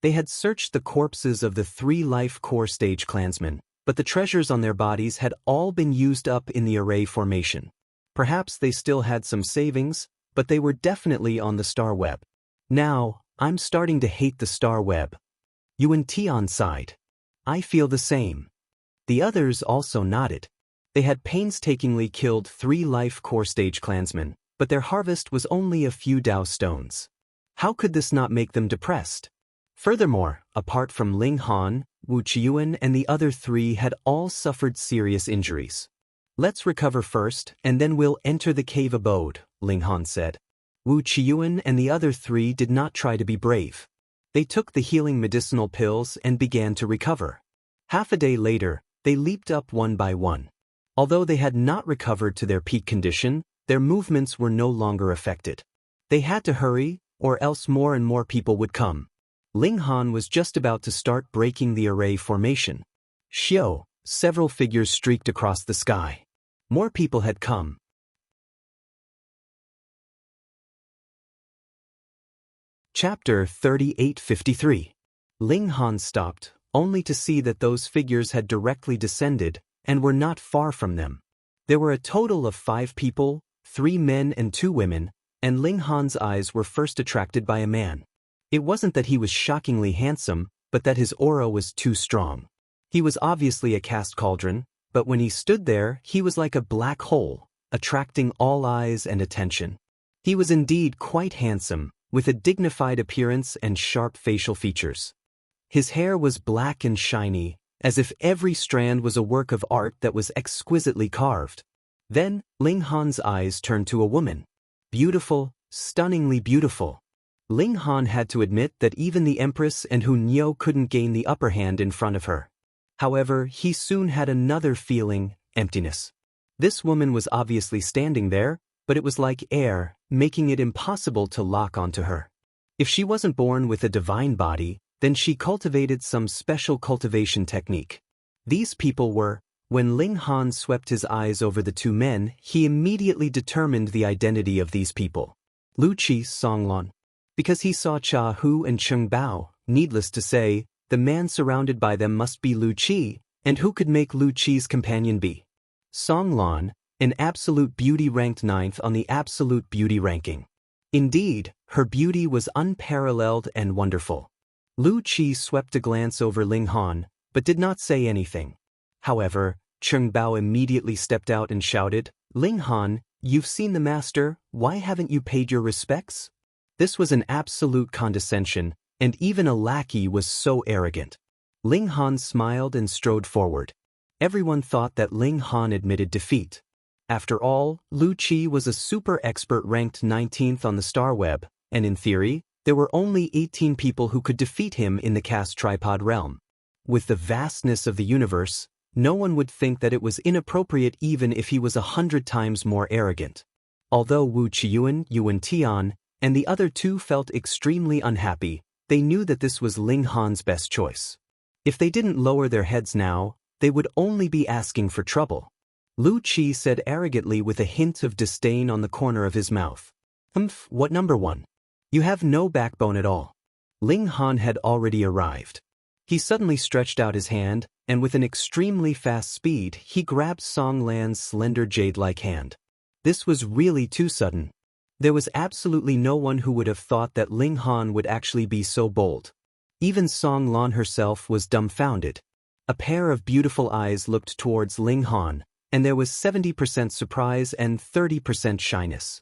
They had searched the corpses of the 3 life core stage clansmen, but the treasures on their bodies had all been used up in the array formation. Perhaps they still had some savings, but they were definitely on the star web. Now, I'm starting to hate the star web. Yuan Tian sighed. I feel the same. The others also nodded. They had painstakingly killed 3 life core stage clansmen, but their harvest was only a few Dao stones. How could this not make them depressed? Furthermore, apart from Ling Han, Wu Qiuan and the other 3 had all suffered serious injuries. Let's recover first, and then we'll enter the cave abode, Ling Han said. Wu Qiuan and the other 3 did not try to be brave. They took the healing medicinal pills and began to recover. Half a day later, they leaped up one by one. Although they had not recovered to their peak condition, their movements were no longer affected. They had to hurry, or else more and more people would come. Ling Han was just about to start breaking the array formation. Xiao, several figures streaked across the sky. More people had come. Chapter 3853. Ling Han stopped, only to see that those figures had directly descended, and were not far from them. There were a total of 5 people, 3 men and 2 women, and Ling Han's eyes were first attracted by a man. It wasn't that he was shockingly handsome, but that his aura was too strong. He was obviously a cast cauldron, but when he stood there, he was like a black hole, attracting all eyes and attention. He was indeed quite handsome, with a dignified appearance and sharp facial features. His hair was black and shiny, as if every strand was a work of art that was exquisitely carved. Then, Ling Han's eyes turned to a woman. Beautiful, stunningly beautiful. Ling Han had to admit that even the Empress and Hu Niu couldn't gain the upper hand in front of her. However, he soon had another feeling, emptiness. This woman was obviously standing there, but it was like air, making it impossible to lock onto her. If she wasn't born with a divine body, then she cultivated some special cultivation technique. These people were. When Ling Han swept his eyes over the 2 men, he immediately determined the identity of these people. Lu Qi Songlon. Because he saw Cha Hu and Cheng Bao, needless to say, the man surrounded by them must be Lu Qi, and who could make Lu Qi's companion be? Songlon, an absolute beauty ranked 9th on the absolute beauty ranking. Indeed, her beauty was unparalleled and wonderful. Lu Qi swept a glance over Ling Han, but did not say anything. However, Cheng Bao immediately stepped out and shouted, Ling Han, you've seen the master, why haven't you paid your respects? This was an absolute condescension, and even a lackey was so arrogant. Ling Han smiled and strode forward. Everyone thought that Ling Han admitted defeat. After all, Lu Qi was a super expert ranked 19th on the star web, and in theory, there were only 18 people who could defeat him in the cast tripod realm. With the vastness of the universe, no one would think that it was inappropriate even if he was 100 times more arrogant. Although Wu Qiyuan, Yuan Tian, and the other two felt extremely unhappy, they knew that this was Ling Han's best choice. If they didn't lower their heads now, they would only be asking for trouble. Lu Qi said arrogantly with a hint of disdain on the corner of his mouth. What number one? You have no backbone at all. Ling Han had already arrived. He suddenly stretched out his hand, and with an extremely fast speed, he grabbed Song Lan's slender jade-like hand. This was really too sudden. There was absolutely no one who would have thought that Ling Han would actually be so bold. Even Song Lan herself was dumbfounded. A pair of beautiful eyes looked towards Ling Han, and there was 70% surprise and 30% shyness.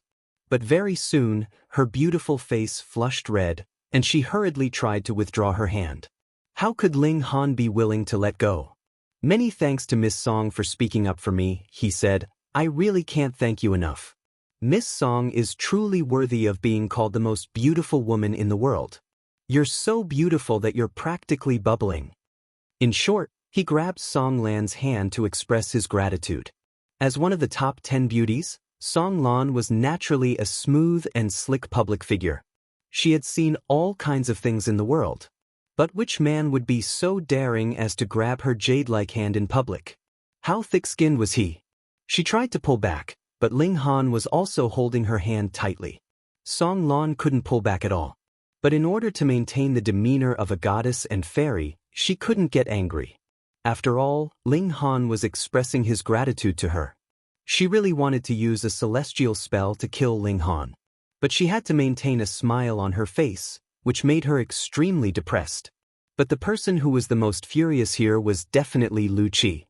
But very soon, her beautiful face flushed red, and she hurriedly tried to withdraw her hand. How could Ling Han be willing to let go? Many thanks to Miss Song for speaking up for me, he said. I really can't thank you enough. Miss Song is truly worthy of being called the most beautiful woman in the world. You're so beautiful that you're practically bubbling. In short, he grabbed Song Lan's hand to express his gratitude. As one of the top 10 beauties, Song Lan was naturally a smooth and slick public figure. She had seen all kinds of things in the world. But which man would be so daring as to grab her jade-like hand in public? How thick-skinned was he? She tried to pull back, but Ling Han was also holding her hand tightly. Song Lan couldn't pull back at all. But in order to maintain the demeanor of a goddess and fairy, she couldn't get angry. After all, Ling Han was expressing his gratitude to her. She really wanted to use a celestial spell to kill Ling Han. But she had to maintain a smile on her face, which made her extremely depressed. But the person who was the most furious here was definitely Lu Qi.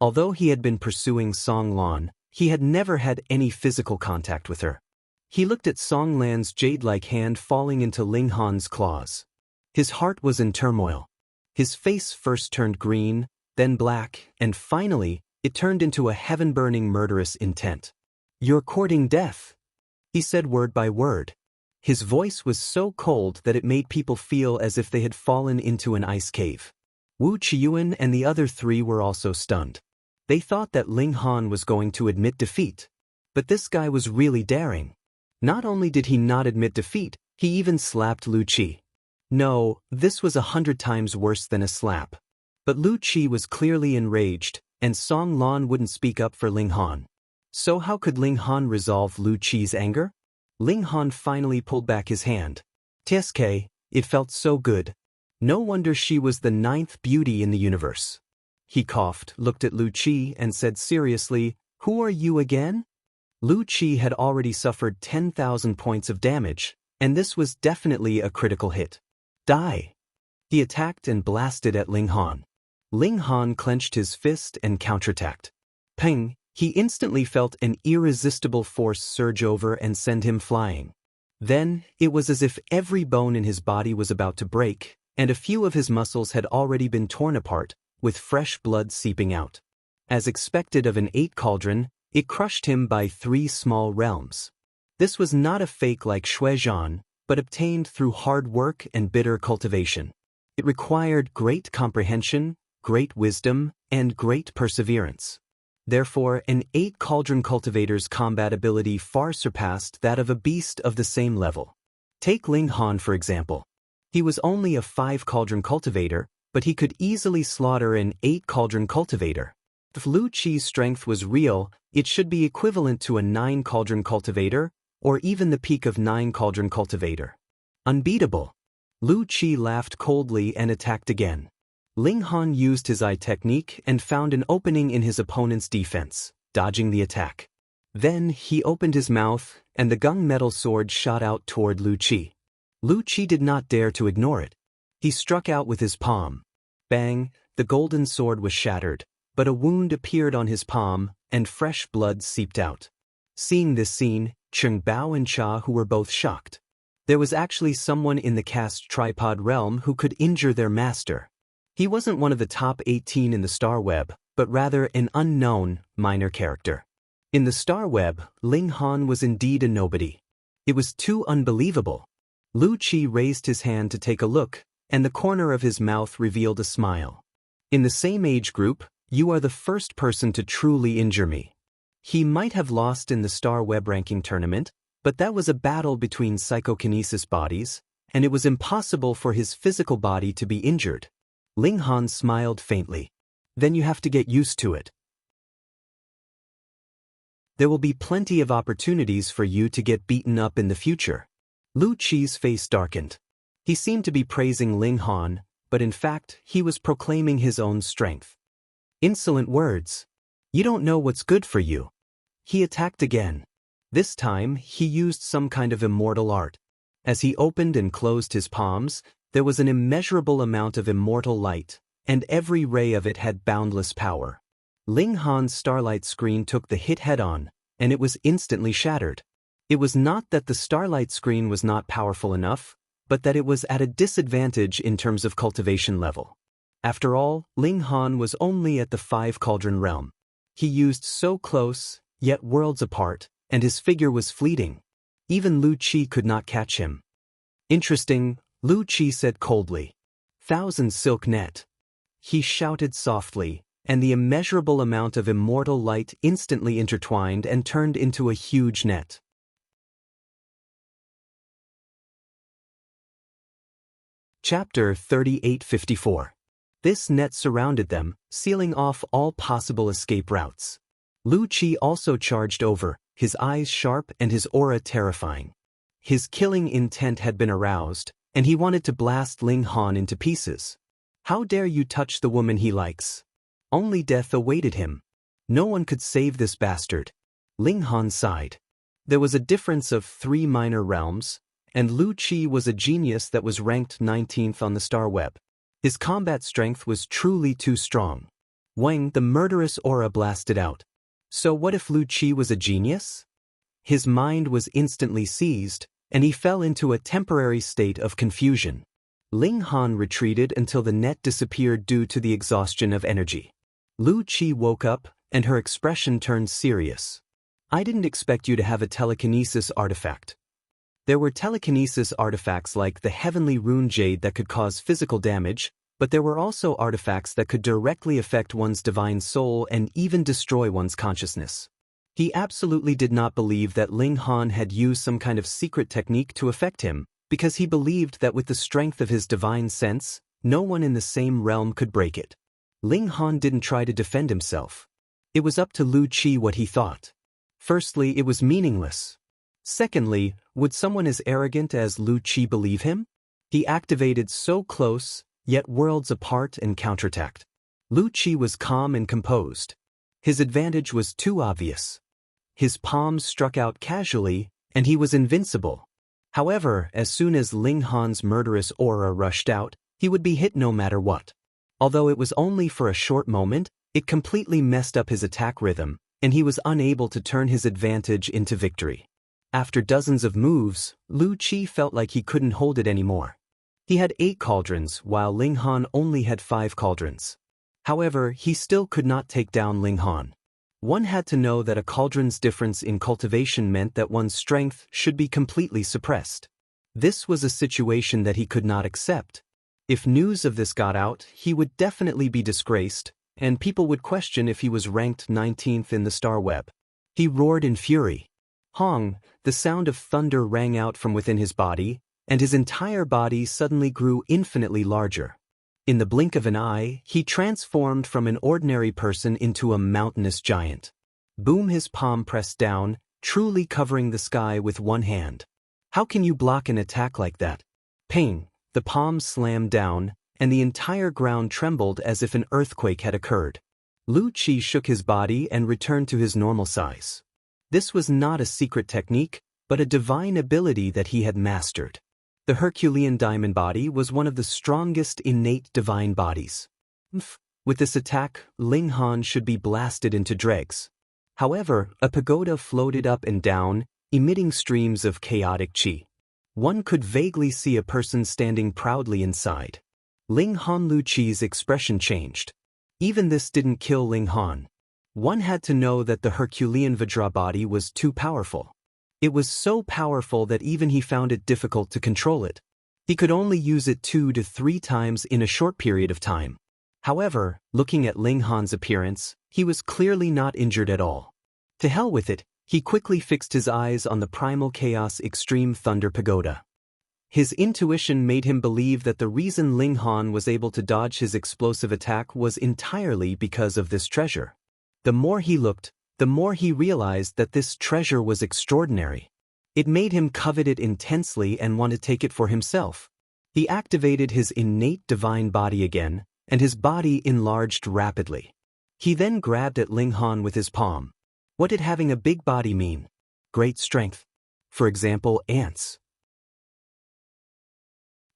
Although he had been pursuing Song Lan, he had never had any physical contact with her. He looked at Song Lan's jade-like hand falling into Ling Han's claws. His heart was in turmoil. His face first turned green, then black, and finally, it turned into a heaven-burning murderous intent. You're courting death, he said word by word. His voice was so cold that it made people feel as if they had fallen into an ice cave. Wu Qiyuan and the other three were also stunned. They thought that Ling Han was going to admit defeat. But this guy was really daring. Not only did he not admit defeat, he even slapped Lu Qi. No, this was 100 times worse than a slap. But Lu Qi was clearly enraged, and Song Lan wouldn't speak up for Ling Han. So how could Ling Han resolve Lu Qi's anger? Ling Han finally pulled back his hand. TSK, it felt so good. No wonder she was the 9th beauty in the universe. He coughed, looked at Lu Qi, and said seriously, Who are you again? Lu Qi had already suffered 10,000 points of damage, and this was definitely a critical hit. Die! He attacked and blasted at Ling Han. Ling Han clenched his fist and counterattacked. Peng! He instantly felt an irresistible force surge over and send him flying. Then, it was as if every bone in his body was about to break, and a few of his muscles had already been torn apart, with fresh blood seeping out. As expected of an 8 cauldron, it crushed him by 3 small realms. This was not a fake like Shuizhan, but obtained through hard work and bitter cultivation. It required great comprehension, great wisdom, and great perseverance. Therefore, an 8 cauldron cultivator's combat ability far surpassed that of a beast of the same level. Take Ling Han for example. He was only a 5 cauldron cultivator, but he could easily slaughter an 8 cauldron cultivator. If Lu Qi's strength was real, it should be equivalent to a 9 cauldron cultivator, or even the peak of 9 cauldron cultivator. Unbeatable. Lu Qi laughed coldly and attacked again. Ling Han used his eye technique and found an opening in his opponent's defense, dodging the attack. Then he opened his mouth, and the gunmetal sword shot out toward Lu Qi. Lu Qi did not dare to ignore it. He struck out with his palm. Bang! The golden sword was shattered, but a wound appeared on his palm, and fresh blood seeped out. Seeing this scene, Cheng Bao and Cha, who were both shocked. There was actually someone in the cast tripod realm who could injure their master. He wasn't one of the top 18 in the Star Web, but rather an unknown, minor character. In the Star Web, Ling Han was indeed a nobody. It was too unbelievable. Lu Qi raised his hand to take a look, and the corner of his mouth revealed a smile. In the same age group, you are the first person to truly injure me. He might have lost in the Star Web ranking tournament, but that was a battle between psychokinesis bodies, and it was impossible for his physical body to be injured. Ling Han smiled faintly. Then you have to get used to it. There will be plenty of opportunities for you to get beaten up in the future. Lu Qi's face darkened. He seemed to be praising Ling Han, but in fact, he was proclaiming his own strength. Insolent words. You don't know what's good for you. He attacked again. This time, he used some kind of immortal art. As he opened and closed his palms, there was an immeasurable amount of immortal light, and every ray of it had boundless power. Ling Han's starlight screen took the hit head-on, and it was instantly shattered. It was not that the starlight screen was not powerful enough, but that it was at a disadvantage in terms of cultivation level. After all, Ling Han was only at the 5-cauldron realm. He used so close, yet worlds apart, and his figure was fleeting. Even Lu Qi could not catch him. Interesting, Lu Qi said coldly. 1,000 silk net. He shouted softly, and the immeasurable amount of immortal light instantly intertwined and turned into a huge net. Chapter 3854. This net surrounded them, sealing off all possible escape routes. Lu Qi also charged over, his eyes sharp and his aura terrifying. His killing intent had been aroused, and he wanted to blast Ling Han into pieces. How dare you touch the woman he likes? Only death awaited him. No one could save this bastard. Ling Han sighed. There was a difference of 3 minor realms, and Lu Qi was a genius that was ranked 19th on the Star Web. His combat strength was truly too strong. Wang, the murderous aura blasted out. So what if Lu Qi was a genius? His mind was instantly seized, and he fell into a temporary state of confusion. Ling Han retreated until the net disappeared due to the exhaustion of energy. Lu Qi woke up, and her expression turned serious. I didn't expect you to have a telekinesis artifact. There were telekinesis artifacts like the heavenly rune jade that could cause physical damage, but there were also artifacts that could directly affect one's divine soul and even destroy one's consciousness. He absolutely did not believe that Ling Han had used some kind of secret technique to affect him, because he believed that with the strength of his divine sense, no one in the same realm could break it. Ling Han didn't try to defend himself. It was up to Lu Qi what he thought. Firstly, it was meaningless. Secondly, would someone as arrogant as Lu Qi believe him? He activated so close, yet worlds apart and counterattacked. Lu Qi was calm and composed. His advantage was too obvious. His palms struck out casually, and he was invincible. However, as soon as Ling Han's murderous aura rushed out, he would be hit no matter what. Although it was only for a short moment, it completely messed up his attack rhythm, and he was unable to turn his advantage into victory. After dozens of moves, Lu Qi felt like he couldn't hold it anymore. He had 8 cauldrons, while Ling Han only had 5 cauldrons. However, he still could not take down Ling Han. One had to know that a cauldron's difference in cultivation meant that one's strength should be completely suppressed. This was a situation that he could not accept. If news of this got out, he would definitely be disgraced, and people would question if he was ranked 19th in the Star Web. He roared in fury. Hong, the sound of thunder rang out from within his body, and his entire body suddenly grew infinitely larger. In the blink of an eye, he transformed from an ordinary person into a mountainous giant. Boom, his palm pressed down, truly covering the sky with one hand. How can you block an attack like that? Ping, the palm slammed down, and the entire ground trembled as if an earthquake had occurred. Lu Qi shook his body and returned to his normal size. This was not a secret technique, but a divine ability that he had mastered. The Herculean diamond body was one of the strongest innate divine bodies. With this attack, Ling Han should be blasted into dregs. However, a pagoda floated up and down, emitting streams of chaotic qi. One could vaguely see a person standing proudly inside. Ling Han Lu Qi's expression changed. Even this didn't kill Ling Han. One had to know that the Herculean Vajra body was too powerful. It was so powerful that even he found it difficult to control it. He could only use it 2 to 3 times in a short period of time. However, looking at Ling Han's appearance, he was clearly not injured at all. To hell with it, he quickly fixed his eyes on the Primal Chaos Extreme Thunder Pagoda. His intuition made him believe that the reason Ling Han was able to dodge his explosive attack was entirely because of this treasure. The more he looked, the more he realized that this treasure was extraordinary. It made him covet it intensely and want to take it for himself. He activated his innate divine body again, and his body enlarged rapidly. He then grabbed at Ling Han with his palm. What did having a big body mean? Great strength. For example, ants.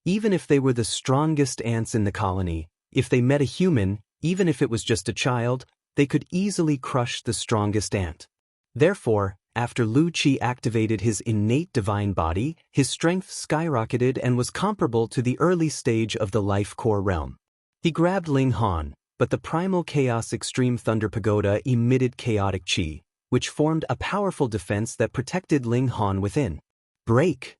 Even if they were the strongest ants in the colony, if they met a human, even if it was just a child, they could easily crush the strongest ant. Therefore, after Lu Qi activated his innate divine body, his strength skyrocketed and was comparable to the early stage of the life core realm. He grabbed Ling Han, but the Primal Chaos Extreme Thunder Pagoda emitted chaotic qi, which formed a powerful defense that protected Ling Han within. Break!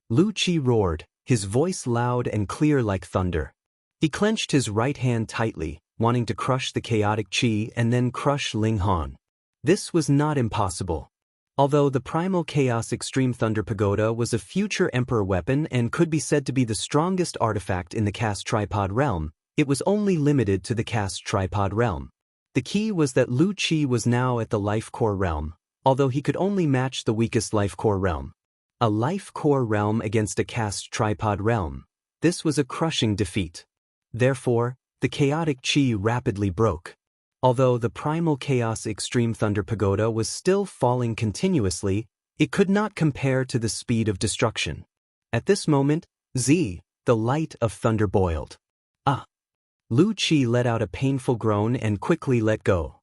Lu Qi roared, his voice loud and clear like thunder. He clenched his right hand tightly, wanting to crush the chaotic qi and then crush Ling Han. This was not impossible. Although the Primal Chaos Extreme Thunder Pagoda was a future Emperor weapon and could be said to be the strongest artifact in the Cast Tripod realm, it was only limited to the Cast Tripod realm. The key was that Lu Qi was now at the Life Core realm, although he could only match the weakest Life Core realm. A Life Core realm against a Cast Tripod realm. This was a crushing defeat. Therefore, the chaotic qi rapidly broke. Although the Primal Chaos Extreme Thunder Pagoda was still falling continuously, it could not compare to the speed of destruction. At this moment, the light of thunder boiled. Lu Qi let out a painful groan and quickly let go.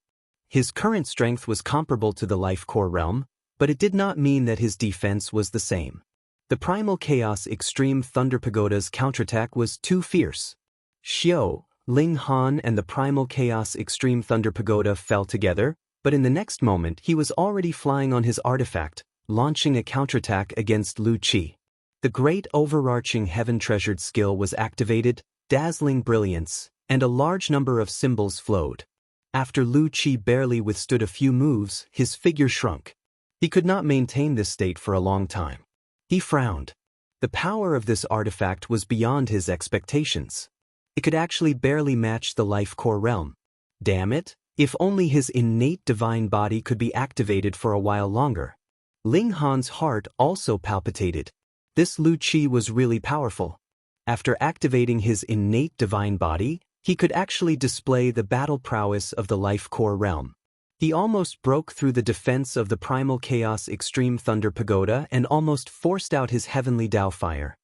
His current strength was comparable to the Life Core realm, but it did not mean that his defense was the same. The Primal Chaos Extreme Thunder Pagoda's counterattack was too fierce. Xiao, Ling Han and the Primal Chaos Extreme Thunder Pagoda fell together, but in the next moment he was already flying on his artifact, launching a counterattack against Lu Qi. The great overarching heaven-treasured skill was activated, dazzling brilliance, and a large number of symbols flowed. After Lu Qi barely withstood a few moves, his figure shrunk. He could not maintain this state for a long time. He frowned. The power of this artifact was beyond his expectations. It could actually barely match the Life Core realm. Damn it, if only his innate divine body could be activated for a while longer. Ling Han's heart also palpitated. This Lu Qi was really powerful. After activating his innate divine body, he could actually display the battle prowess of the Life Core realm. He almost broke through the defense of the Primal Chaos Extreme Thunder Pagoda and almost forced out his heavenly Dao fire.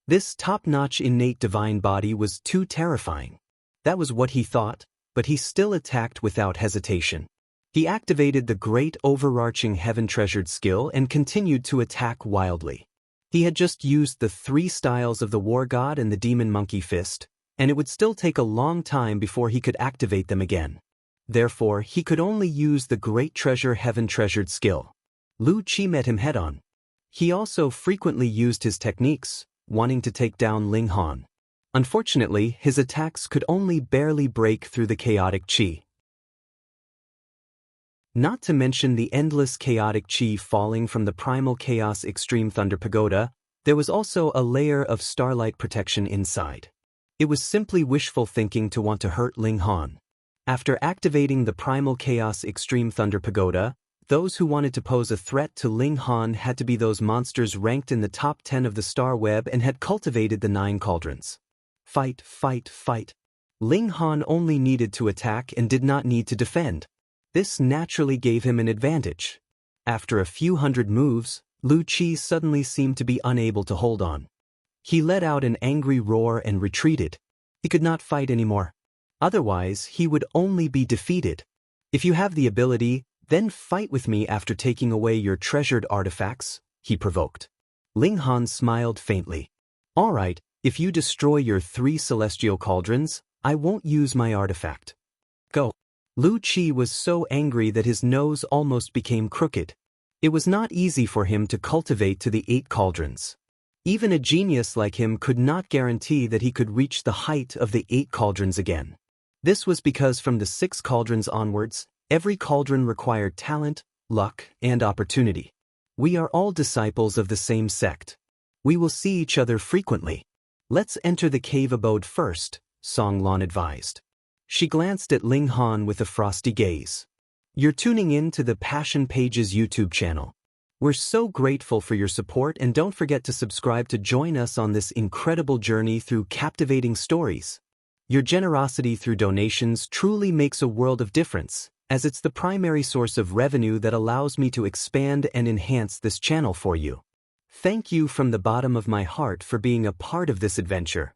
This top-notch innate divine body was too terrifying. That was what he thought, but he still attacked without hesitation. He activated the great overarching heaven-treasured skill and continued to attack wildly. He had just used the 3 styles of the War God and the Demon Monkey Fist, and it would still take a long time before he could activate them again. Therefore, he could only use the Great Treasure Heaven-treasured skill. Lu Qi met him head-on. He also frequently used his techniques, wanting to take down Ling Han. Unfortunately, his attacks could only barely break through the chaotic qi. Not to mention the endless chaotic qi falling from the Primal Chaos Extreme Thunder Pagoda, there was also a layer of starlight protection inside. It was simply wishful thinking to want to hurt Ling Han. After activating the Primal Chaos Extreme Thunder Pagoda, those who wanted to pose a threat to Ling Han had to be those monsters ranked in the top 10 of the Star Web and had cultivated the 9 cauldrons. Fight, fight, fight. Ling Han only needed to attack and did not need to defend. This naturally gave him an advantage. After a few hundred moves, Lu Qi suddenly seemed to be unable to hold on. He let out an angry roar and retreated. He could not fight anymore. Otherwise, he would only be defeated. If you have the ability, then fight with me after taking away your treasured artifacts, he provoked. Ling Han smiled faintly. All right, if you destroy your 3 celestial cauldrons, I won't use my artifact. Go. Lu Qi was so angry that his nose almost became crooked. It was not easy for him to cultivate to the 8 cauldrons. Even a genius like him could not guarantee that he could reach the height of the 8 cauldrons again. This was because from the 6 cauldrons onwards, every cauldron required talent, luck, and opportunity. We are all disciples of the same sect. We will see each other frequently. Let's enter the cave abode first, Song Lan advised. She glanced at Ling Han with a frosty gaze. You're tuning in to the Passion Pages YouTube channel. We're so grateful for your support, and don't forget to subscribe to join us on this incredible journey through captivating stories. Your generosity through donations truly makes a world of difference, as it's the primary source of revenue that allows me to expand and enhance this channel for you. Thank you from the bottom of my heart for being a part of this adventure.